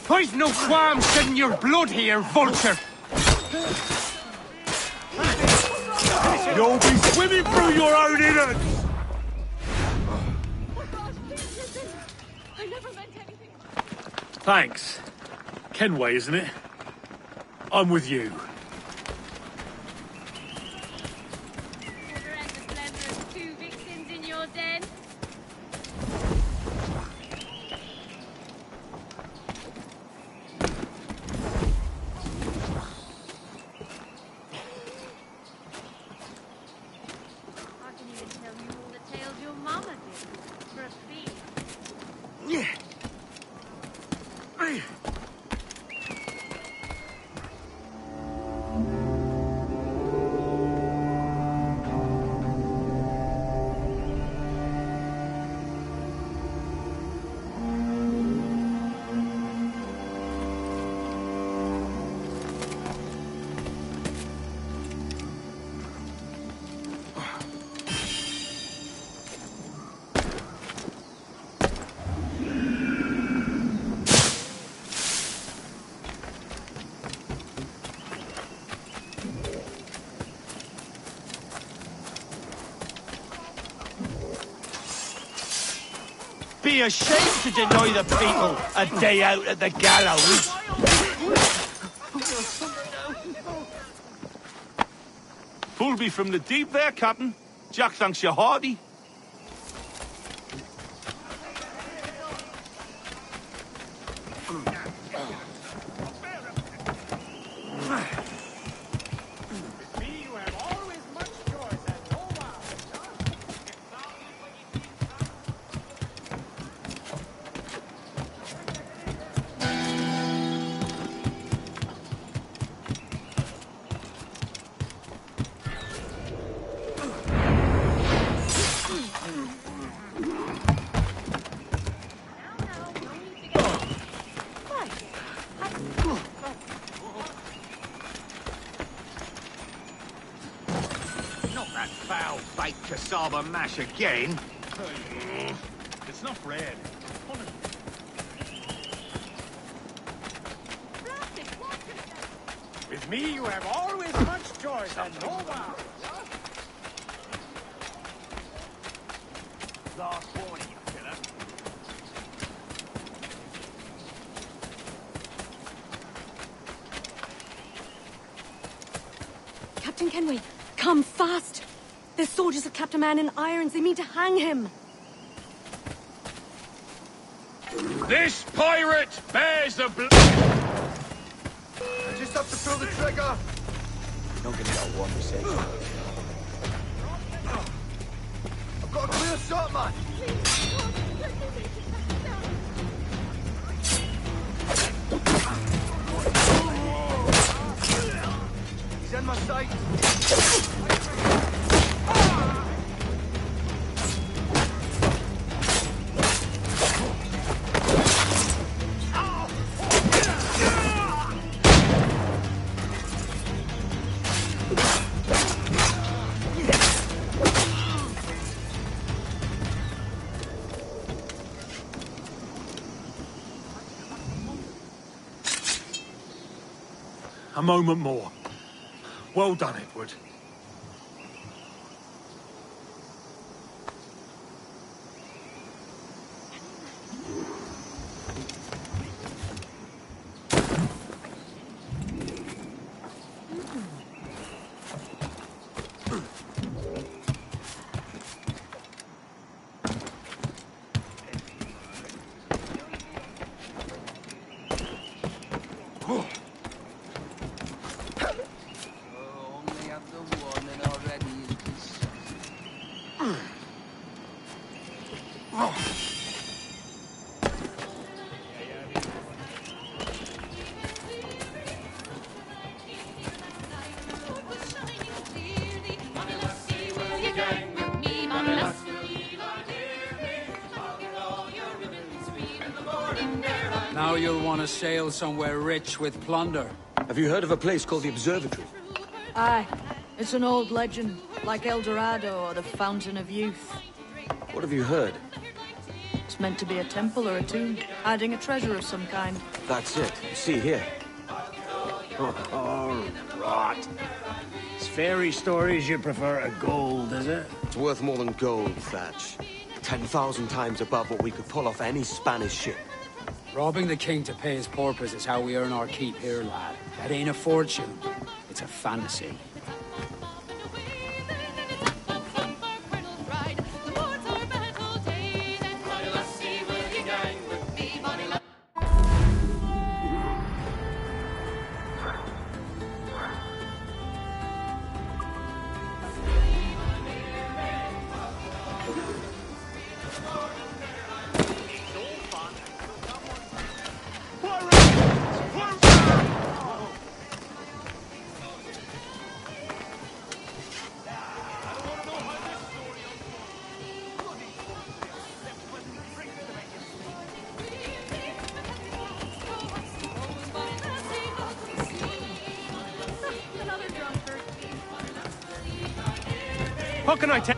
I've no qualms shedding your blood here, vulture! You'll be swimming through your own innards! I never meant anything. Thanks. Kenway, isn't it? I'm with you. Never had the pleasure of 2 victims in your den. I can even tell you all the tales your mama did for a fee. Yeah. Be ashamed to deny the people a day out at the gallows. Pulled me from the deep there, Captain. Jack thanks you hearty. Not that foul-baked cassava mash again. It's not bread. With me, you have always much choice and no vows. Last warning, you killer. Captain Kenway, come fast! There's soldiers of Captain Man in irons. They mean to hang him. This pirate bears the blood. Just have to pull the trigger. Not gonna get one mistake. I've got a clear shot, man. He's in my sight. A moment more. Well done, Edward. Now you'll want to sail somewhere rich with plunder. Have you heard of a place called the Observatory? Aye. It's an old legend, like El Dorado or the Fountain of Youth. What have you heard? It's meant to be a temple or a tomb, hiding a treasure of some kind. That's it. See here. Oh, rot. It's fairy stories you prefer to gold, is it? It's worth more than gold, Thatch. 10,000 times above what we could pull off any Spanish ship. Robbing the king to pay his porpoise is how we earn our keep here, lad. That ain't a fortune. It's a fantasy. How can I tell?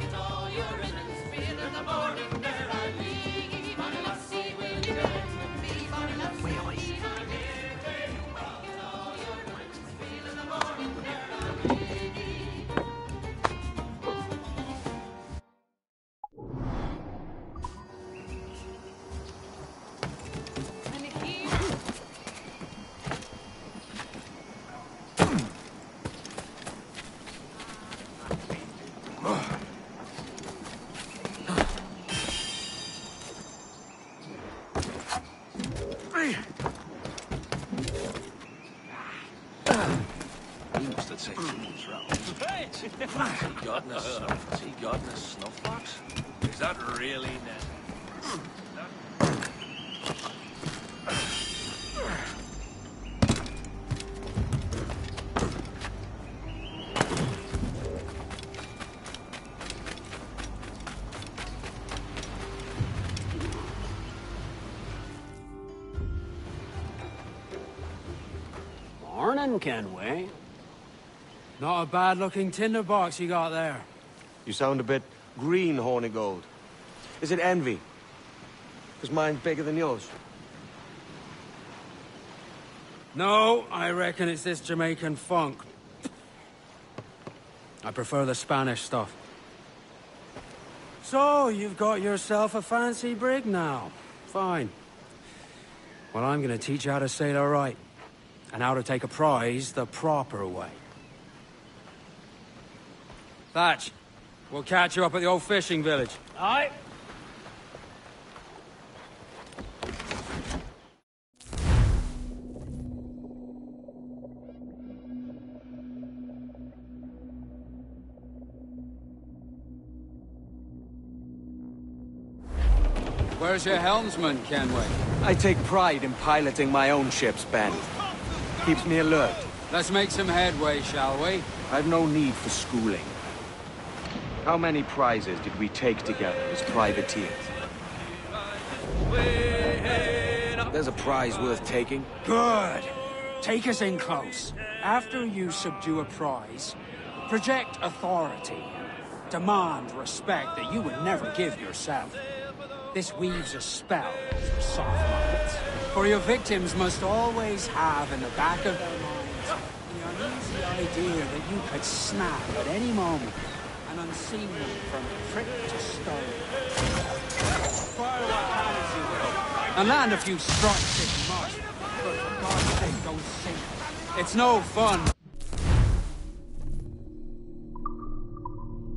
say what's wrong. Has he gotten a snuff box? Is that really net? Morning, Kenway. Not a bad-looking tinderbox you got there. You sound a bit green, Horny Gold. Is it envy? Because mine's bigger than yours. No, I reckon it's this Jamaican funk. I prefer the Spanish stuff. So, you've got yourself a fancy brig now. Fine. Well, I'm gonna teach you how to sail her right. And how to take a prize the proper way. Thatch, we'll catch you up at the old fishing village. Aye. Where's your helmsman, Kenway? I take pride in piloting my own ships, Ben. Keeps me alert. Let's make some headway, shall we? I've no need for schooling. How many prizes did we take together as privateers? There's a prize worth taking. Good. Take us in close. After you subdue a prize, project authority. Demand respect that you would never give yourself. This weaves a spell over soft minds. For your victims must always have in the back of their minds the uneasy idea that you could snap at any moment and unseen them from prick to stone. Fire what cannons you will, and land a few strikes if you must, but for God's sake, don't sink. It's no fun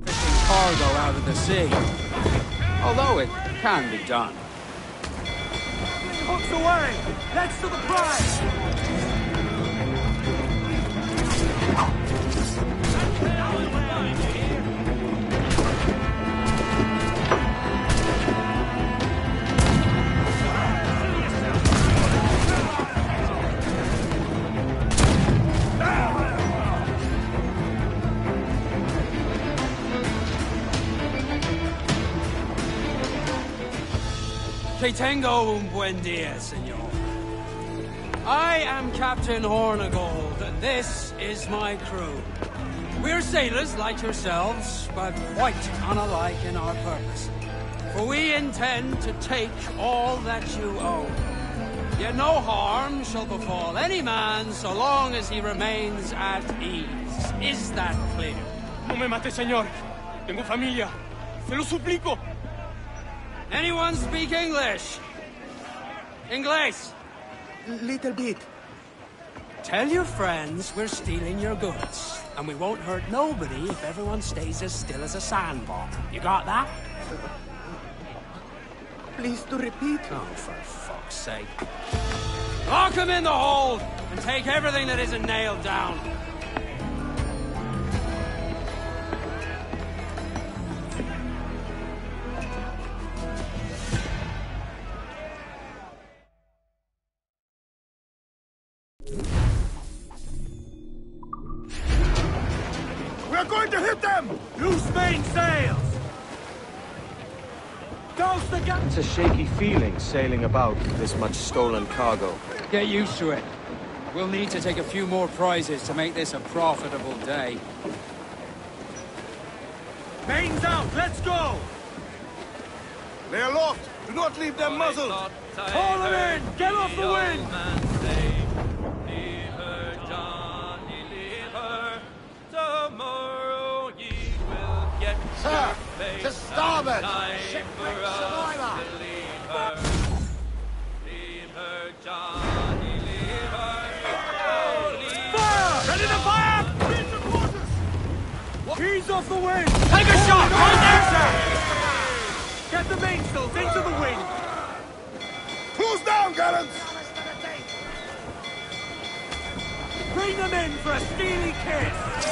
fishing cargo out of the sea, although it can be done. Hooks away! That's to the prize! Que tengo un buen día, señor. I am Captain Hornigold, and this is my crew. We're sailors like yourselves, but quite unalike in our purpose. For we intend to take all that you own. Yet no harm shall befall any man so long as he remains at ease. Is that clear? No me mate, señor. Tengo familia. Se lo suplico. Anyone speak English? Inglés? Little bit. Tell your friends we're stealing your goods, and we won't hurt nobody if everyone stays as still as a sandbar. You got that? Please to repeat. Oh, for fuck's sake. Lock him in the hold, and take everything that isn't nailed down. We're going to hit them! Loose mainsails! Douse the gun! It's a shaky feeling sailing about with this much stolen cargo. Get used to it. We'll need to take a few more prizes to make this a profitable day. Mains out! Let's go! Lay aloft! Do not leave them muzzled! Haul them in! Get off the wind! Tomorrow ye will get Sir, your to starboard! Shipwreck survivor! Leave her, Johnny, leave her. Fire! Ready to fire! Ease off the wind! Take a shot! Right there, sir! Get the mainsails into the wind! Close down, gallants! Bring them in for a steely kiss!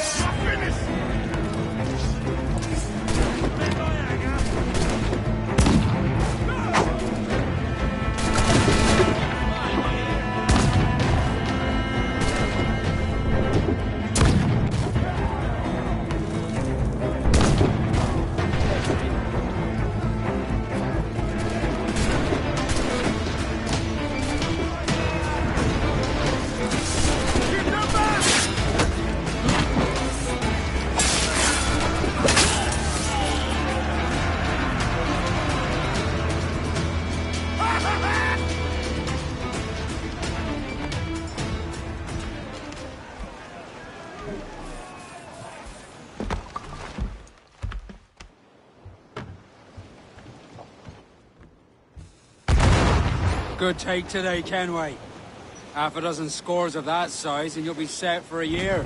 Good take today, Kenway. Half a dozen scores of that size and you'll be set for a year.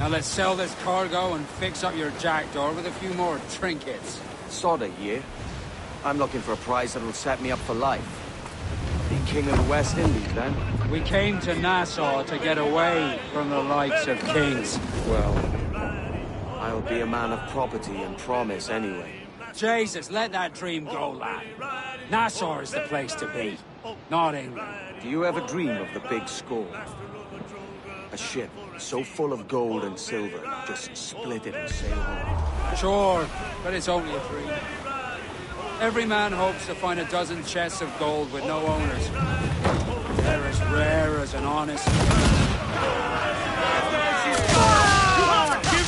Now let's sell this cargo and fix up your jackdaw with a few more trinkets. Sod a year. I'm looking for a prize that'll set me up for life. Be king of the West Indies, then? We came to Nassau to get away from the likes of kings. Well, I'll be a man of property and promise anyway. Jesus, let that dream go, lad. Nassau is the place to be, not England. Do you ever dream of the big score? A ship so full of gold and silver, just split it and sail home. Sure, but it's only a dream. Every man hopes to find a dozen chests of gold with no owners. They're as rare as an honest... Give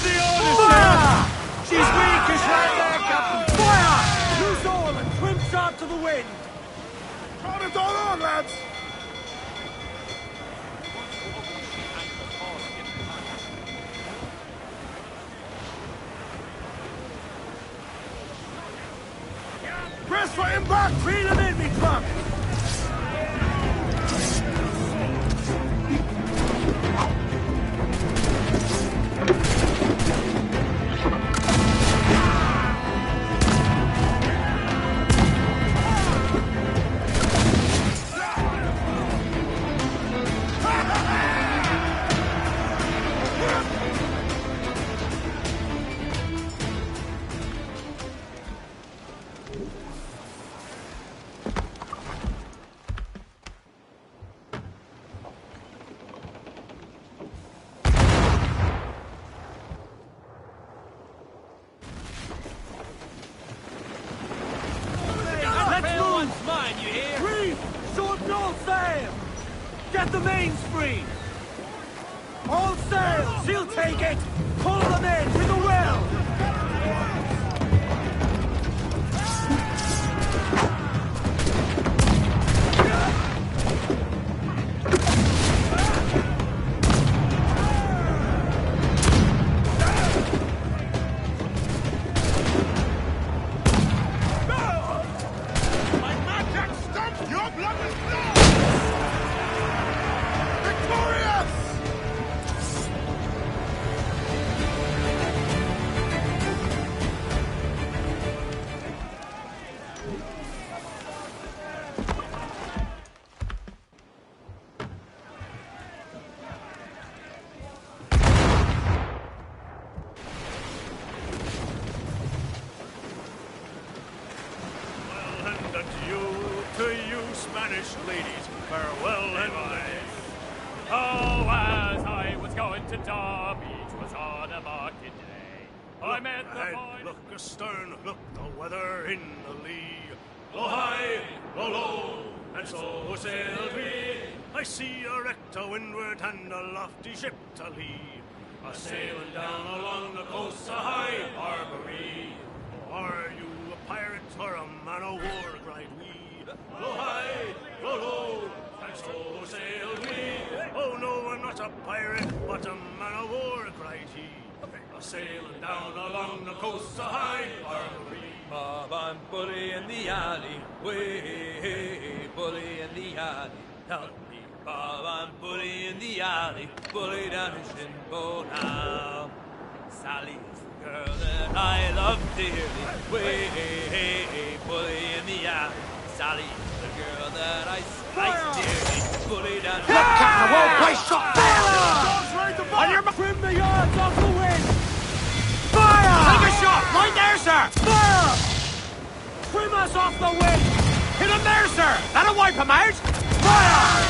the orders, sir! She's weak as right there, Captain! Fire! Loose all and trim sharp to the wind! Count it all on, lads! Press for impact! Reel him in, me truck! Get the mains free! All sails! He'll take it! Pull them in with a will! My magic stumps your blood is blood! Spanish ladies, farewell and Oh, as I was going to Derby, 'twas on a market day. I met the boy. Look astern, look the weather in the lee. Blow high, blow low, and so sailed we. I see a wreck to windward and a lofty ship to lee. A sailing down along the coast of High Barbary. Oh, are you a pirate or a man of war, cried we. Blow high, blow low, and so sailed we. Oh no, I'm not a pirate, but a man of war, cried he. A sailing down along the coast of High Barbary. Bob, I'm bully in the alley, way, bully in the alley. Help me, Bob, I'm bully in the alley, bully down in Shinbo now. Sally is the girl that I love dearly, way, bully in the alley. Sally is the girl that I spice dearly. bullied and Look, Captain, I won't play shot! On your trim the yards off the wind! Fire! Take a shot! Right there, sir! Fire! Trim us off the wind! Hit him there, sir! That'll wipe him out! Fire!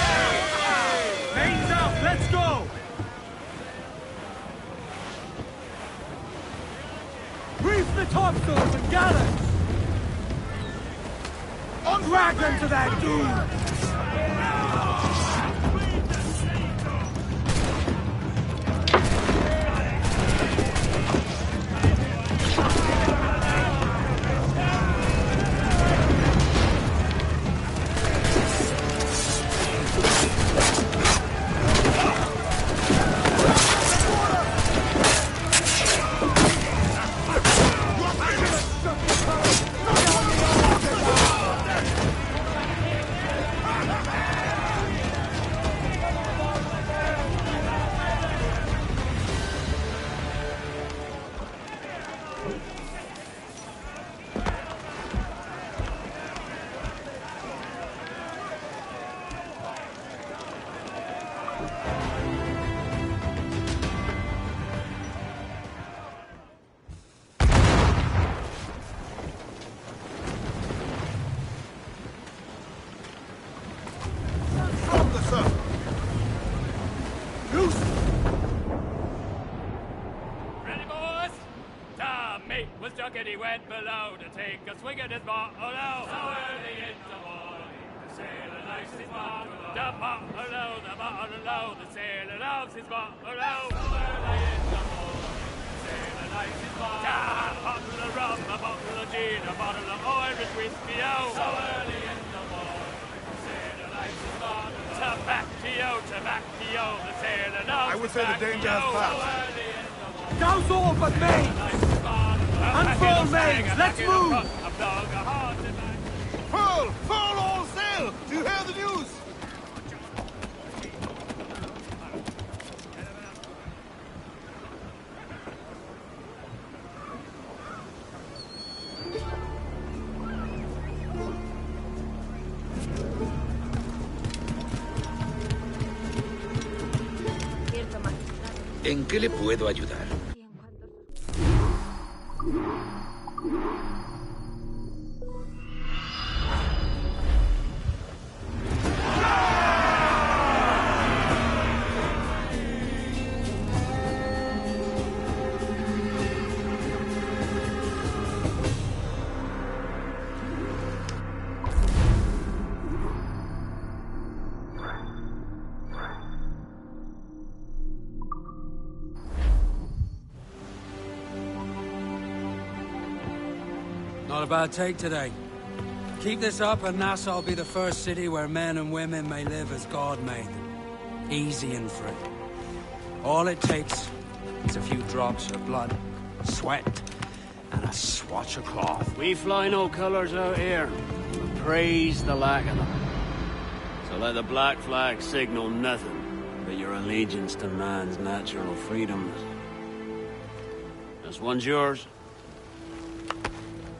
Mains up, let's go! Reef the topsails and gallants! Drag them to that doom! He went below to take a swing at his bottle. So early in the morning, the sailor likes his bottle. The bottle, the sailor loves his bottle. So early in the morning, the sailor likes his bottle. A bottle of rum, a bottle of gin, a bottle of Irish whiskey. So early in the morning, the sailor likes his bottle. Tobacco, the sailor loves. I would say the danger has passed. Douse all but mains! Unfurl mains! Let's move! Furl! Furl all sail! Do you hear the news? ¿En qué le puedo ayudar? Not a bad take today. Keep this up and Nassau will be the first city where men and women may live as God made them. Easy and free. All it takes is a few drops of blood, sweat, and a swatch of cloth. We fly no colours out here. We praise the lack of them. So let the black flag signal nothing but your allegiance to man's natural freedoms. This one's yours.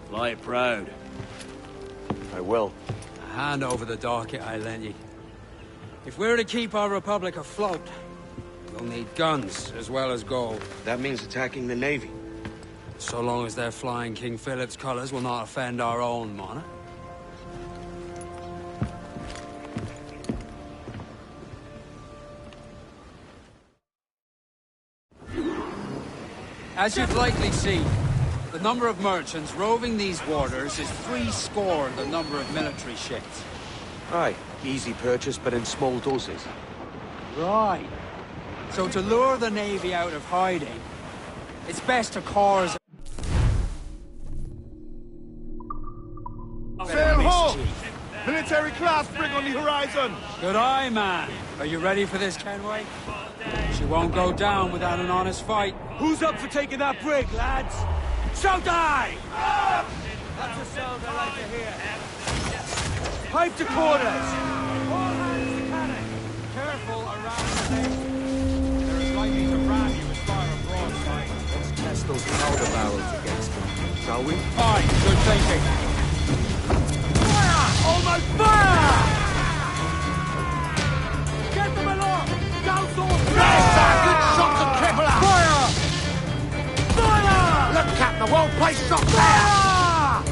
Fly it proud. I will. A hand over the docket I lent you. If we're to keep our republic afloat, we'll need guns as well as gold. That means attacking the Navy. So long as they're flying King Philip's colours will not offend our own monarch. As you've likely seen, the number of merchants roving these waters is 70 the number of military ships. Aye, easy purchase, but in small doses. Right. So to lure the Navy out of hiding, it's best to cause... Sail ho! Military class brig on the horizon! Good eye, man. Are you ready for this, Kenway? She won't go down without an honest fight. Who's up for taking that brig, lads? Shout aye! That's a sound I like to hear. Pipe to quarters! All hands to cannon! Careful around the base. They're as likely to ram you as fire a broadside. Let's test those powder barrels against them, shall we? Aye, good thinking. Fire! Almost fire! shot there!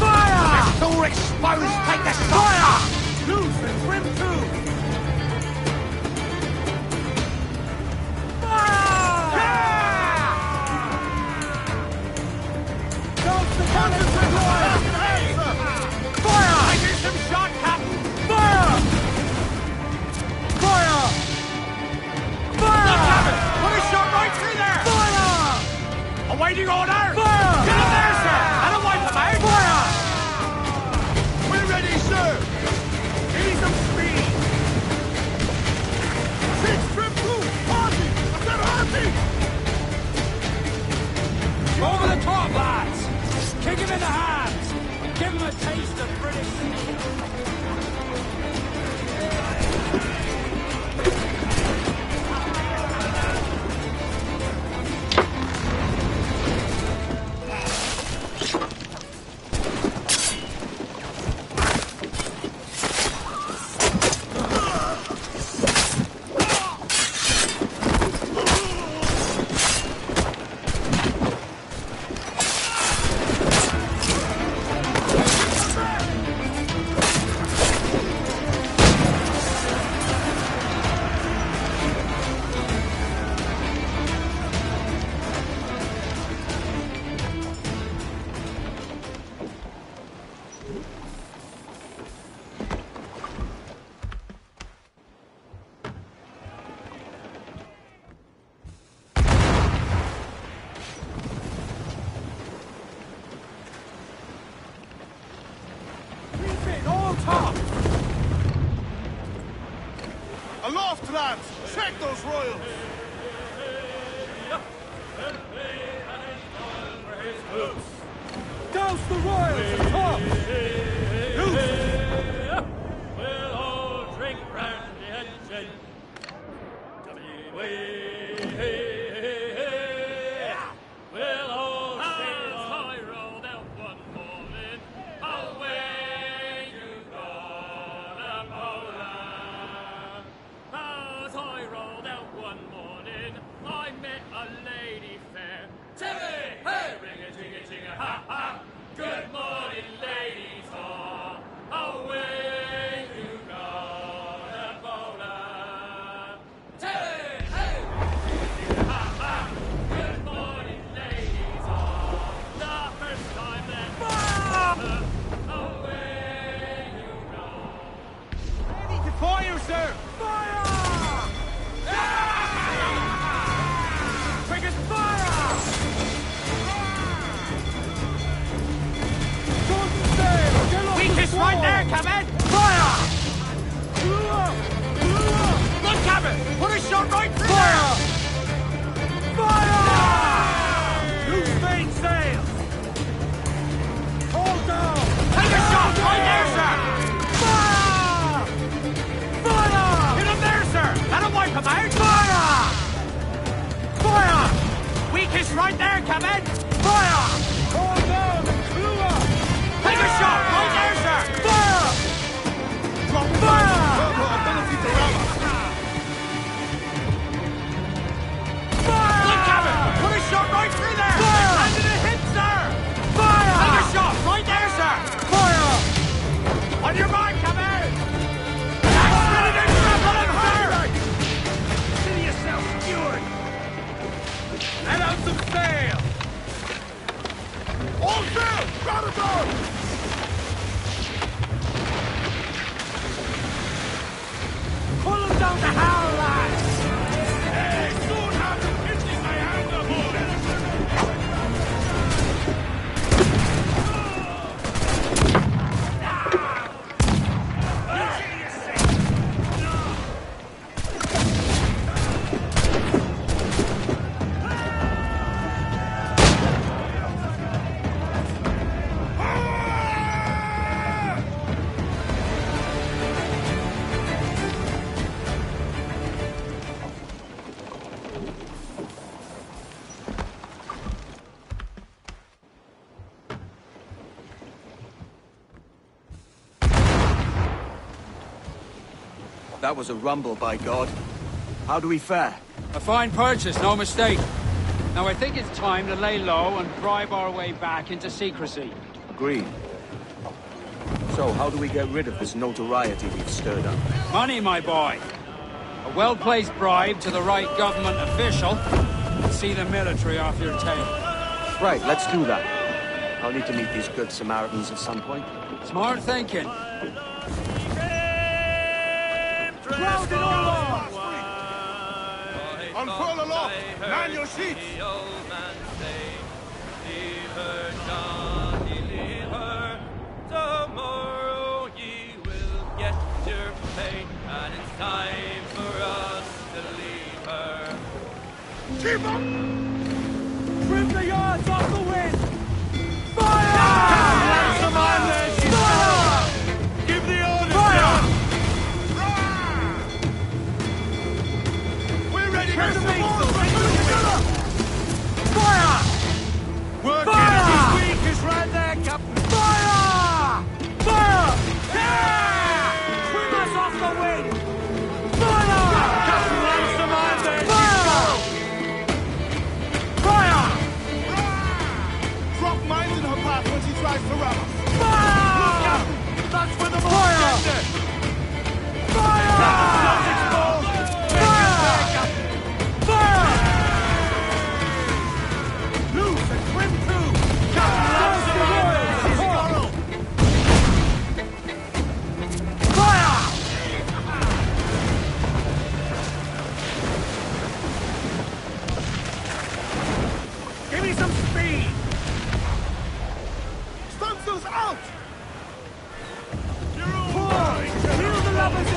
Fire! They're so exposed, take the shot! Fire! Loose and trim too! Concentrate, Royal! Fire! I hear some shot, Captain! Fire! Fire! Fire! Look, Captain! Put a shot right through there! Fire! Awaiting order! Fire! Get him there, sir! And a wipe him out! Fire! We're ready, sir! Give me some speed! Six, trim two! Hardy! I said Hardy! Over the top, lads! Kick him in the hands! Give him a taste of British... Aloft, lads! Check those royals! Douse the royals atop! We'll all drink brandy and gin. We'll all sail as I rolled out one morning. Away you go, Napoleon. As I rolled out one morning, I met a lady fair. Timmy, hey, ring-a-jing-a-jing-a, ha-ha. Good morning, ladies all. Away you go, Napoleon. Timmy, hey, ring-a-jing-a-jing-a, ha-ha. Good morning, ladies all. The first time that away you go. Ready to fire, sir! Fire! Triggers, fire! Weakest right there, Cabin! Fire! Good, Cabin! Put a shot right through there! Fire! Loose main sails! Hold down! Take a shot right there, sir! Fire! Fire! Hit him there, sir! That'll wipe him out! Fire! Fire! Weakest right there, Cabin! Fire! Hold down and clew up! Take a shot right there, sir! Fire! Fire! Good, Cabin! Put a shot right through there! Fire! Landed a hit, sir! Fire! Take a shot right there, sir! Fire! On your mark, Cabin! Ready to trample him, sir! See yourself secured! Let out some sail! All sail! Got it on! Pull him down the howl, lads! Hey, soon have him hitting my hand aboard! That was a rumble, by God. How do we fare? A fine purchase, no mistake. Now I think it's time to lay low and bribe our way back into secrecy. Agreed. So, how do we get rid of this notoriety we've stirred up? Money, my boy. A well-placed bribe to the right government official and see the military off your tail. Right, let's do that. I'll need to meet these good Samaritans at some point. Smart thinking. Crowd it all off! Unfurl aloft! Man your sheets! The old man say, leave her, Johnny, leave her. Tomorrow ye will get your pay, and it's time for us to leave her. Keep up! Trim the yards off the wind! Fire! Some on there, she's Fire! Give the orders, Fire! We're ready Press for the some main more! Fire! Working Fire! as weak as right there, Captain. Fire! Fire! Trim us off the wind! Fire! Captain Ransom on there, Fire! Fire! Drop mines in her path when she tries to ram us. Fire! That's where the Fire! mark's ended. Fire! Not exposed. Fire! Loose and trim too. Captain Ransom on there, she's Fire! Give me some speed. Stunsails out! Heal the lovers in!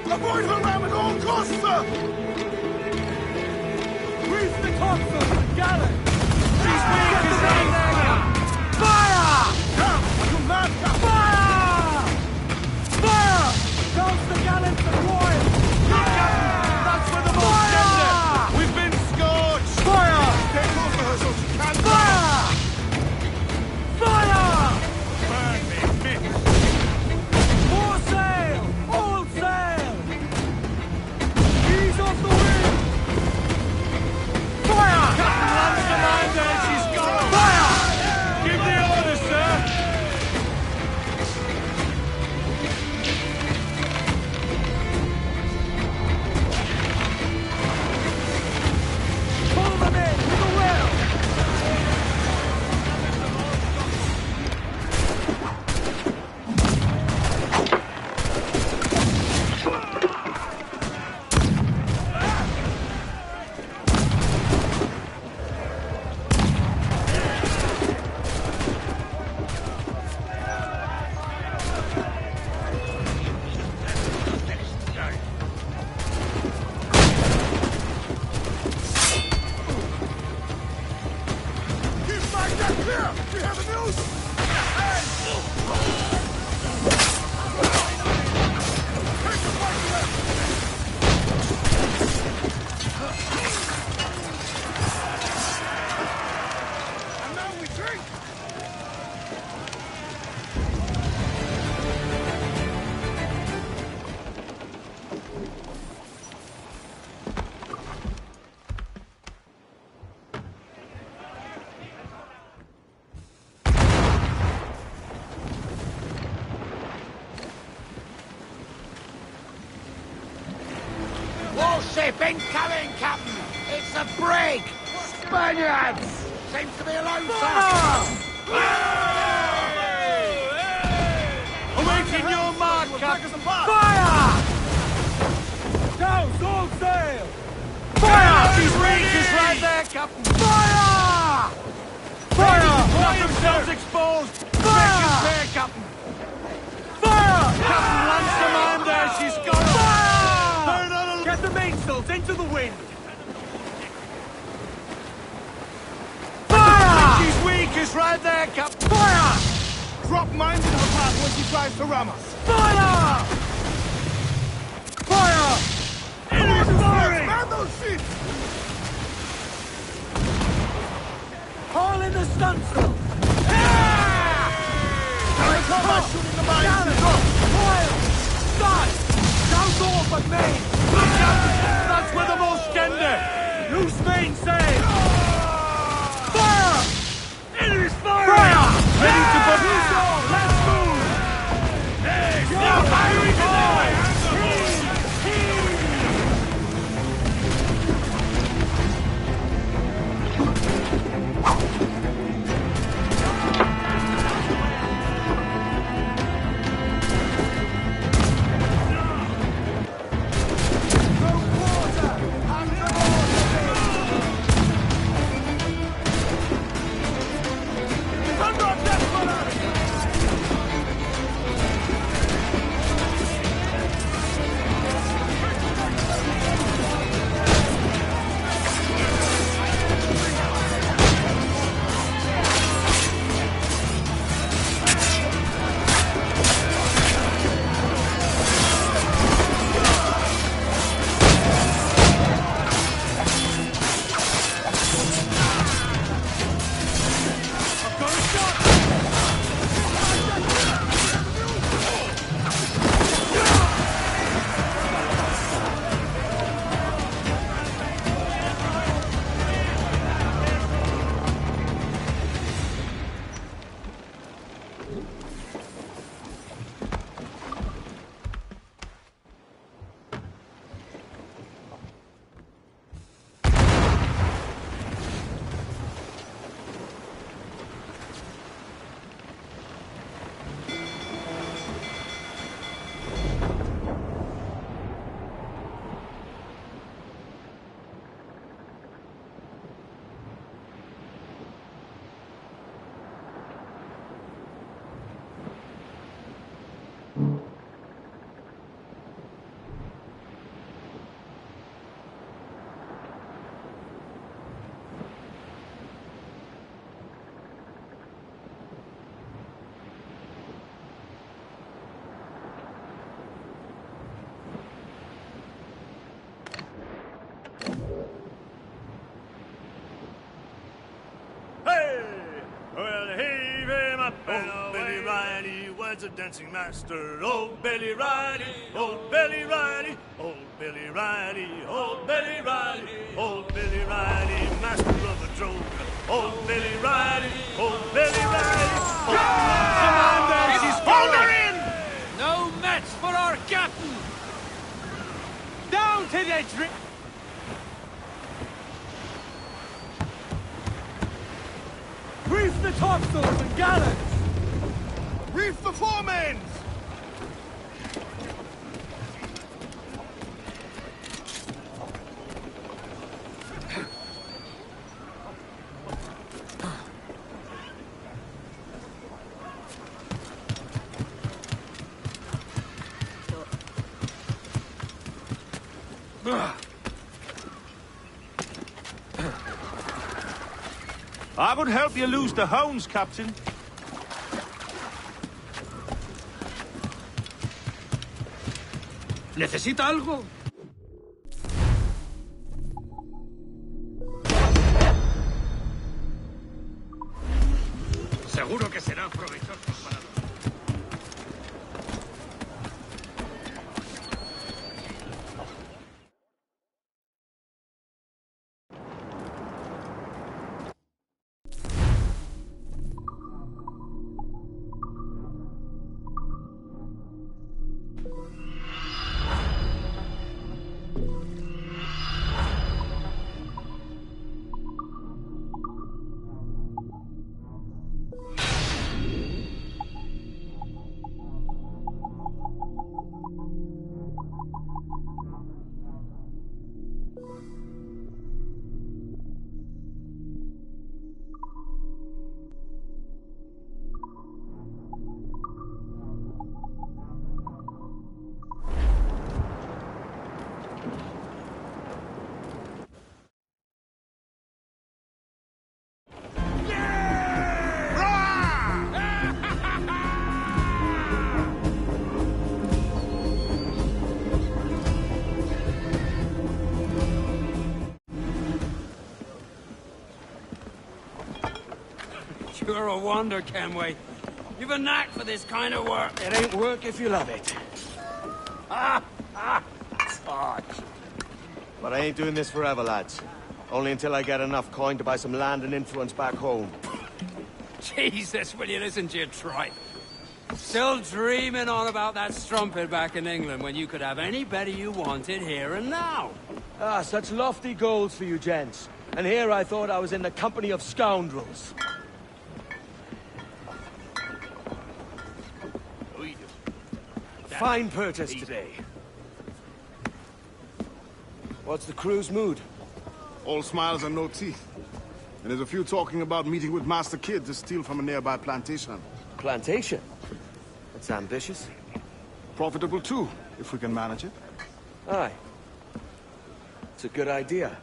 Avoid her ram at all costs, sir! Grease the topsails and galley! She's weak as anything! Fire! Come, you mad cow! Fire! Fire! Douse the gallants and royals! That's where the most ended! We've been scorched! Fire! Stay close to her so she can't Fire! Fire! Burn me, Mick! More sail! All sail! Ease off the wind! Fire! Captain Ransom Warship incoming, Captain! It's a brig! Spaniards! Seems to be a lone Awaiting your mark, Captain! Fire! Down, all sail! Fire! These reaches right there, Captain! Fire! Fire! Got themselves exposed! Fire! There, Captain! Fire! Captain Lance Commander, she's got fire! Get the mainsails into the wind! Fire! She's weak, is right there, Captain! Fire! Drop mines in her path when she tries to ram us. Fire! Fire! It is firing! Man those ships! Haul in the stunsail! Come on, shooting the mines! Oil! Start! Down off at main! Look out! That's where the most gender! Loose mainsail! Fire! It is firing! Fire! Ready to put loose on! Let's move! Hey, stop firing! A dancing master, old Billy Riley, old Billy Riley, old Billy Riley, old Billy Riley, old Billy Riley, master of the drover, old Billy Riley, old Billy Riley, Commander, she's hold her in! No match for our captain! Down to the drink! Reef the topsails and gallants! Reef the foremans! I would help you lose the hounds, Captain. ¿Necesita algo? Seguro que será provechoso para... You're a wonder, Kenway. You've a knack for this kind of work. It ain't work if you love it. Todd. But I ain't doing this forever, lads. Only until I get enough coin to buy some land and influence back home. Jesus, will you listen to your tripe? Still dreaming on about that strumpet back in England when you could have anybody you wanted here and now. Ah, such lofty goals for you gents. And here I thought I was in the company of scoundrels. Fine purchase today. What's the crew's mood? All smiles and no teeth. And there's a few talking about meeting with Master Kid to steal from a nearby plantation. Plantation? That's ambitious. Profitable too, if we can manage it. Aye. It's a good idea.